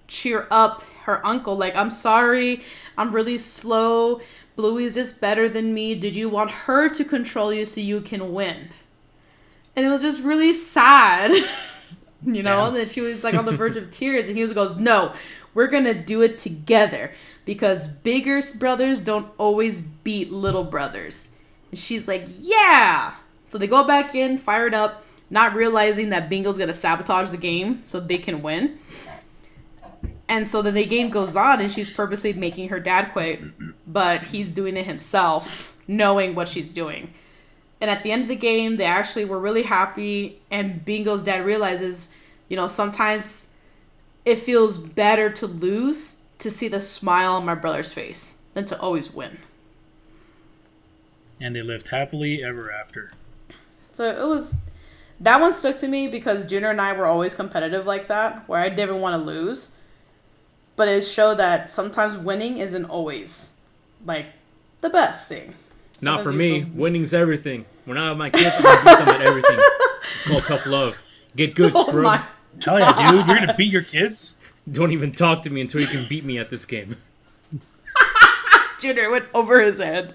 C: cheer up her uncle. Like, I'm sorry, I'm really slow. Bluey's just better than me. Did you want her to control you so you can win? And it was just really sad, you know,
B: Damn.
C: that she was like on the verge of tears. And he goes, no, we're going to do it together because bigger brothers don't always beat little brothers. And she's like, yeah. So they go back in, fired up, not realizing that Bingo's going to sabotage the game so they can win. And so then the game goes on, and she's purposely making her dad quit, but he's doing it himself, knowing what she's doing. And at the end of the game, they actually were really happy, and Bingo's dad realizes, sometimes it feels better to lose to see the smile on my brother's face than to always win.
B: And they lived happily ever after.
C: So that one stuck to me because Junior and I were always competitive like that, where I didn't want to lose. But it showed that sometimes winning isn't always, the best thing.
E: Not for me. Winning's everything. When I have my kids, I'm going to beat them at everything. It's called tough love. Get good, screw.
B: Hell yeah, dude. You're going to beat your kids?
E: Don't even talk to me until you can beat me at this game.
C: Junior went over his head.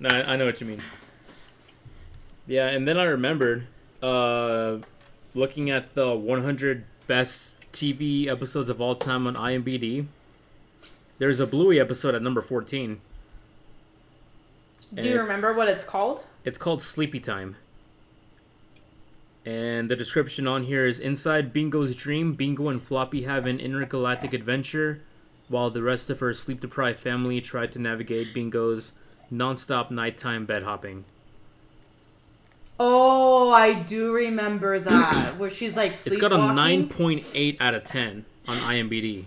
E: No, I know what you mean. Yeah, and then I remembered looking at the 100 best TV episodes of all time on IMDb. There's a Bluey episode at number 14.
C: Do you remember what it's called?
E: It's called Sleepy Time. And the description on here is, inside Bingo's dream, Bingo and Floppy have an intergalactic adventure while the rest of her sleep-deprived family try to navigate Bingo's non-stop nighttime bed hopping.
C: Oh, I do remember that. Where she's like sleepwalking.
E: It's got a 9.8 out of 10 on IMDb.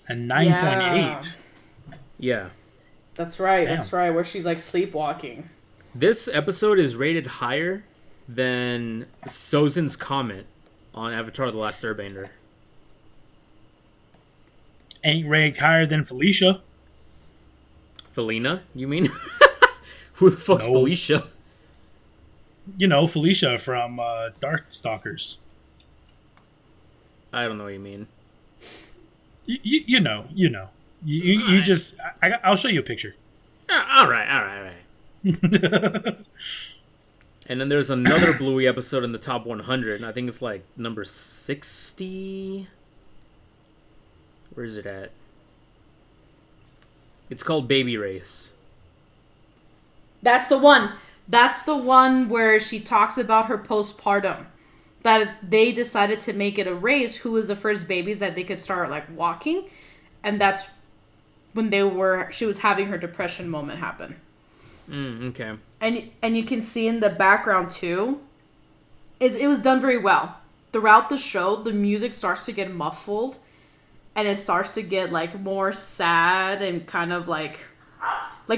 B: A 9.8?
E: Yeah.
C: That's right.
B: Damn.
C: That's right. Where she's like sleepwalking.
E: This episode is rated higher than Sozin's comment on Avatar: The Last Airbender.
B: Ain't ranked higher than Felicia.
E: Felina, you mean? Who the fuck's
B: No.
E: Felicia?
B: Felicia from Darkstalkers.
E: I don't know what you mean.
B: You know. You just... I'll show you a picture.
E: All right. And then there's another Bluey episode in the top 100. I think it's like number 60. Where is it at? It's called Baby Race.
C: That's the one. That's the one where she talks about her postpartum. That they decided to make it a race who was the first babies that they could start walking. And that's when she was having her depression moment happen.
E: Okay.
C: And you can see in the background too, it was done very well. Throughout the show, the music starts to get muffled, and it starts to get more sad and kind of like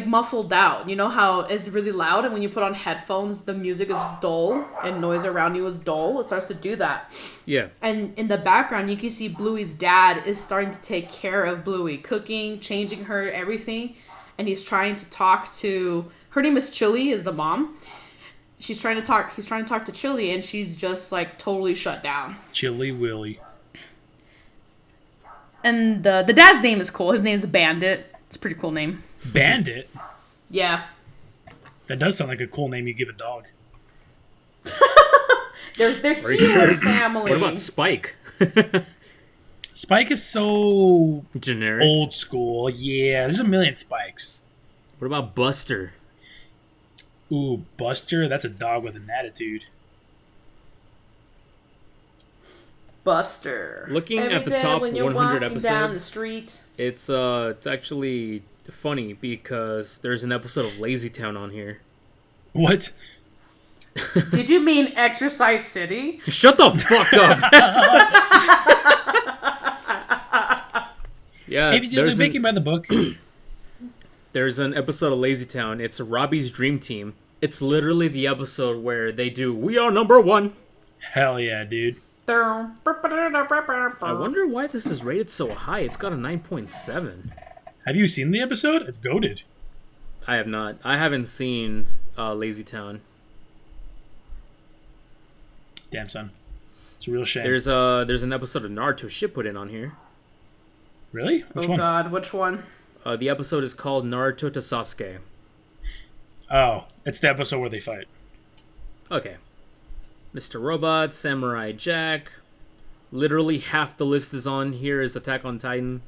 C: muffled out. You know how it's really loud, and when you put on headphones, the music is dull and noise around you is dull. It starts to do that.
E: Yeah.
C: And in the background, you can see Bluey's dad is starting to take care of Bluey, cooking, changing her, everything, and he's trying to talk to. Her name is Chili, is the mom. He's trying to talk to Chili, and she's just totally shut down.
B: Chili Willy.
C: And the dad's name is cool. His name's Bandit. It's a pretty cool name.
B: Bandit?
C: Yeah.
B: That does sound like a cool name you give a dog.
C: They're human family.
E: What about Spike?
B: Spike is so
E: Generic.
B: old school. Yeah, there's a million Spikes.
E: What about Buster?
B: Ooh, Buster? That's a dog with an attitude.
C: Buster.
E: Looking
C: Every
E: at the
C: day
E: top
C: when you're
E: 100
C: walking down the
E: episodes,
C: street.
E: it's actually funny because there's an episode of Lazy Town on here.
B: What?
C: Did you mean Exercise City?
E: Shut the fuck up. Yeah,
B: Hey, they're making by the book.
E: There's an episode of Lazy Town. It's Robbie's Dream Team. It's literally the episode where they do "We Are Number One."
B: Hell yeah, dude.
E: I wonder why this is rated so high. It's got a 9.7.
B: Have you seen the episode? It's goated.
E: I have not. I haven't seen Lazy Town.
B: Damn, son. It's a real shame.
E: There's an episode of Naruto shit put in on here.
B: Really? Which
C: Oh
B: one?
C: God, which one?
E: The episode is called Naruto to Sasuke.
B: Oh, it's the episode where they fight.
E: Okay. Mr. Robot, Samurai Jack. Literally half the list is on here is Attack on Titan.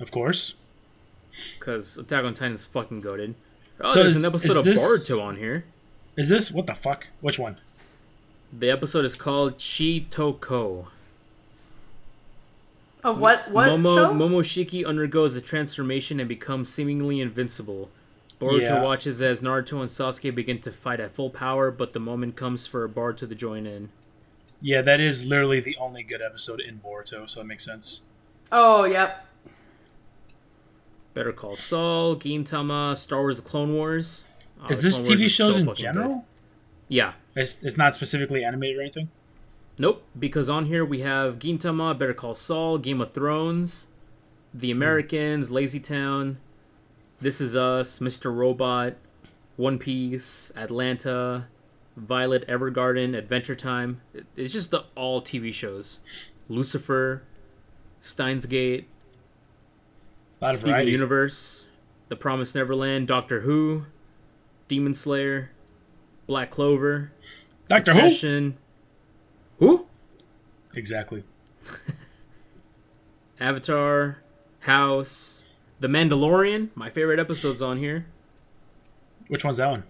B: Of course.
E: Because Attack on Titan is fucking goated. Oh,
B: So
E: there's
B: is-
E: an episode
B: is
E: of
B: this-
E: Boruto on here.
B: Is this... What the fuck? Which one?
E: The episode is called Chitoko.
C: Of what show?
E: Momoshiki undergoes a transformation and becomes seemingly invincible. Boruto watches as Naruto and Sasuke begin to fight at full power, but the moment comes for Boruto to join in.
B: Yeah, that is literally the only good episode in Boruto, so it makes sense.
C: Oh, yep.
E: Better Call Saul, Gintama, Star Wars: The Clone Wars.
B: Is this TV shows in general?
E: Good. Yeah.
B: It's not specifically animated or anything?
E: Nope, because on here we have Gintama, Better Call Saul, Game of Thrones, The Americans, Lazy Town, This Is Us, Mr. Robot, One Piece, Atlanta, Violet Evergarden, Adventure Time. It's just all TV shows. Lucifer, Steins Gate, Steven Universe, The Promised Neverland, Doctor Who, Demon Slayer, Black Clover,
B: Doctor
E: Succession. Who?
B: Exactly.
E: Avatar, House, The Mandalorian. My favorite episode's on here.
B: Which one's that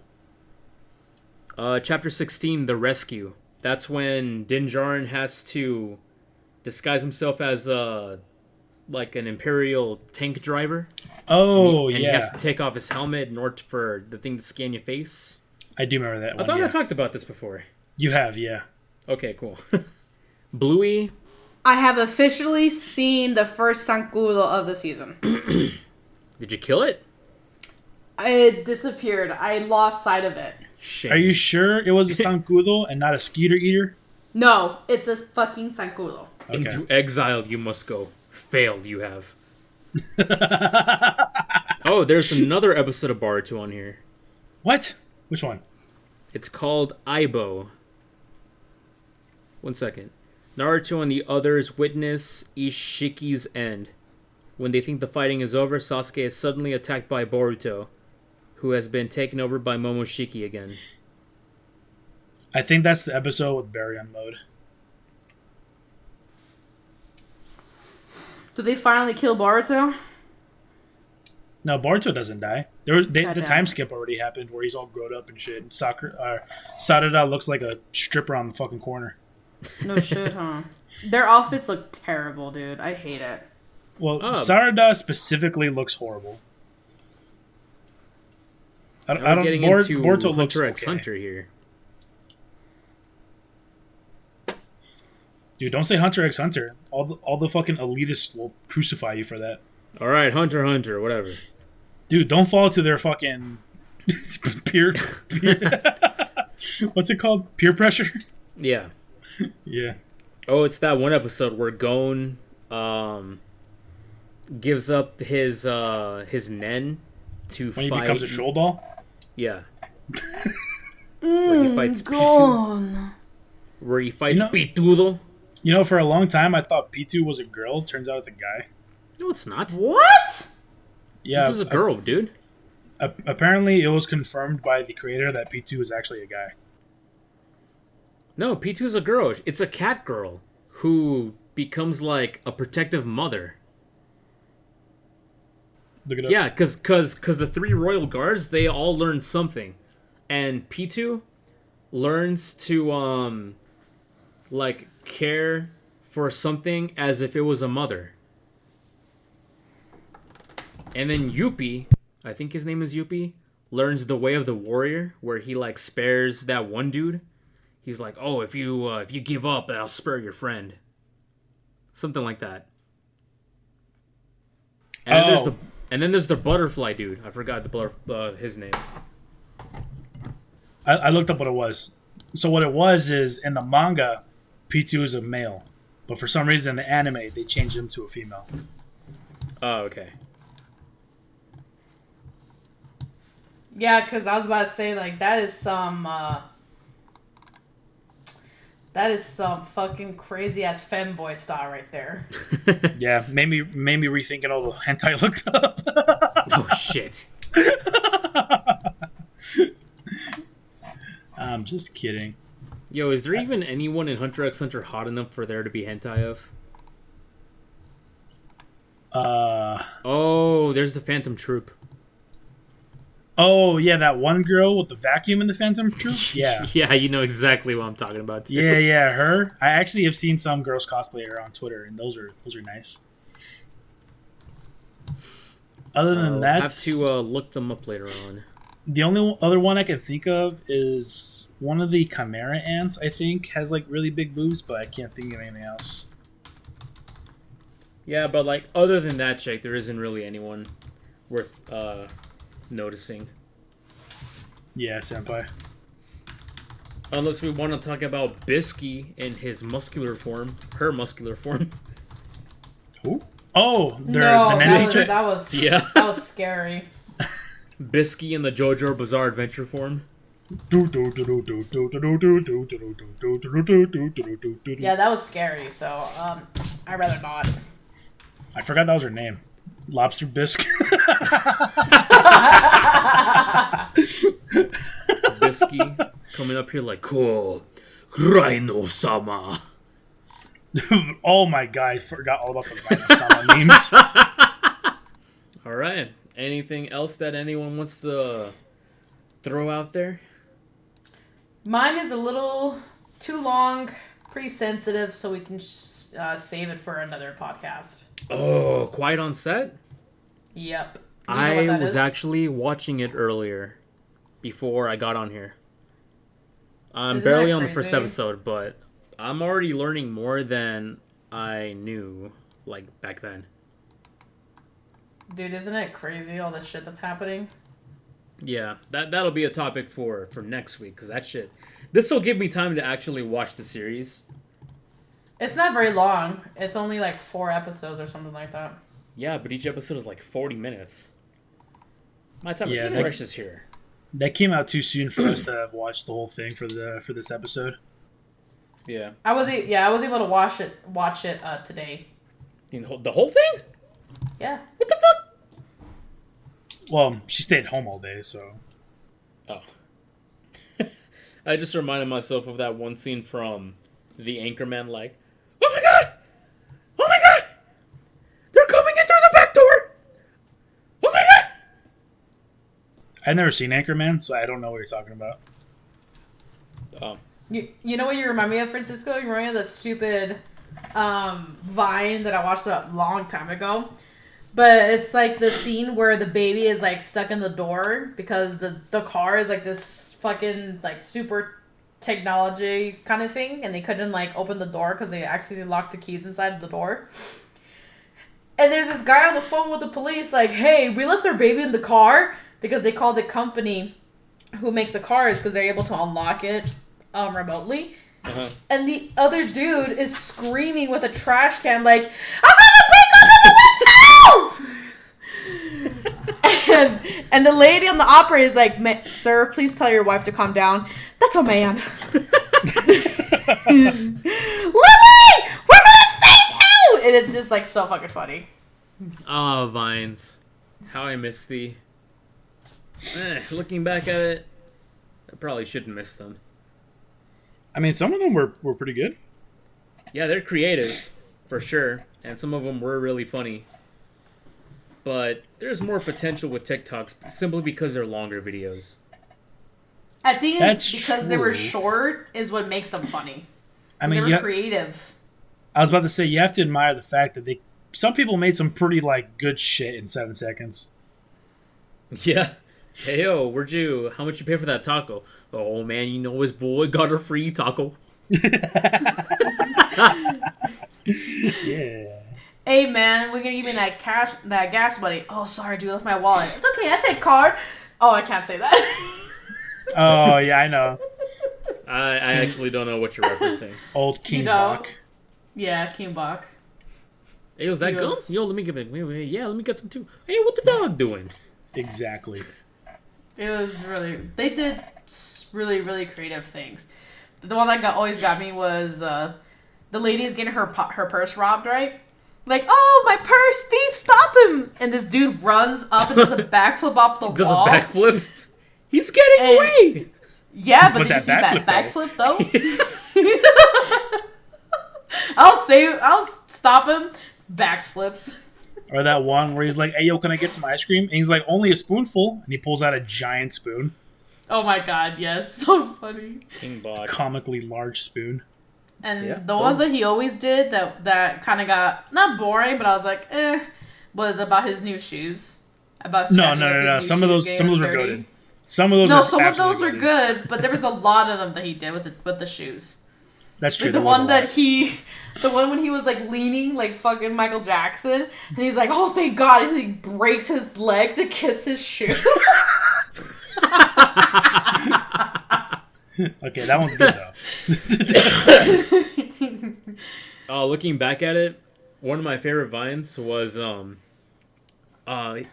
B: one?
E: Chapter 16, The Rescue. That's when Din Djarin has to disguise himself as like an Imperial tank driver.
B: Oh,
E: and
B: yeah.
E: he has to take off his helmet in order for the thing to scan your face.
B: I do remember that one.
E: I thought I talked about this before.
B: You have, yeah.
E: Okay, cool. Bluey.
C: I have officially seen the first Sankudo of the season.
E: Did you kill it?
C: It disappeared. I lost sight of it.
E: Shame.
B: Are you sure it was a Sankudo and not a skeeter eater?
C: No, it's a fucking Sankudo.
B: Okay.
E: Into exile you must go. Failed you have. Oh, there's another episode of Boruto on here.
B: What? Which one?
E: It's called Aibo. 1 second. Naruto and the others witness Ishiki's end. When they think the fighting is over, Sasuke is suddenly attacked by Boruto, who has been taken over by Momoshiki again.
B: I think that's the episode with Barry on mode.
C: Do they finally kill Boruto?
B: No, Boruto doesn't die. The
C: Goddamn.
B: time skip already happened where he's all grown up and shit. Sarada looks like a stripper on the fucking corner.
C: No shit, huh? Their outfits look terrible, dude. I hate it.
B: Well, Sarada specifically looks horrible. I don't.
E: Getting into
B: Boruto looks
E: Hunter x
B: okay.
E: Hunter here.
B: Dude, don't say Hunter x Hunter. All the fucking elitists will crucify you for that.
E: All right, Hunter x Hunter, whatever.
B: Dude, don't fall to their fucking peer what's it called? Peer pressure?
E: Yeah.
B: Yeah.
E: Oh, it's that one episode where Gon gives up his nen to
B: When
E: fight.
B: he becomes a troll doll?
E: Yeah. Where he fights
C: Gone.
E: Where he fights Pitudo.
B: You know, for a long time I thought Pitu was a girl. Turns out it's a guy.
E: No, it's not.
C: What?
B: Yeah,
E: Pitu's a girl, dude.
B: Apparently, it was confirmed by the creator that P2 is actually a guy.
E: No, P2's a girl. It's a cat girl who becomes like a protective mother.
B: Look it up.
E: Yeah, because the three royal guards, they all learn something. And P2 learns to, like, care for something as if it was a mother. And then Yuppie, I think his name is Yuppie, learns the way of the warrior, where he, like, spares that one dude. He's like, oh, if you give up, I'll spare your friend. Something like that. And then there's the butterfly dude. I forgot his name.
B: I looked up what it was. So what it was is, in the manga, P2 is a male. But for some reason, in the anime, they changed him to a female.
E: Oh, okay.
C: Yeah, because I was about to say, like, that is some fucking crazy ass femboy style right there.
B: Yeah, made me rethinking all the hentai I looked up.
E: Oh shit.
B: I'm just kidding.
E: Yo, is there even anyone in Hunter x Hunter hot enough for there to be hentai of? Oh, there's the Phantom Troop.
B: Oh, yeah, that one girl with the vacuum in the Phantom Troop? Yeah.
E: Yeah, you know exactly what I'm talking about, too.
B: Yeah, her. I actually have seen some girls cosplay her on Twitter, and those are nice. Other than
E: I'll
B: that,
E: have to look them up later on.
B: the only other one I can think of is one of the Chimera ants, I think, has like really big boobs, but I can't think of anything else.
E: Yeah, but like other than that chick, there isn't really anyone worth noticing.
B: Yeah, senpai.
E: Unless we want to talk about Bisky in his muscular form, her muscular form.
B: Who? Oh,
C: No,
B: the
C: that
B: Nancy
C: was,
B: chick?
C: that was
E: Yeah.
C: that was scary.
E: Bisky in the JoJo Bizarre Adventure form.
C: Yeah, that was scary. So I'd rather not.
B: I forgot that was her name. Lobster Bisque.
E: Bisky coming up here like, cool, Rhino-sama.
B: Oh my god, I forgot all about the Rhino-sama memes.
E: All right. Anything else that anyone wants to throw out there?
C: Mine is a little too long, pretty sensitive, so we can save it for another podcast.
E: Oh, Quiet on Set?
C: Yep. You know what
E: I
C: that
E: was
C: is?
E: actually watching it earlier before I got on here. I'm
C: Isn't
E: barely
C: that
E: on the first
C: crazy?
E: episode, but I'm already learning more than I knew, like, back then.
C: Dude, isn't it crazy all the shit that's happening?
E: Yeah, that'll be a topic for next week, because that shit... This will give me time to actually watch the series.
C: It's not very long. It's only like 4 episodes or something like that.
E: Yeah, but each episode is like 40 minutes. My time
B: Yeah,
E: is
B: that's-
E: precious here.
B: That came out too soon for us to have watched the whole thing for this episode.
E: Yeah.
C: I was able to watch it today.
E: The whole thing?
C: Yeah.
E: What the fuck?
B: Well, she stayed home all day, so...
E: Oh. I just reminded myself of that one scene from The Anchorman, like, oh my god! Oh my god! They're coming in through the back door! Oh my god!
B: I've never seen Anchorman, so I don't know what you're talking about.
E: Oh.
C: You know what you remind me of, Francisco? You remind me of that stupid Vine that I watched a long time ago. But it's like the scene where the baby is like stuck in the door because the car is like this fucking like super technology kind of thing, and they couldn't like open the door because they accidentally locked the keys inside the door. And there's this guy on the phone with the police like, hey, we left our baby in the car, because they called the company who makes the cars because they're able to unlock it remotely.
E: Uh-huh.
C: And the other dude is screaming with a trash can like, I'm gonna break under the window! and the lady on the operator is like, sir, please tell your wife to calm down. That's a man. Lily! We're gonna save you! And it's just like so fucking funny.
E: Ah, Vines. How I miss thee. Looking back at it, I probably shouldn't miss them.
B: I mean, some of them were pretty good.
E: Yeah, they're creative, for sure, and some of them were really funny. But there's more potential with TikToks simply because they're longer videos.
C: I think
B: That's
C: because they were
B: true.
C: short is what makes them funny.
B: I
C: They
B: mean,
C: were creative.
B: I was about to say, you have to admire the fact that some people made some pretty like good shit in 7 seconds.
E: Yeah. Hey, yo, how much you pay for that taco? Oh, man, you know his boy got a free taco.
B: Yeah.
C: Hey man, we're gonna give me that gas money. Oh, sorry, dude, I left my wallet. It's okay, I take card. Oh, I can't say that.
B: Oh, yeah, I know.
E: I actually don't know what you're referencing.
B: Old King
C: You know.
B: Bach.
C: Yeah, King Bach.
E: Hey, was that
C: He
E: gum?
C: was-
E: Yo, let me get it. Yeah, let me get some too. Hey, what the dog doing?
B: Exactly.
C: It was they did really, really creative things. The one that always got me was the lady's getting her purse robbed, right? Like, oh, my purse, thief, stop him! And this dude runs up and does a backflip off the
E: Does a
C: wall.
E: backflip? He's getting
C: And-
E: away!
C: Yeah, but
B: But
C: did you
B: that
C: see that
B: backflip,
C: backflip though? I'll stop him. Backflips.
B: Or that one where he's like, "Hey, yo, can I get some ice cream?" And he's like, "Only a spoonful," and he pulls out a giant spoon,
C: Oh my god, yes, so funny.
E: King Bach.
B: comically large spoon.
C: And
E: Yeah,
C: the ones that
E: those-
C: he always did that kind of got not boring, but I was like, was about his new shoes. About
B: No.
C: scratching up his new
B: Some of
C: shoes,
B: those were
C: getting
B: goated.
C: dirty.
B: Some of those,
C: No,
B: are
C: some of those
B: absolutely
C: were
B: goated.
C: good, but there was a lot of them that he did with the shoes.
B: That's true.
C: Like the
B: there was a
C: one
B: lot.
C: the one when he was like leaning like fucking Michael Jackson, and he's like, "Oh, thank God!" and he breaks his leg to kiss his shoe.
B: Okay, that one's good though.
E: Looking back at it, one of my favorite vines was it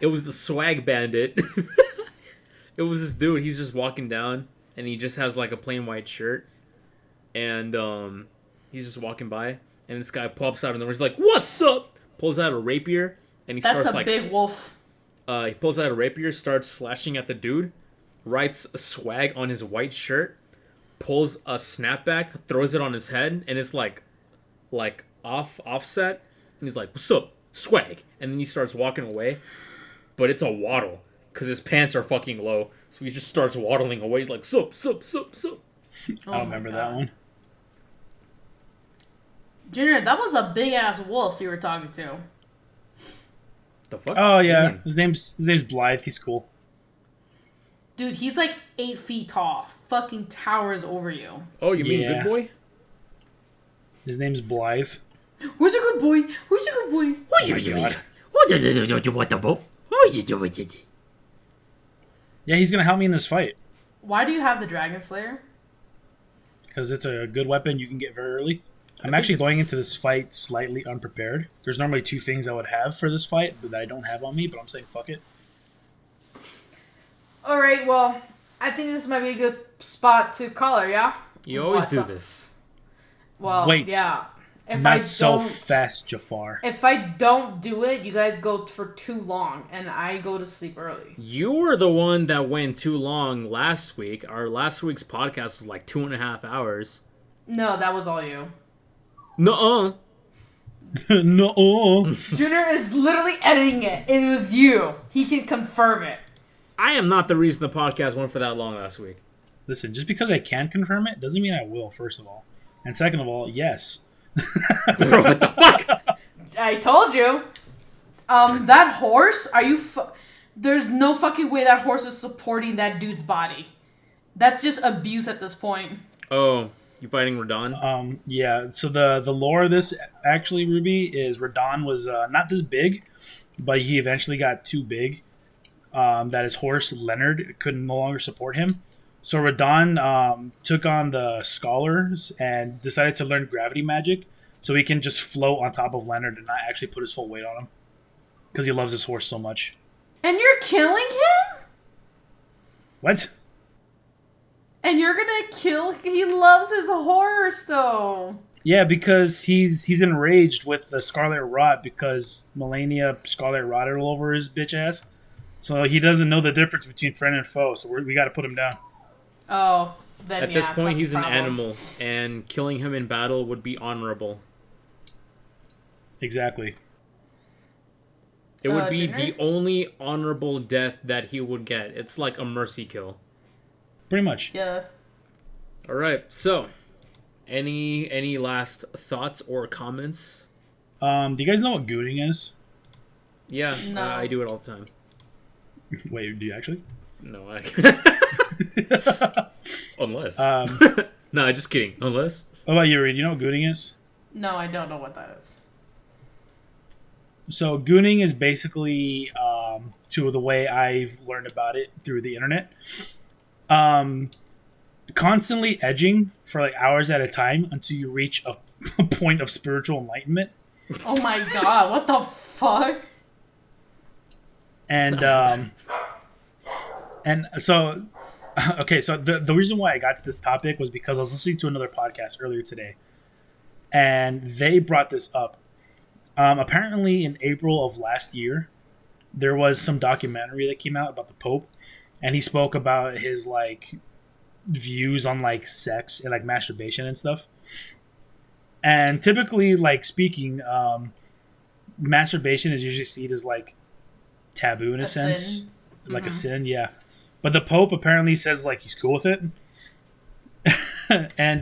E: was the Swag Bandit. It was this dude. He's just walking down, and he just has like a plain white shirt, and he's just walking by, and this guy pops out, and he's like, "What's up?" Pulls out a rapier, and he
C: That's
E: starts
C: a
E: like
C: big wolf.
E: he pulls out a rapier, starts slashing at the dude, writes swag on his white shirt, pulls a snapback, throws it on his head, and it's like offset, and he's like, "What's up, swag?" And then he starts walking away, but it's a waddle because his pants are fucking low, so he just starts waddling away. He's like, "Sup, sup, sup, sup."
B: I don't remember that one.
C: Junior, that was a big ass wolf you were talking to.
E: The fuck?
B: Oh
E: What do you
B: yeah,
E: mean?
B: his name's Blythe. He's cool.
C: Dude, he's like 8 feet tall. Fucking towers over you.
E: Oh, you mean
B: Yeah.
E: Good Boy?
B: His name's Blythe.
C: Where's your good boy? Where's your good boy?
D: What you doing? What do what the bull? What you doing?
B: Yeah, he's gonna help me in this fight
C: Why do you have the Dragon Slayer?
B: because it's a good weapon you can get very early. I'm
E: think
B: actually going
E: it's-
B: into this fight slightly unprepared. There's normally 2 things I would have for this fight, but that I don't have on me. But I'm saying fuck it.
C: Alright, well, I think this might be a good spot to call her, yeah?
E: You always
C: What
E: do
C: the-
E: this.
C: Well,
B: Wait.
C: yeah. If
B: Not
C: I
B: so
C: don't,
B: fast, Jafar.
C: If I don't do it, you guys go for too long, and I go to sleep early.
E: You were the one that went too long last week. Our last week's podcast was like 2.5 hours.
C: No, that was all you.
E: Nuh-uh.
B: No.
C: Junior is literally editing it. It was you. He can confirm it.
E: I am not the reason the podcast went for that long last week.
B: Listen, just because I can confirm it doesn't mean I will. First of all, and second of all, yes.
E: Bro, what the fuck?
C: I told you. That horse, are you there's no fucking way that horse is supporting that dude's body. That's just abuse at this point.
E: Oh, you fighting Radon?
B: Yeah. So the lore of this actually, Ruby, is Radon was not this big, but he eventually got too big. That his horse Leonard could no longer support him. So Radon took on the scholars and decided to learn gravity magic, so he can just float on top of Leonard and not actually put his full weight on him, because he loves his horse so much.
C: And you're killing him?
B: What?
C: And you're gonna kill... He loves his horse, though.
B: Yeah, because he's enraged with the Scarlet Rot because Melania Scarlet rotted all over his bitch ass. So he doesn't know the difference between friend and foe. So we got to put him down.
C: Oh, then
E: At this
C: yeah,
E: point,
C: that's
E: he's
C: a
E: an
C: problem.
E: animal, and killing him in battle would be honorable.
B: Exactly.
E: It would be
C: Junior?
E: the only honorable death that he would get. It's like a mercy kill.
B: Pretty much.
C: Yeah.
E: All right. So, any last thoughts or comments?
B: Do you guys know what gooning is?
E: Yeah,
C: No.
E: I do it all the time.
B: Wait, do you actually?
E: No, I. Unless.
B: Um,
E: No, just kidding. Unless.
B: what about you, Reed? You know what gooning is?
C: No, I don't know what that is.
B: So gooning is basically, to the way I've learned about it through the internet, constantly edging for like hours at a time until you reach a point of spiritual enlightenment.
C: Oh my god, what the fuck?
B: And so, okay, so the reason why I got to this topic was because I was listening to another podcast earlier today, and they brought this up. Apparently, in April of last year, there was some documentary that came out about the Pope, and he spoke about his like views on like sex and like masturbation and stuff. And typically, like speaking, masturbation is usually seen as like taboo in a sense,
C: sin.
B: like a sin. Yeah, but the Pope apparently says like he's cool with it, and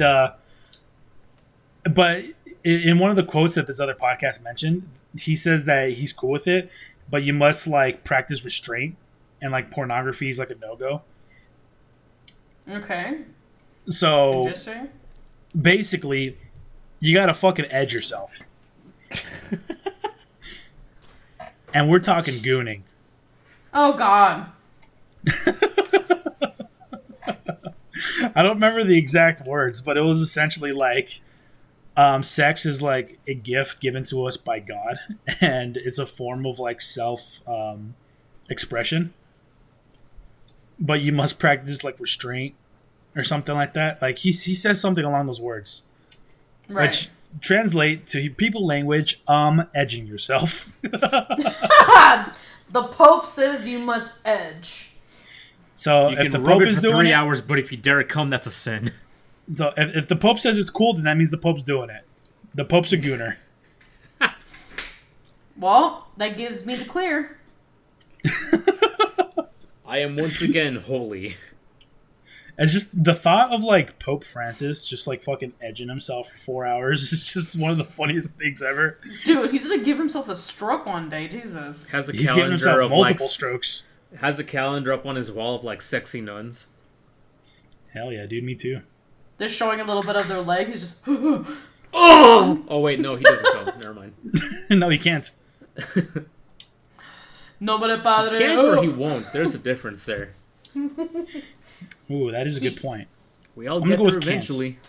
B: but in one of the quotes that this other podcast mentioned, he says that he's cool with it, but you must like practice restraint, and like pornography is like a no-go.
C: Okay.
B: So
C: Interesting.
B: basically, you gotta fucking edge yourself. And we're talking gooning.
C: Oh God.
B: I don't remember the exact words, but it was essentially like sex is like a gift given to us by God, and it's a form of like self expression. But you must practice like restraint or something like that. Like he says something along those words,
C: Right.
B: which translate to people language, edging yourself.
C: The Pope says you must edge.
B: So
E: You
B: if
E: can
B: the
E: rub
B: Pope
E: it
B: is
E: for
B: doing
E: 3
B: it,
E: hours, but if you dare come, that's a sin.
B: so if the Pope says it's cool, then that means the Pope's doing it. The Pope's a gooner.
C: Well, that gives me the clear.
E: I am once again holy.
B: It's just the thought of like Pope Francis just like fucking edging himself for 4 hours is just one of the funniest things ever.
C: Dude, he's gonna give himself a stroke one day. Jesus.
E: Has a
B: He's giving
E: calendar
B: himself
E: of
B: multiple
E: like
B: strokes.
E: has a calendar up on his wall of like sexy nuns.
B: Hell yeah, dude, me too.
C: They're showing a little bit of their leg. He's just.
E: Oh wait, no, he doesn't come. Never mind.
B: No, he can't.
C: Nobody padre.
E: Can't or he won't. There's a difference there.
B: Ooh, that is a good point.
E: We all
B: I'm
E: get
B: gonna go
E: there
B: with can't.
E: eventually.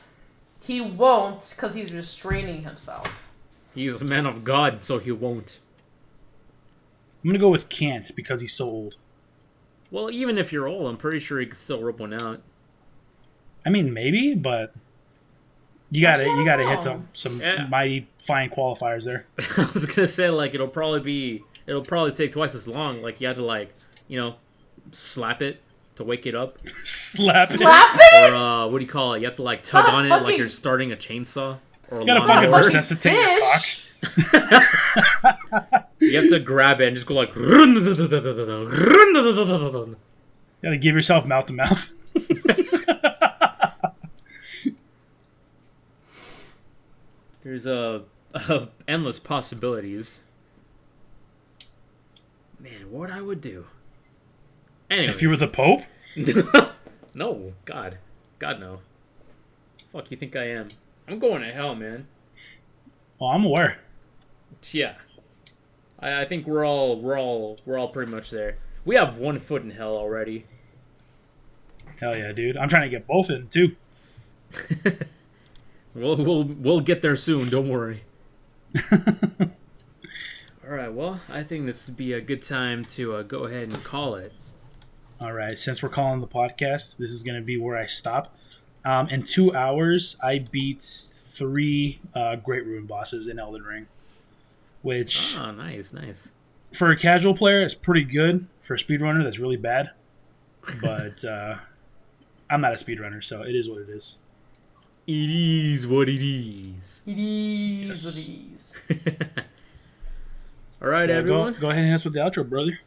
C: He won't because he's restraining himself.
E: He's a man of God, so he won't.
B: I'm gonna go with can't because he's so old.
E: Well, even if you're old, I'm pretty sure he can still rip one out.
B: I mean, maybe, but you gotta
C: Actually, I
B: gotta
C: don't
B: hit
C: know.
B: some
E: Yeah.
B: mighty fine qualifiers there.
E: I was gonna say like it'll probably take twice as long. Like you have to like slap it to wake it up,
B: Slap it.
C: Slap it?
E: or what do you call it? You have to like tug on it like you're starting a chainsaw or a
B: You gotta fucking
E: lawnmower.
B: resuscitate your cock.
C: Fish.
E: You have to grab it and just go like.
B: You gotta give yourself mouth to mouth.
E: There's endless possibilities. Man, what I would do. Anyways.
B: If you were the Pope,
E: No, God no. Fuck you think I am? I'm going to hell, man.
B: well, I'm aware.
E: Yeah, I think we're all pretty much there. We have 1 foot in hell already.
B: Hell yeah, dude. I'm trying to get both in too.
E: We'll get there soon. Don't worry. All right. Well, I think this would be a good time to go ahead and call it.
B: All right, since we're calling the podcast, this is gonna be where I stop. In 2 hours, I beat 3 Great Rune bosses in Elden Ring, which
E: Oh, nice.
B: for a casual player, it's pretty good. For a speedrunner, that's really bad. But I'm not a speedrunner, so it is what it is.
E: It is what it is.
C: It is
B: Yes.
C: what it is.
E: All right,
B: So
E: everyone.
B: Go ahead and hit us with the outro, brother.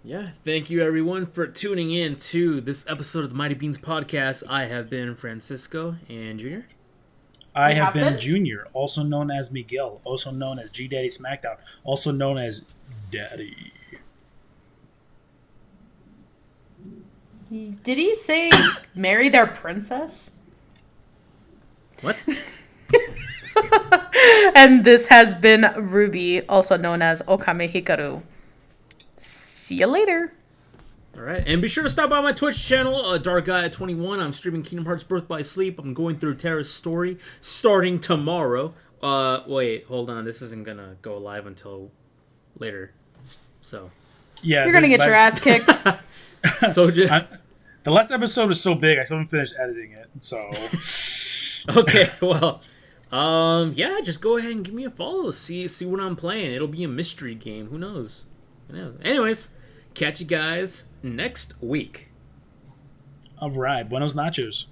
E: Yeah, thank you everyone for tuning in to this episode of the Mighty Beans podcast. I have been Francisco and Junior.
B: I
C: You
B: have
C: have
B: been
C: been?
B: Junior, also known as Miguel, also known as G Daddy Smackdown, also known as Daddy.
C: Did he say marry their princess?
E: What?
C: And this has been Ruby, also known as Okame Hikaru. See you later.
E: All right, and be sure to stop by my Twitch channel, Dark Guy at 21. I'm streaming Kingdom Hearts Birth by Sleep. I'm going through Terra's story starting tomorrow. Wait, hold on. This isn't gonna go live until later. So,
B: Yeah,
C: You're gonna
B: this-
C: get your ass kicked.
E: so just
B: The last episode was so big, I still haven't finished editing it. So
E: okay. Well, yeah. Just go ahead and give me a follow. See what I'm playing. It'll be a mystery game. Who knows? Anyways, catch you guys next week.
B: all right, buenos nachos.